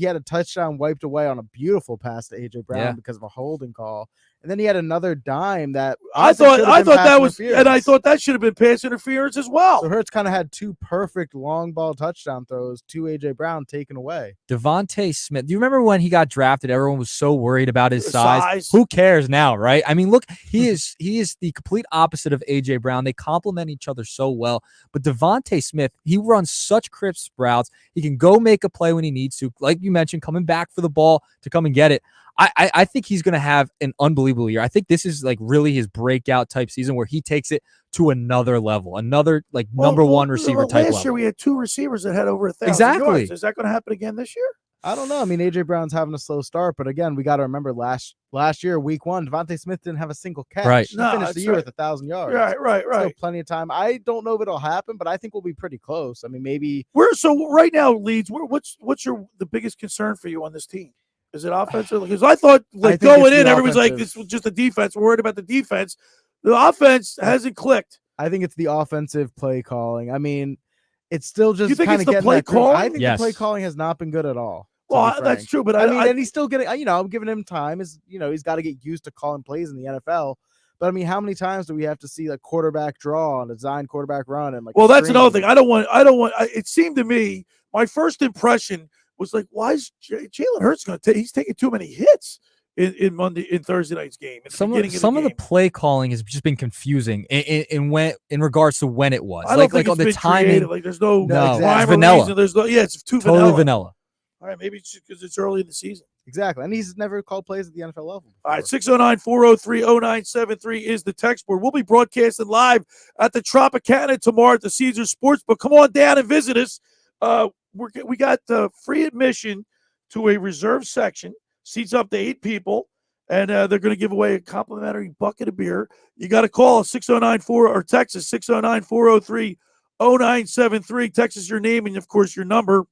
had a touchdown wiped away on a beautiful pass to A.J. Brown because of a holding call. And then he had another dime that I thought that should have been pass interference as well. So Hurts kind of had two perfect long ball touchdown throws to A.J. Brown taken away. Devontae Smith. Do you remember when he got drafted? Everyone was so worried about his size. Who cares now, right? I mean, look, he is the complete opposite of A.J. Brown. They complement each other so well. But Devontae Smith, he runs such crisp routes. He can go make a play when he needs to. Like you mentioned, coming back for the ball to come and get it. I think he's going to have an unbelievable year. I think this is like really his breakout type season where he takes it to another level, another number one receiver type level. Last year we had 2 receivers that had over 1,000 Exactly. yards. Is that going to happen again this year? I don't know. I mean, A.J. Brown's having a slow start, but again, we got to remember last year, week 1, Devontae Smith didn't have a single catch. Right. He finished the year with 1,000 yards. Right. Still plenty of time. I don't know if it'll happen, but I think we'll be pretty close. I mean, maybe. So right now, Leeds, what's the biggest concern for you on this team? Is it offensive? Because I thought going in, everyone's like, this was just the defense. We're worried about the defense. The offense hasn't clicked. I think it's the offensive play calling. I mean, it's still just you think kind it's of the play calling? I think the play calling has not been good at all. Well, that's true, but I mean, and he's still getting. I'm giving him time. He's got to get used to calling plays in the NFL. But I mean, how many times do we have to see a quarterback draw and a design quarterback run and Well, that's another thing. I don't want. It seemed to me, my first impression was like, why is Jalen Hurts going to take? He's taking too many hits in Thursday night's game. Some of the play calling has just been confusing in regards to when it was. I don't think it's been timing. Creative. Like there's no it's vanilla. Reason. There's no it's too totally vanilla. All right, maybe it's because it's early in the season. Exactly, and he's never called plays at the NFL level before. All right, 609-403-0973 is the text board. We'll be broadcasting live at the Tropicana tomorrow at the Caesar Sportsbook. Come on down and visit us. We got free admission to a reserve section, seats up to 8 people, and they're going to give away a complimentary bucket of beer. You got to call 609-4 or text us 609-403-0973. Text us your name and, of course, your number.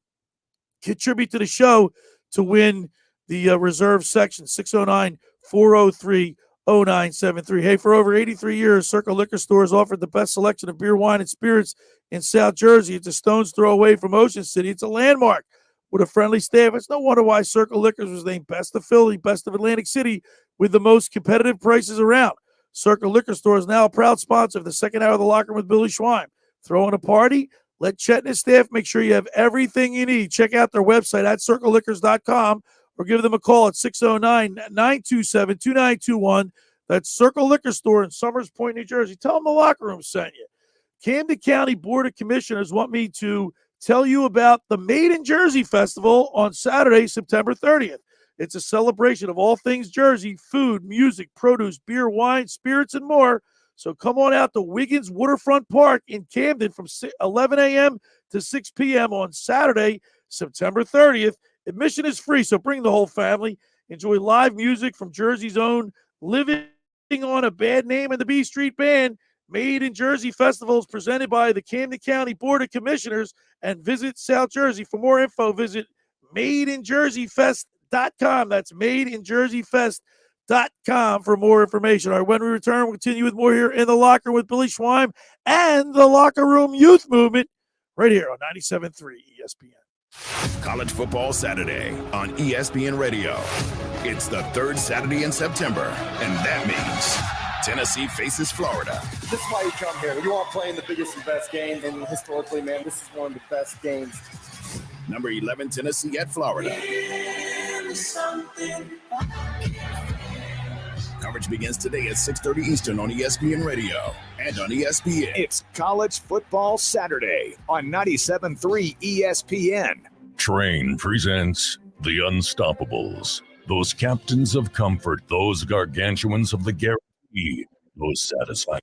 Contribute to the show to win the reserve section, 609-403-0973. Hey, for over 83 years, Circle Liquor Store has offered the best selection of beer, wine, and spirits in South Jersey. It's a stone's throw away from Ocean City. It's a landmark with a friendly staff. It's no wonder why Circle Liquors was named Best of Philly, Best of Atlantic City, with the most competitive prices around. Circle Liquor Store is now a proud sponsor of the second hour of the Locker Room with Billy Schwein. Throwing a party? Let Chet and his staff make sure you have everything you need. Check out their website at circleliquors.com or give them a call at 609-927-2921. That's Circle Liquor Store in Summers Point, New Jersey. Tell them the Locker Room sent you. Camden County Board of Commissioners want me to tell you about the Made in Jersey Festival on Saturday, September 30th. It's a celebration of all things Jersey, food, music, produce, beer, wine, spirits, and more. So come on out to Wiggins Waterfront Park in Camden from 11 a.m. to 6 p.m. on Saturday, September 30th. Admission is free, so bring the whole family. Enjoy live music from Jersey's own Living on a Bad Name and the B Street Band. Made in Jersey Festival is presented by the Camden County Board of Commissioners and Visit South Jersey. For more info, visit madeinjerseyfest.com. That's madeinjerseyfest.com for more information. All right, when we return, we'll continue with more here in the Locker Room with Billy Schwein and the Locker Room Youth Movement right here on 97.3 ESPN. College Football Saturday on ESPN Radio. It's the third Saturday in September, and that means Tennessee faces Florida. This is why you come here. You want playing the biggest and best game, and historically, man, this is one of the best games. Number 11, Tennessee at Florida. Coverage begins today at 6:30 Eastern on ESPN Radio and on ESPN. It's College Football Saturday on 97.3 ESPN. Train presents The Unstoppables. Those captains of comfort, those gargantuans of the guarantee, those satisfying.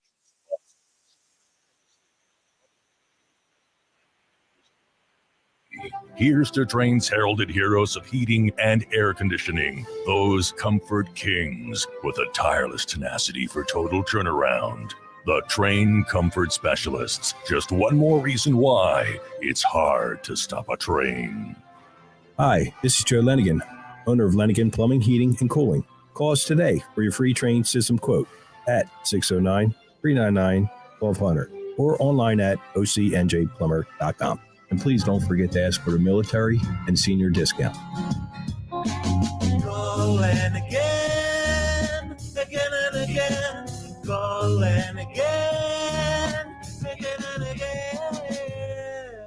Here's to Train's heralded heroes of heating and air conditioning, those comfort kings with a tireless tenacity for total turnaround. The Train Comfort Specialists. Just one more reason why it's hard to stop a train. Hi, this is Joe Lenigan, owner of Lenigan Plumbing, Heating, and Cooling. Call us today for your free train system quote at 609-399-1200. or online at ocnjplumber.com. And please don't forget to ask for the military and senior discount. Calling again, again and again. Calling again, again and again.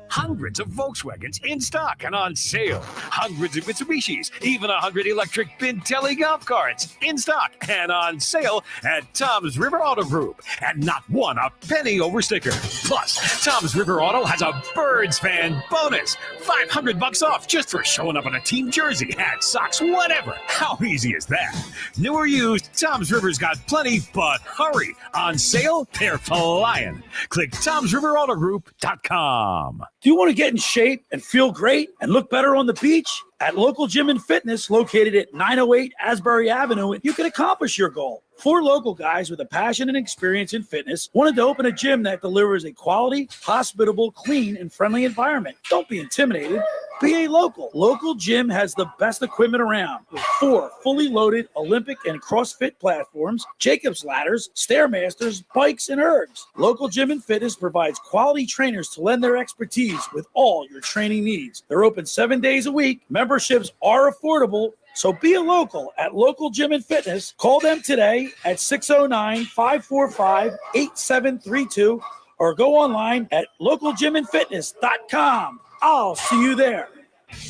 Hundreds of Volkswagens in stock and on sale. Hundreds of Mitsubishis, even 100 electric Bintelli golf carts in stock and on sale at Tom's River Auto Group. And not one a penny over sticker. Plus, Tom's River Auto has a Birds fan bonus. $500 off just for showing up in a team jersey, hat, socks, whatever. How easy is that? New or used, Tom's River's got plenty, but hurry. On sale, they're flying. Click Tom'sRiverAutoGroup.com. Do you want to get in shape and feel great and look better on the beach? At Local Gym and Fitness, located at 908 Asbury Avenue, you can accomplish your goal. 4 local guys with a passion and experience in fitness wanted to open a gym that delivers a quality, hospitable, clean, and friendly environment. Don't be intimidated. Be a local. Local Gym has the best equipment around with 4 fully loaded Olympic and CrossFit platforms, Jacob's ladders, Stairmasters, bikes, and ergs. Local Gym and Fitness provides quality trainers to lend their expertise with all your training needs. They're open 7 days a week. Memberships are affordable. So be a local at Local Gym and Fitness. Call them today at 609-545-8732 or go online at localgymandfitness.com. I'll see you there.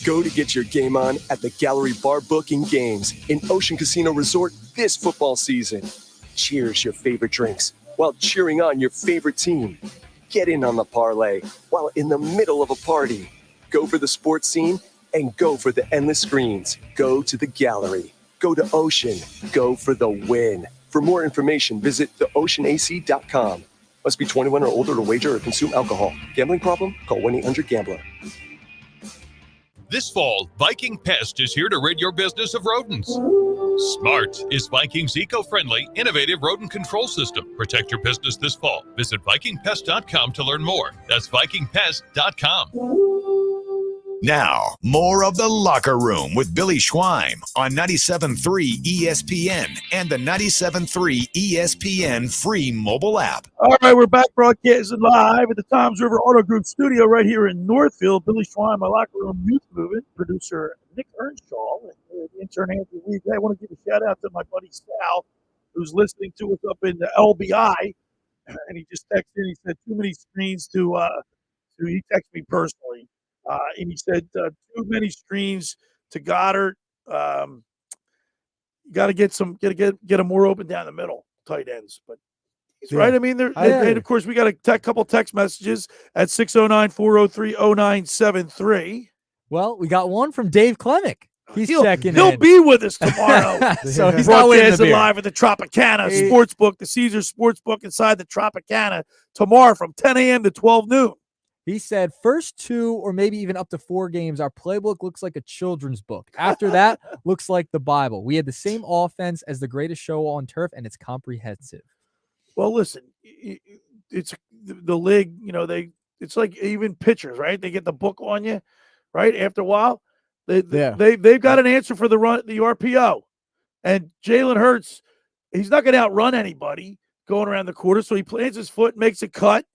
Go to get your game on at the Gallery Bar Booking Games in Ocean Casino Resort this football season. Cheers your favorite drinks while cheering on your favorite team. Get in on the parlay while in the middle of a party. Go for the sports scene and go for the endless screens. Go to the Gallery. Go to Ocean. Go for the win. For more information, visit theoceanac.com. Must be 21 or older to wager or consume alcohol. Gambling problem? Call 1-800-GAMBLER. This fall, Viking Pest is here to rid your business of rodents. Smart is Viking's eco-friendly, innovative rodent control system. Protect your business this fall. Visit VikingPest.com to learn more. That's VikingPest.com. Now, more of The Locker Room with Billy Schweim on 97.3 ESPN and the 97.3 ESPN free mobile app. All right, we're back broadcasting live at the Tom's River Auto Group studio right here in Northfield. Billy Schwein, my Locker Room Youth Movement, producer Nick Earnshaw, and the intern Andrew Lee. I want to give a shout out to my buddy Sal, who's listening to us up in the LBI, and he just texted in. He said too many screens to he texted me personally. And he said too many screens to Goddard. You got to get them more open down the middle, tight ends. But he's right. I mean, and of course, we got a couple text messages at 609-403-0973. Well, we got one from Dave Klemick. He'll be with us tomorrow. So he's not broadcasting live at the Tropicana Sportsbook, the Caesars Sportsbook inside the Tropicana tomorrow from 10 a.m. to 12 noon. He said first 2 or maybe even up to 4 games, our playbook looks like a children's book. After that, looks like the Bible. We had the same offense as the greatest show on turf, and it's comprehensive. Well, listen, it's the league, it's like even pitchers, right? They get the book on you, right? After a while, they've got an answer for the RPO. And Jalen Hurts, he's not going to outrun anybody going around the quarter, so he plants his foot, makes a cut,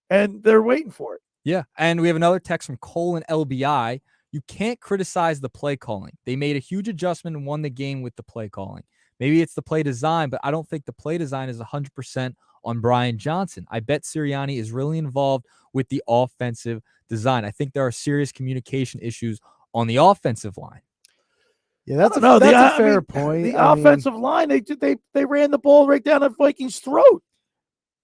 and they're waiting for it. Yeah, and we have another text from Cole and LBI. You can't criticize the play calling. They made a huge adjustment and won the game with the play calling. Maybe it's the play design, but I don't think the play design is 100% on Brian Johnson. I bet Sirianni is really involved with the offensive design. I think there are serious communication issues on the offensive line. Yeah, that's a fair point. The offensive line, they ran the ball right down the Vikings' throat.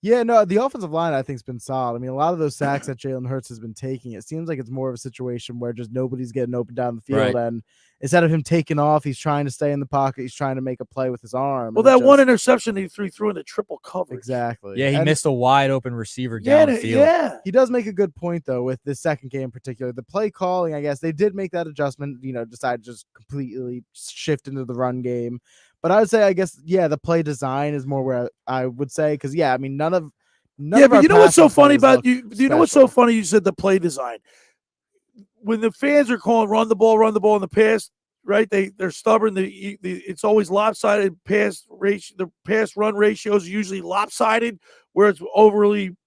Yeah, no, the offensive line I think has been solid. I mean, a lot of those sacks that Jalen Hurts has been taking, it seems like it's more of a situation where just nobody's getting open down the field, and instead of him taking off, he's trying to stay in the pocket. He's trying to make a play with his arm. Well, that one interception he threw in the triple coverage. Exactly. Yeah, he missed a wide open receiver downfield. Yeah, he does make a good point though with this second game in particular. The play calling, I guess they did make that adjustment. Decided to just completely shift into the run game. But I would say, I guess, the play design is more where I would say, because, I mean, none of but you know what's so funny about you? You know what's so funny? You said the play design. When the fans are calling run the ball in the past, right? They're stubborn. It's always lopsided. The pass run ratios are usually lopsided, where it's overly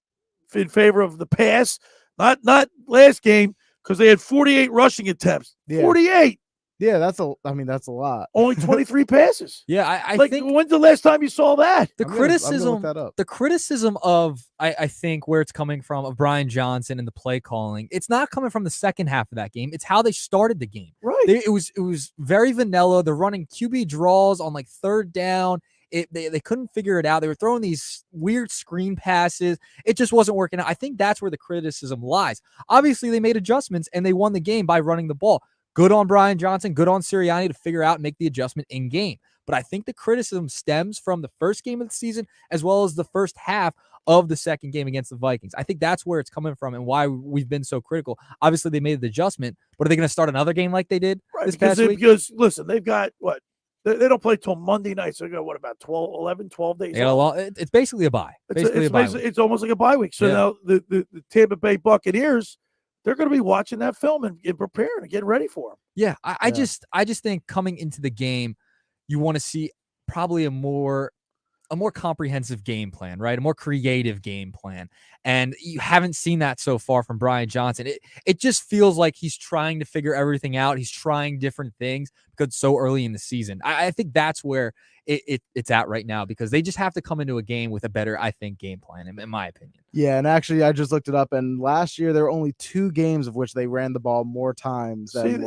in favor of the pass. Not last game because they had 48 rushing attempts. Yeah. 48. Yeah, that's a lot. Only 23 passes. Yeah, I like, think when's the last time you saw that? The I'm gonna look criticism, that up. the criticism of I think where it's coming from of Brian Johnson and the play calling, it's not coming from the second half of that game. It's how they started the game. Right. It was very vanilla. They're running QB draws on like third down. They couldn't figure it out. They were throwing these weird screen passes. It just wasn't working out. I think that's where the criticism lies. Obviously, they made adjustments and they won the game by running the ball. Good on Brian Johnson, good on Sirianni to figure out and make the adjustment in game. But I think the criticism stems from the first game of the season as well as the first half of the second game against the Vikings. I think that's where it's coming from and why we've been so critical. Obviously, they made the adjustment, but are they going to start another game like they did this past week? Because, listen, they've got what? They don't play till Monday night, so they got, what, about 12 days? They got it's basically a bye. It's almost like a bye week. So now the Tampa Bay Buccaneers, they're going to be watching that film and preparing and getting ready for them. Yeah, I just think coming into the game, you want to see probably a more comprehensive game plan, right? A more creative game plan. And you haven't seen that so far from Brian Johnson. It just feels like he's trying to figure everything out. He's trying different things because it's so early in the season. I think that's where it's at right now because they just have to come into a game with a better, I think, game plan, in my opinion. Yeah, and actually, I just looked it up, and last year there were only 2 games of which they ran the ball more times than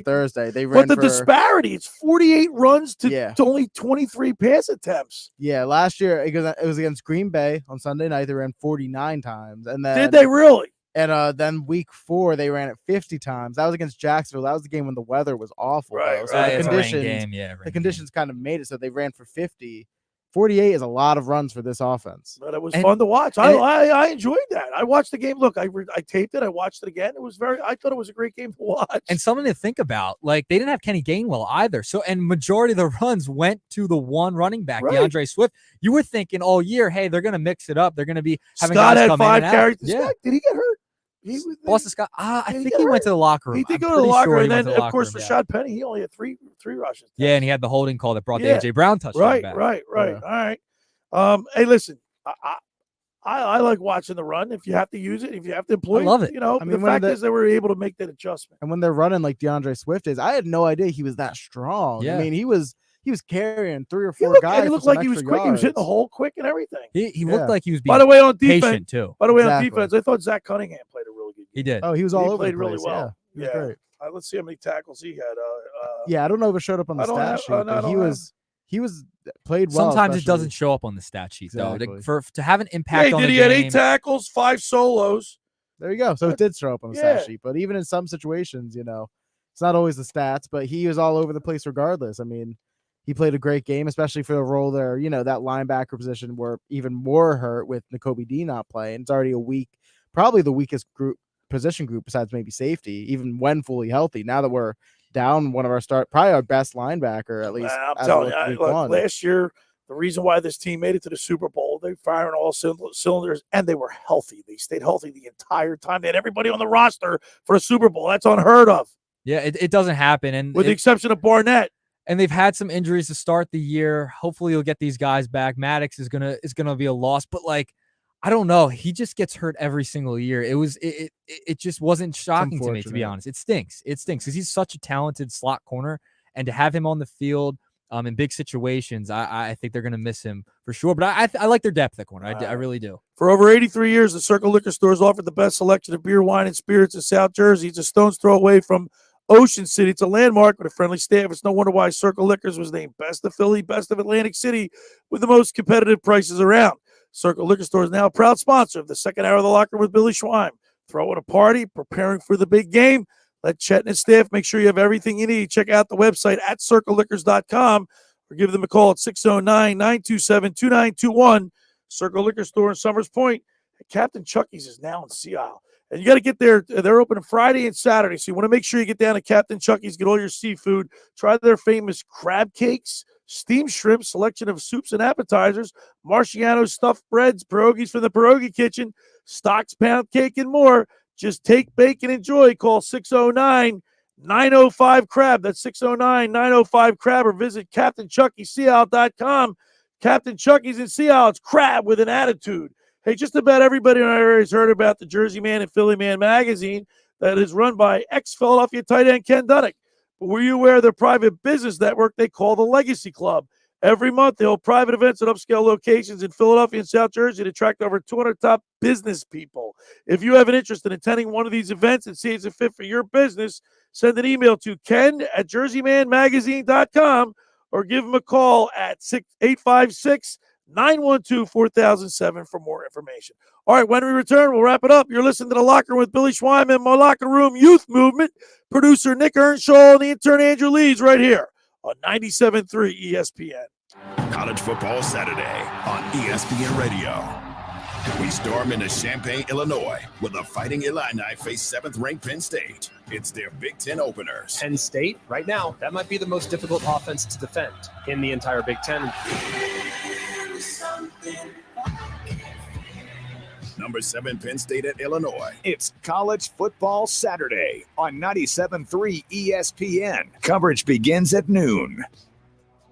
Thursday. They ran but the disparity, it's 48 runs to only 23 pass attempts. Yeah, last year it was against Green Bay on Sunday night. They ran 49 times, and then did they really? And then week 4 they ran it 50 times. That was against Jacksonville. That was the game when the weather was awful. Right, so the conditions kind of made it so they ran for 50. 48 is a lot of runs for this offense. But it was fun to watch. I enjoyed that. I watched the game. Look, I taped it. I watched it again. I thought it was a great game to watch. And something to think about, like they didn't have Kenny Gainwell either. So, and majority of the runs went to the one running back, DeAndre Swift. You were thinking all year, hey, they're going to mix it up. They're going to be having Scott guys had come 5 in and carries. out. Yeah. Did he get hurt? Boston Scott, I think he went to the locker room. He did go to the locker room. And then, of course, Rashad Penny, he only had three rushes. Yeah, and he had the holding call that brought the A.J. Brown touchdown back. Right. All right. Hey, listen, I like watching the run. If you have to use it, if you have to employ it. I love it. You know, the fact is they were able to make that adjustment. And when they're running like DeAndre Swift is, I had no idea he was that strong. Yeah. I mean, he was carrying 3 or 4 guys. He looked like he was quick. He was hitting the hole quick and everything. He looked like he was being By the way, on defense, patient too. By the way, on defense, I thought Zach Cunningham played a really good game. He did. Oh, he was all over played the really place. well. Yeah, he was great. Let's see how many tackles he had. Yeah, I don't know if it showed up on the stat sheet, but he was played well. Sometimes it doesn't show up on the stat sheet though. To have an impact on the game. He had 8 tackles, 5 solos. There you go. So it did show up on the stat sheet. But even in some situations, it's not always the stats, but he was all over the place regardless. I mean, he played a great game, especially for the role there, that linebacker position where even more hurt with Nakobe Dean not playing. It's already a weak, probably the weakest position group besides maybe safety, even when fully healthy. Now that we're down one of our probably our best linebacker, at least. I'm telling you, last year, the reason why this team made it to the Super Bowl, they fired all cylinders, and they were healthy. They stayed healthy the entire time. They had everybody on the roster for a Super Bowl. That's unheard of. Yeah, it doesn't happen. And with the exception of Barnett. And they've had some injuries to start the year. Hopefully you'll get these guys back. Maddox is gonna be a loss, but I don't know. He just gets hurt every single year. It just wasn't shocking to me, to be honest. It stinks. It stinks because he's such a talented slot corner, and to have him on the field in big situations, I think they're gonna miss him for sure. But I like their depth at corner. I really do. For over 83 years, the Circle Liquor Store has offered the best selection of beer, wine, and spirits in South Jersey. It's a stone's throw away from Ocean City. It's a landmark with a friendly staff. It's no wonder why Circle Liquors was named Best of Philly, Best of Atlantic City, with the most competitive prices around. Circle Liquor Store is now a proud sponsor of the second hour of the Locker with Billy Schwein. Throwing a party, preparing for the big game. Let Chet and his staff make sure you have everything you need. Check out the website at circleliquors.com or give them a call at 609-927-2921. Circle Liquor Store in Summers Point. Captain Chucky's is now in Sea Isle. And you got to get there. They're open Friday and Saturday. So you want to make sure you get down to Captain Chucky's, get all your seafood, try their famous crab cakes, steamed shrimp, selection of soups and appetizers, Marciano's stuffed breads, pierogies from the pierogi kitchen, Stock's pound cake, and more. Just take, bake, and enjoy. Call 609-905-CRAB. That's 609-905-CRAB, or visit CaptainChuckySeaOut.com. Captain Chucky's in Sea Isle. It's crab with an attitude. Hey, just about everybody in our area has heard about the Jersey Man and Philly Man magazine that is run by ex-Philadelphia tight end Ken Dunick. But were you aware of their private business network they call the Legacy Club? Every month, they hold private events at upscale locations in Philadelphia and South Jersey to attract over 200 top business people. If you have an interest in attending one of these events and see it's a fit for your business, send an email to ken@jerseymanmagazine.com or give him a call at 856-912-4007 for more information. All right, when we return, we'll wrap it up. You're listening to The Locker Room with Billy Schwein and my Locker Room Youth Movement, producer Nick Earnshaw and the intern Andrew Leeds right here on 97.3 ESPN. College Football Saturday on ESPN Radio. We storm into Champaign, Illinois, where the Fighting Illini face 7th-ranked Penn State. It's their Big Ten openers. Penn State, right now, that might be the most difficult offense to defend in the entire Big Ten. Number 7 Penn State at Illinois. It's College Football Saturday on 97.3 ESPN. Coverage begins at noon.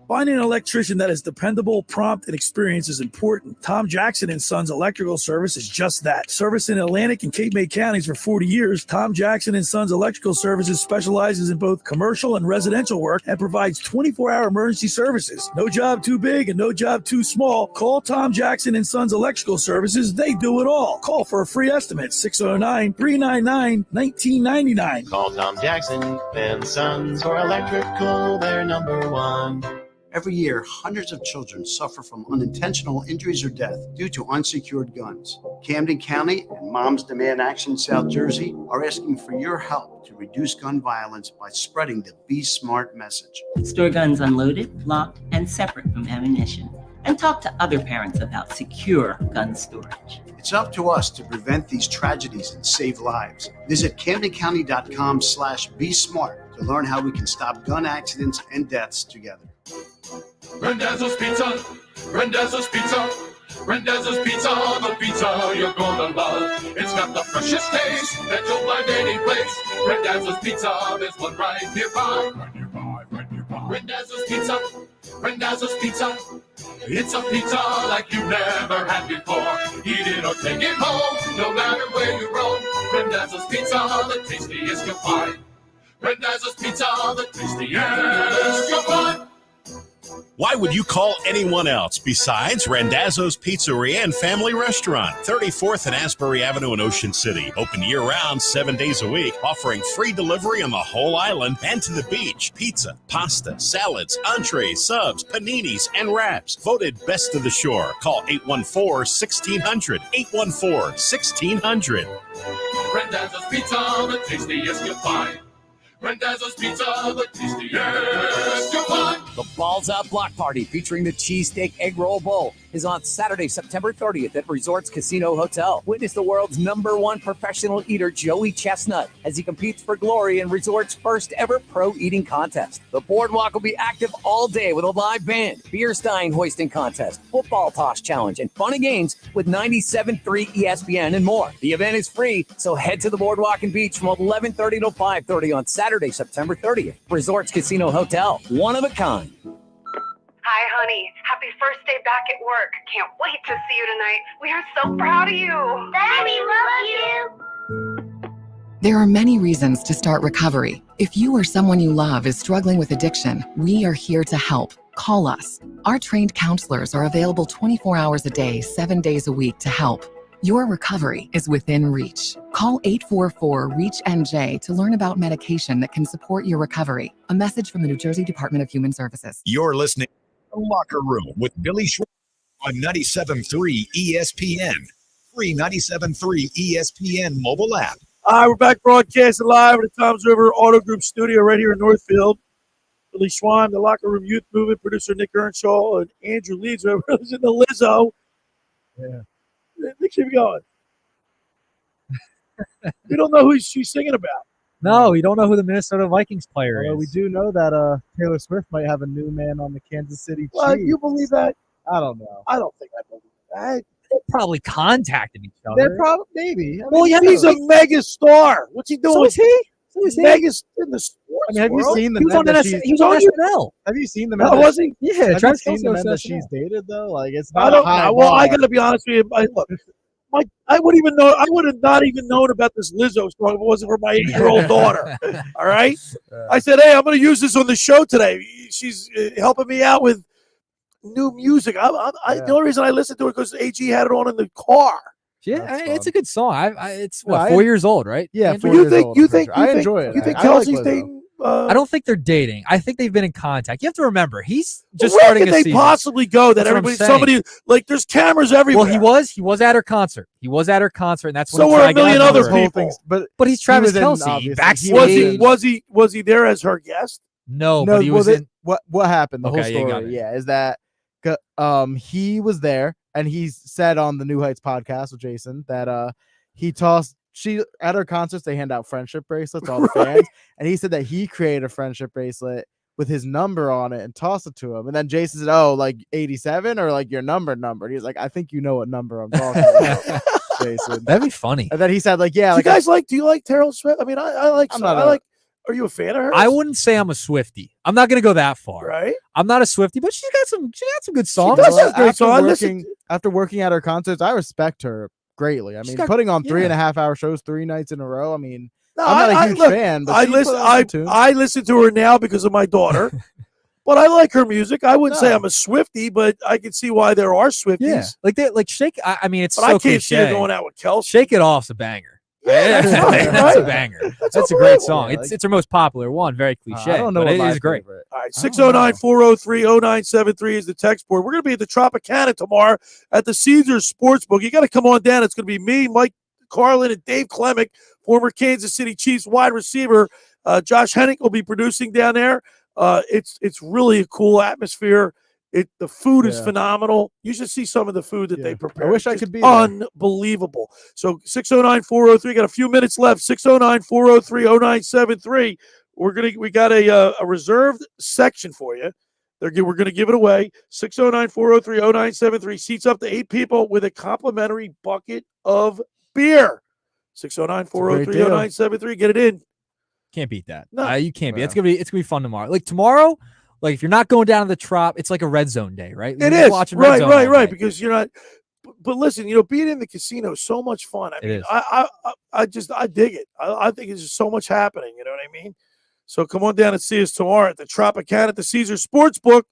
Finding an electrician that is dependable, prompt, and experienced is important. Tom Jackson & Sons Electrical Service is just that. Service in Atlantic and Cape May counties for 40 years, Tom Jackson & Sons Electrical Services specializes in both commercial and residential work and provides 24-hour emergency services. No job too big and no job too small. Call Tom Jackson & Sons Electrical Services. They do it all. Call for a free estimate, 609-399-1999. Call Tom Jackson and Sons for electrical, they're number one. Every year, hundreds of children suffer from unintentional injuries or death due to unsecured guns. Camden County and Moms Demand Action South Jersey are asking for your help to reduce gun violence by spreading the Be Smart message. Store guns unloaded, locked, and separate from ammunition. And talk to other parents about secure gun storage. It's up to us to prevent these tragedies and save lives. Visit CamdenCounty.com/Be Smart to learn how we can stop gun accidents and deaths together. Randazzo's Pizza, Randazzo's Pizza, Randazzo's Pizza, the pizza you're gonna love. It's got the freshest taste that you'll find any place. Randazzo's Pizza, there's one right nearby. Randazzo's Pizza, Randazzo's Pizza. It's a pizza like you never had before. Eat it or take it home, no matter where you roam. Randazzo's Pizza, the tastiest you'll find. Randazzo's Pizza, the tastiest you'll find. Why would you call anyone else besides Randazzo's Pizzeria and Family Restaurant, 34th and Asbury Avenue in Ocean City. Open year-round, 7 days a week, offering free delivery on the whole island and to the beach. Pizza, pasta, salads, entrees, subs, paninis, and wraps. Voted best of the shore. Call 814-1600. 814-1600. Randazzo's Pizza, the tastiest you'll find. Randazzo's Pizza, the tastiest you'll find. The Balls Out Block Party featuring the Cheesesteak Egg Roll Bowl is on Saturday, September 30th at Resorts Casino Hotel. Witness the world's #1 professional eater, Joey Chestnut, as he competes for glory in Resort's first ever pro eating contest. The boardwalk will be active all day with a live band, beer stein hoisting contest, football toss challenge, and fun and games with 97.3 ESPN and more. The event is free, so head to the boardwalk and beach from 11:30 to 5:30 on Saturday, September 30th. Resorts Casino Hotel, one of a kind. Hi, honey. Happy first day back at work. Can't wait to see you tonight. We are so proud of you. Daddy, love you. There are many reasons to start recovery. If you or someone you love is struggling with addiction, we are here to help. Call us. Our trained counselors are available 24 hours a day, 7 days a week to help. Your recovery is within reach. Call 844-REACH-NJ to learn about medication that can support your recovery. A message from the New Jersey Department of Human Services. You're listening to The Locker Room with Billy Schwartz on 97.3 ESPN. Free 97.3 ESPN mobile app. All right, we're back broadcasting live at the Toms River Auto Group studio right here in Northfield. Billy Schwein, the Locker Room Youth Movement, producer Nick Earnshaw, and Andrew Leeds, whoever was in the Lizzo. Yeah. Keep going. We don't know who she's singing about. No, we don't know who the Minnesota Vikings player is. We do know that Taylor Swift might have a new man on the Kansas City Chiefs. Well, you believe that? I don't know. I don't think I believe that. They probably contacted each other. They're probably maybe. Well, yeah, he's a mega star. What's he doing? So is he? He's mega in the sports. I mean, have you world. seen the He was men on that NSL. He was on SNL. Have you seen the Oh, men? was he? Yeah, Have you Travis seen Kelce the was men on that SNL. she's dated though? Like it's I not don't a high know. Well, I bar. got to be honest with you. Look, I would have not even known about this Lizzo song if it wasn't for my 8-year-old daughter. All right. I said, hey, I'm going to use this on the show today. She's helping me out with new music. The only reason I listened to it because AG had it on in the car. Yeah, it's a good song. It's 4 years old, right? Yeah, Andrew? 4 years old. I enjoy it. You think I Kelsey's like dating? I don't think they're dating. I think they've been in contact. You have to remember, he's just Where starting could a they season. possibly go that That's what somebody like there's cameras everywhere? Well, he was at her concert. He was at her concert, and that's when so were a million other people. Things, but he's Travis was in, Kelce. obviously. Backstage. Was he there as her guest? No, but he was in. What happened? The whole Okay, you got story, it. is that he was there, and he said on the New Heights podcast with Jason that he tossed. She at her concerts they hand out friendship bracelets to all the fans, and he said that he created a friendship bracelet with his number on it and tossed it to him. And then Jason said, "Oh, like 87 or like your number?" And he's like, "I think you know what number I'm talking about." Jason. That'd be funny. And then he said, "Like, yeah, Do like you guys do you like Taylor Swift? I mean, I like. Are you a fan of her? I wouldn't say I'm a Swiftie. I'm not going to go that far. Right. I'm not a Swiftie, but she got some good songs. does have great songs. After working at her concerts, I respect her greatly. I mean, putting on 3.5 hour shows 3 nights in a row. I mean, I'm not a huge fan, but I listen to her now because of my daughter. But I like her music. I wouldn't say I'm a Swiftie, but I can see why there are Swifties. Yeah, like Shake. I mean, it's but so I can't cliche. see her going out with Kelsey. Shake It Off's a banger. Yeah, that's a banger. That's a great song. It's her most popular one. Very cliche. I don't know, but what it is great. Favorite. All right, 609-403-0973 is the text board. We're going to be at the Tropicana tomorrow at the Caesars Sportsbook. You got to come on down. It's going to be me, Mike Carlin, and Dave Klemick, former Kansas City Chiefs wide receiver. Josh Hennick will be producing down there. It's really a cool atmosphere. The food is phenomenal. You should see some of the food that they prepare. I wish I could be unbelievable. So 609-403, got a few minutes left. 609-403-0973. We got a reserved section for you. We're going to give it away. 609-403-0973. Seats up to 8 people with a complimentary bucket of beer. 609-403-0973. Get it in. Can't beat that. No. You can't beat. It's gonna be fun tomorrow. Like tomorrow, like if you're not going down to the Trop, it's like a red zone day, right? It is right. Because you're not. But listen, being in the casino is so much fun. I mean, I dig it. I think it's just so much happening. You know what I mean? So come on down and see us tomorrow at the Tropicana at the Caesars Sportsbook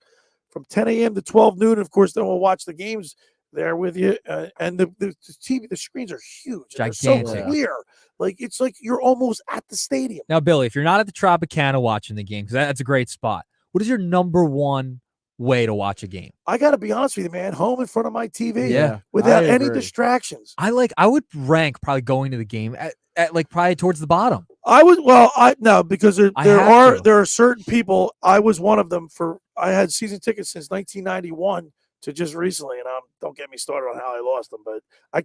from 10 a.m. to 12 noon. And of course, then we'll watch the games there with you. And the TV, the screens are huge. Gigantic. They're so clear. Like it's like you're almost at the stadium. Now, Billy, if you're not at the Tropicana watching the game, because that's a great spot, what is your number one way to watch a game? I got to be honest with you, man. Home in front of my TV. Yeah. Without any distractions. I would rank probably going to the game at like probably towards the bottom. Because there are certain people. I was one of them. I had season tickets since 1991 to just recently, and don't get me started on how I lost them. But I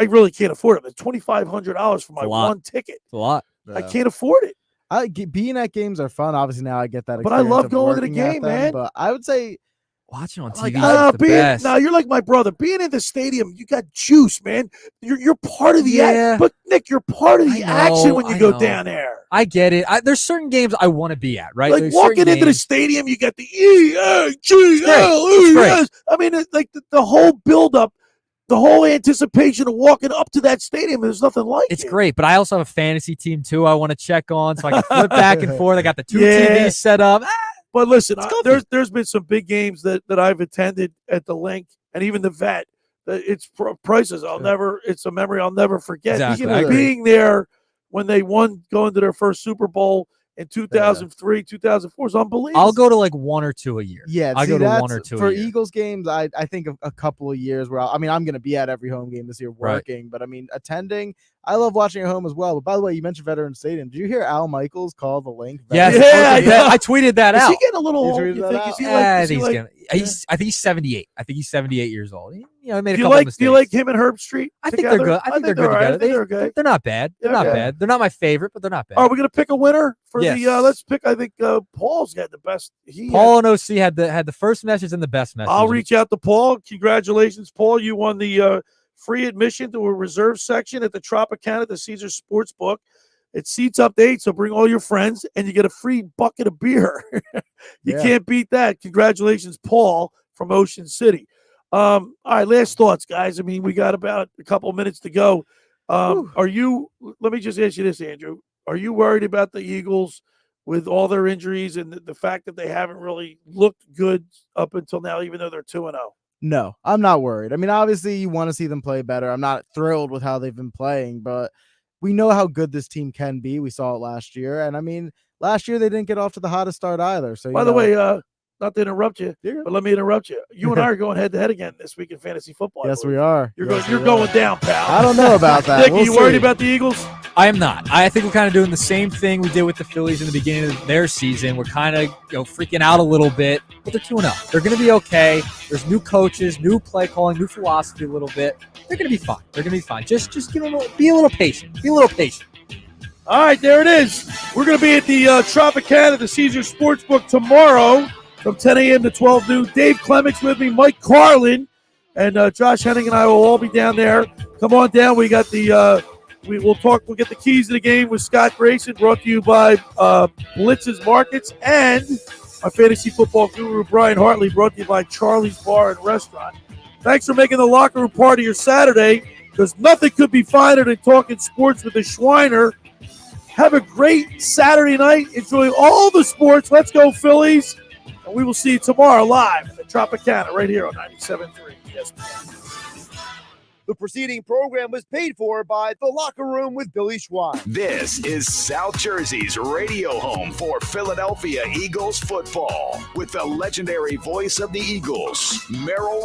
really can't afford them. It's $2,500 for my one ticket. It's a lot. I can't afford it. Being at games are fun. Obviously, now I get that. But I love going to the game, man. But I would say watching on TV is the best. No, you're like my brother. Being in the stadium, you got juice, man. You're part of the act. But Nick, you're part of the action when you go down there. I get it. There's certain games I want to be at, right? Like walking into the stadium, you got the E-A-G-L-E-S. I mean, like the whole buildup, the whole anticipation of walking up to that stadium, there's nothing like it. It's great, but I also have a fantasy team too I want to check on, so I can flip back and forth. I got the 2 TVs set up. But listen, there's been some big games that I've attended at the Link and even the Vet. It's prices it's a memory I'll never forget. Exactly. Being there when they won, going to their first Super Bowl in 2003, 2004 is unbelievable. I'll go to like 1 or 2 a year. Yeah, I go to 1 or 2 for a year. Eagles games. I think of a couple of years where I'm going to be at every home game this year working, but I mean attending. I love watching at home as well. But by the way, you mentioned Veteran Stadium. Did you hear Al Michaels call the Link? Yes, I tweeted that out. Is he getting a little old? I think he's 78. I think he's 78 years old. He made a couple mistakes. Do you like him and Herb Street? I think they're good. I think they're good together. They're not bad. They're not bad. They're not my favorite, but they're not bad. Are we going to pick a winner for the? Let's pick. I think Paul's got the best. Paul and OC had the first message and the best message. I'll reach out to Paul. Congratulations, Paul! You won the free admission to a reserve section at the Tropicana at the Caesars Sportsbook. It seats up to 8, so bring all your friends, and you get a free bucket of beer. You can't beat that. Congratulations, Paul from Ocean City. All right, last thoughts, guys. I mean, we got about a couple of minutes to go. Let me just ask you this, Andrew. Are you worried about the Eagles with all their injuries and the fact that they haven't really looked good up until now, even though they're 2-0? No, I'm not worried. I mean, obviously you want to see them play better. I'm not thrilled with how they've been playing, but we know how good this team can be. We saw it last year. And I mean, last year they didn't get off to the hottest start either. So, by the way, not to interrupt you, but let me interrupt you. You and I are going head to head again this week in fantasy football. Yes, we are. You're going down, pal. I don't know about that. Nick, are you worried about the Eagles? I am not. I think we're kind of doing the same thing we did with the Phillies in the beginning of their season. We're kind of freaking out a little bit, but they're 2-0. They're going to be okay. There's new coaches, new play calling, new philosophy a little bit. They're going to be fine. They're going to be fine. Just be a little patient. Be a little patient. All right, there it is. We're going to be at the Tropicana, the Caesar Sportsbook tomorrow from 10 a.m. to 12 noon. Dave Clements with me, Mike Carlin, and Josh Henning and I will all be down there. Come on down. We got the we'll get the keys to the game with Scott Grayson, brought to you by Blitz's Markets, and my fantasy football guru, Brian Hartley, brought to you by Charlie's Bar and Restaurant. Thanks for making the locker room part of your Saturday, because nothing could be finer than talking sports with the Schweiner. Have a great Saturday night. Enjoy all the sports. Let's go, Phillies. And we will see you tomorrow live at the Tropicana right here on 97.3 ESPN. The preceding program was paid for by The Locker Room with Billy Schwein. This is South Jersey's radio home for Philadelphia Eagles football with the legendary voice of the Eagles, Merrill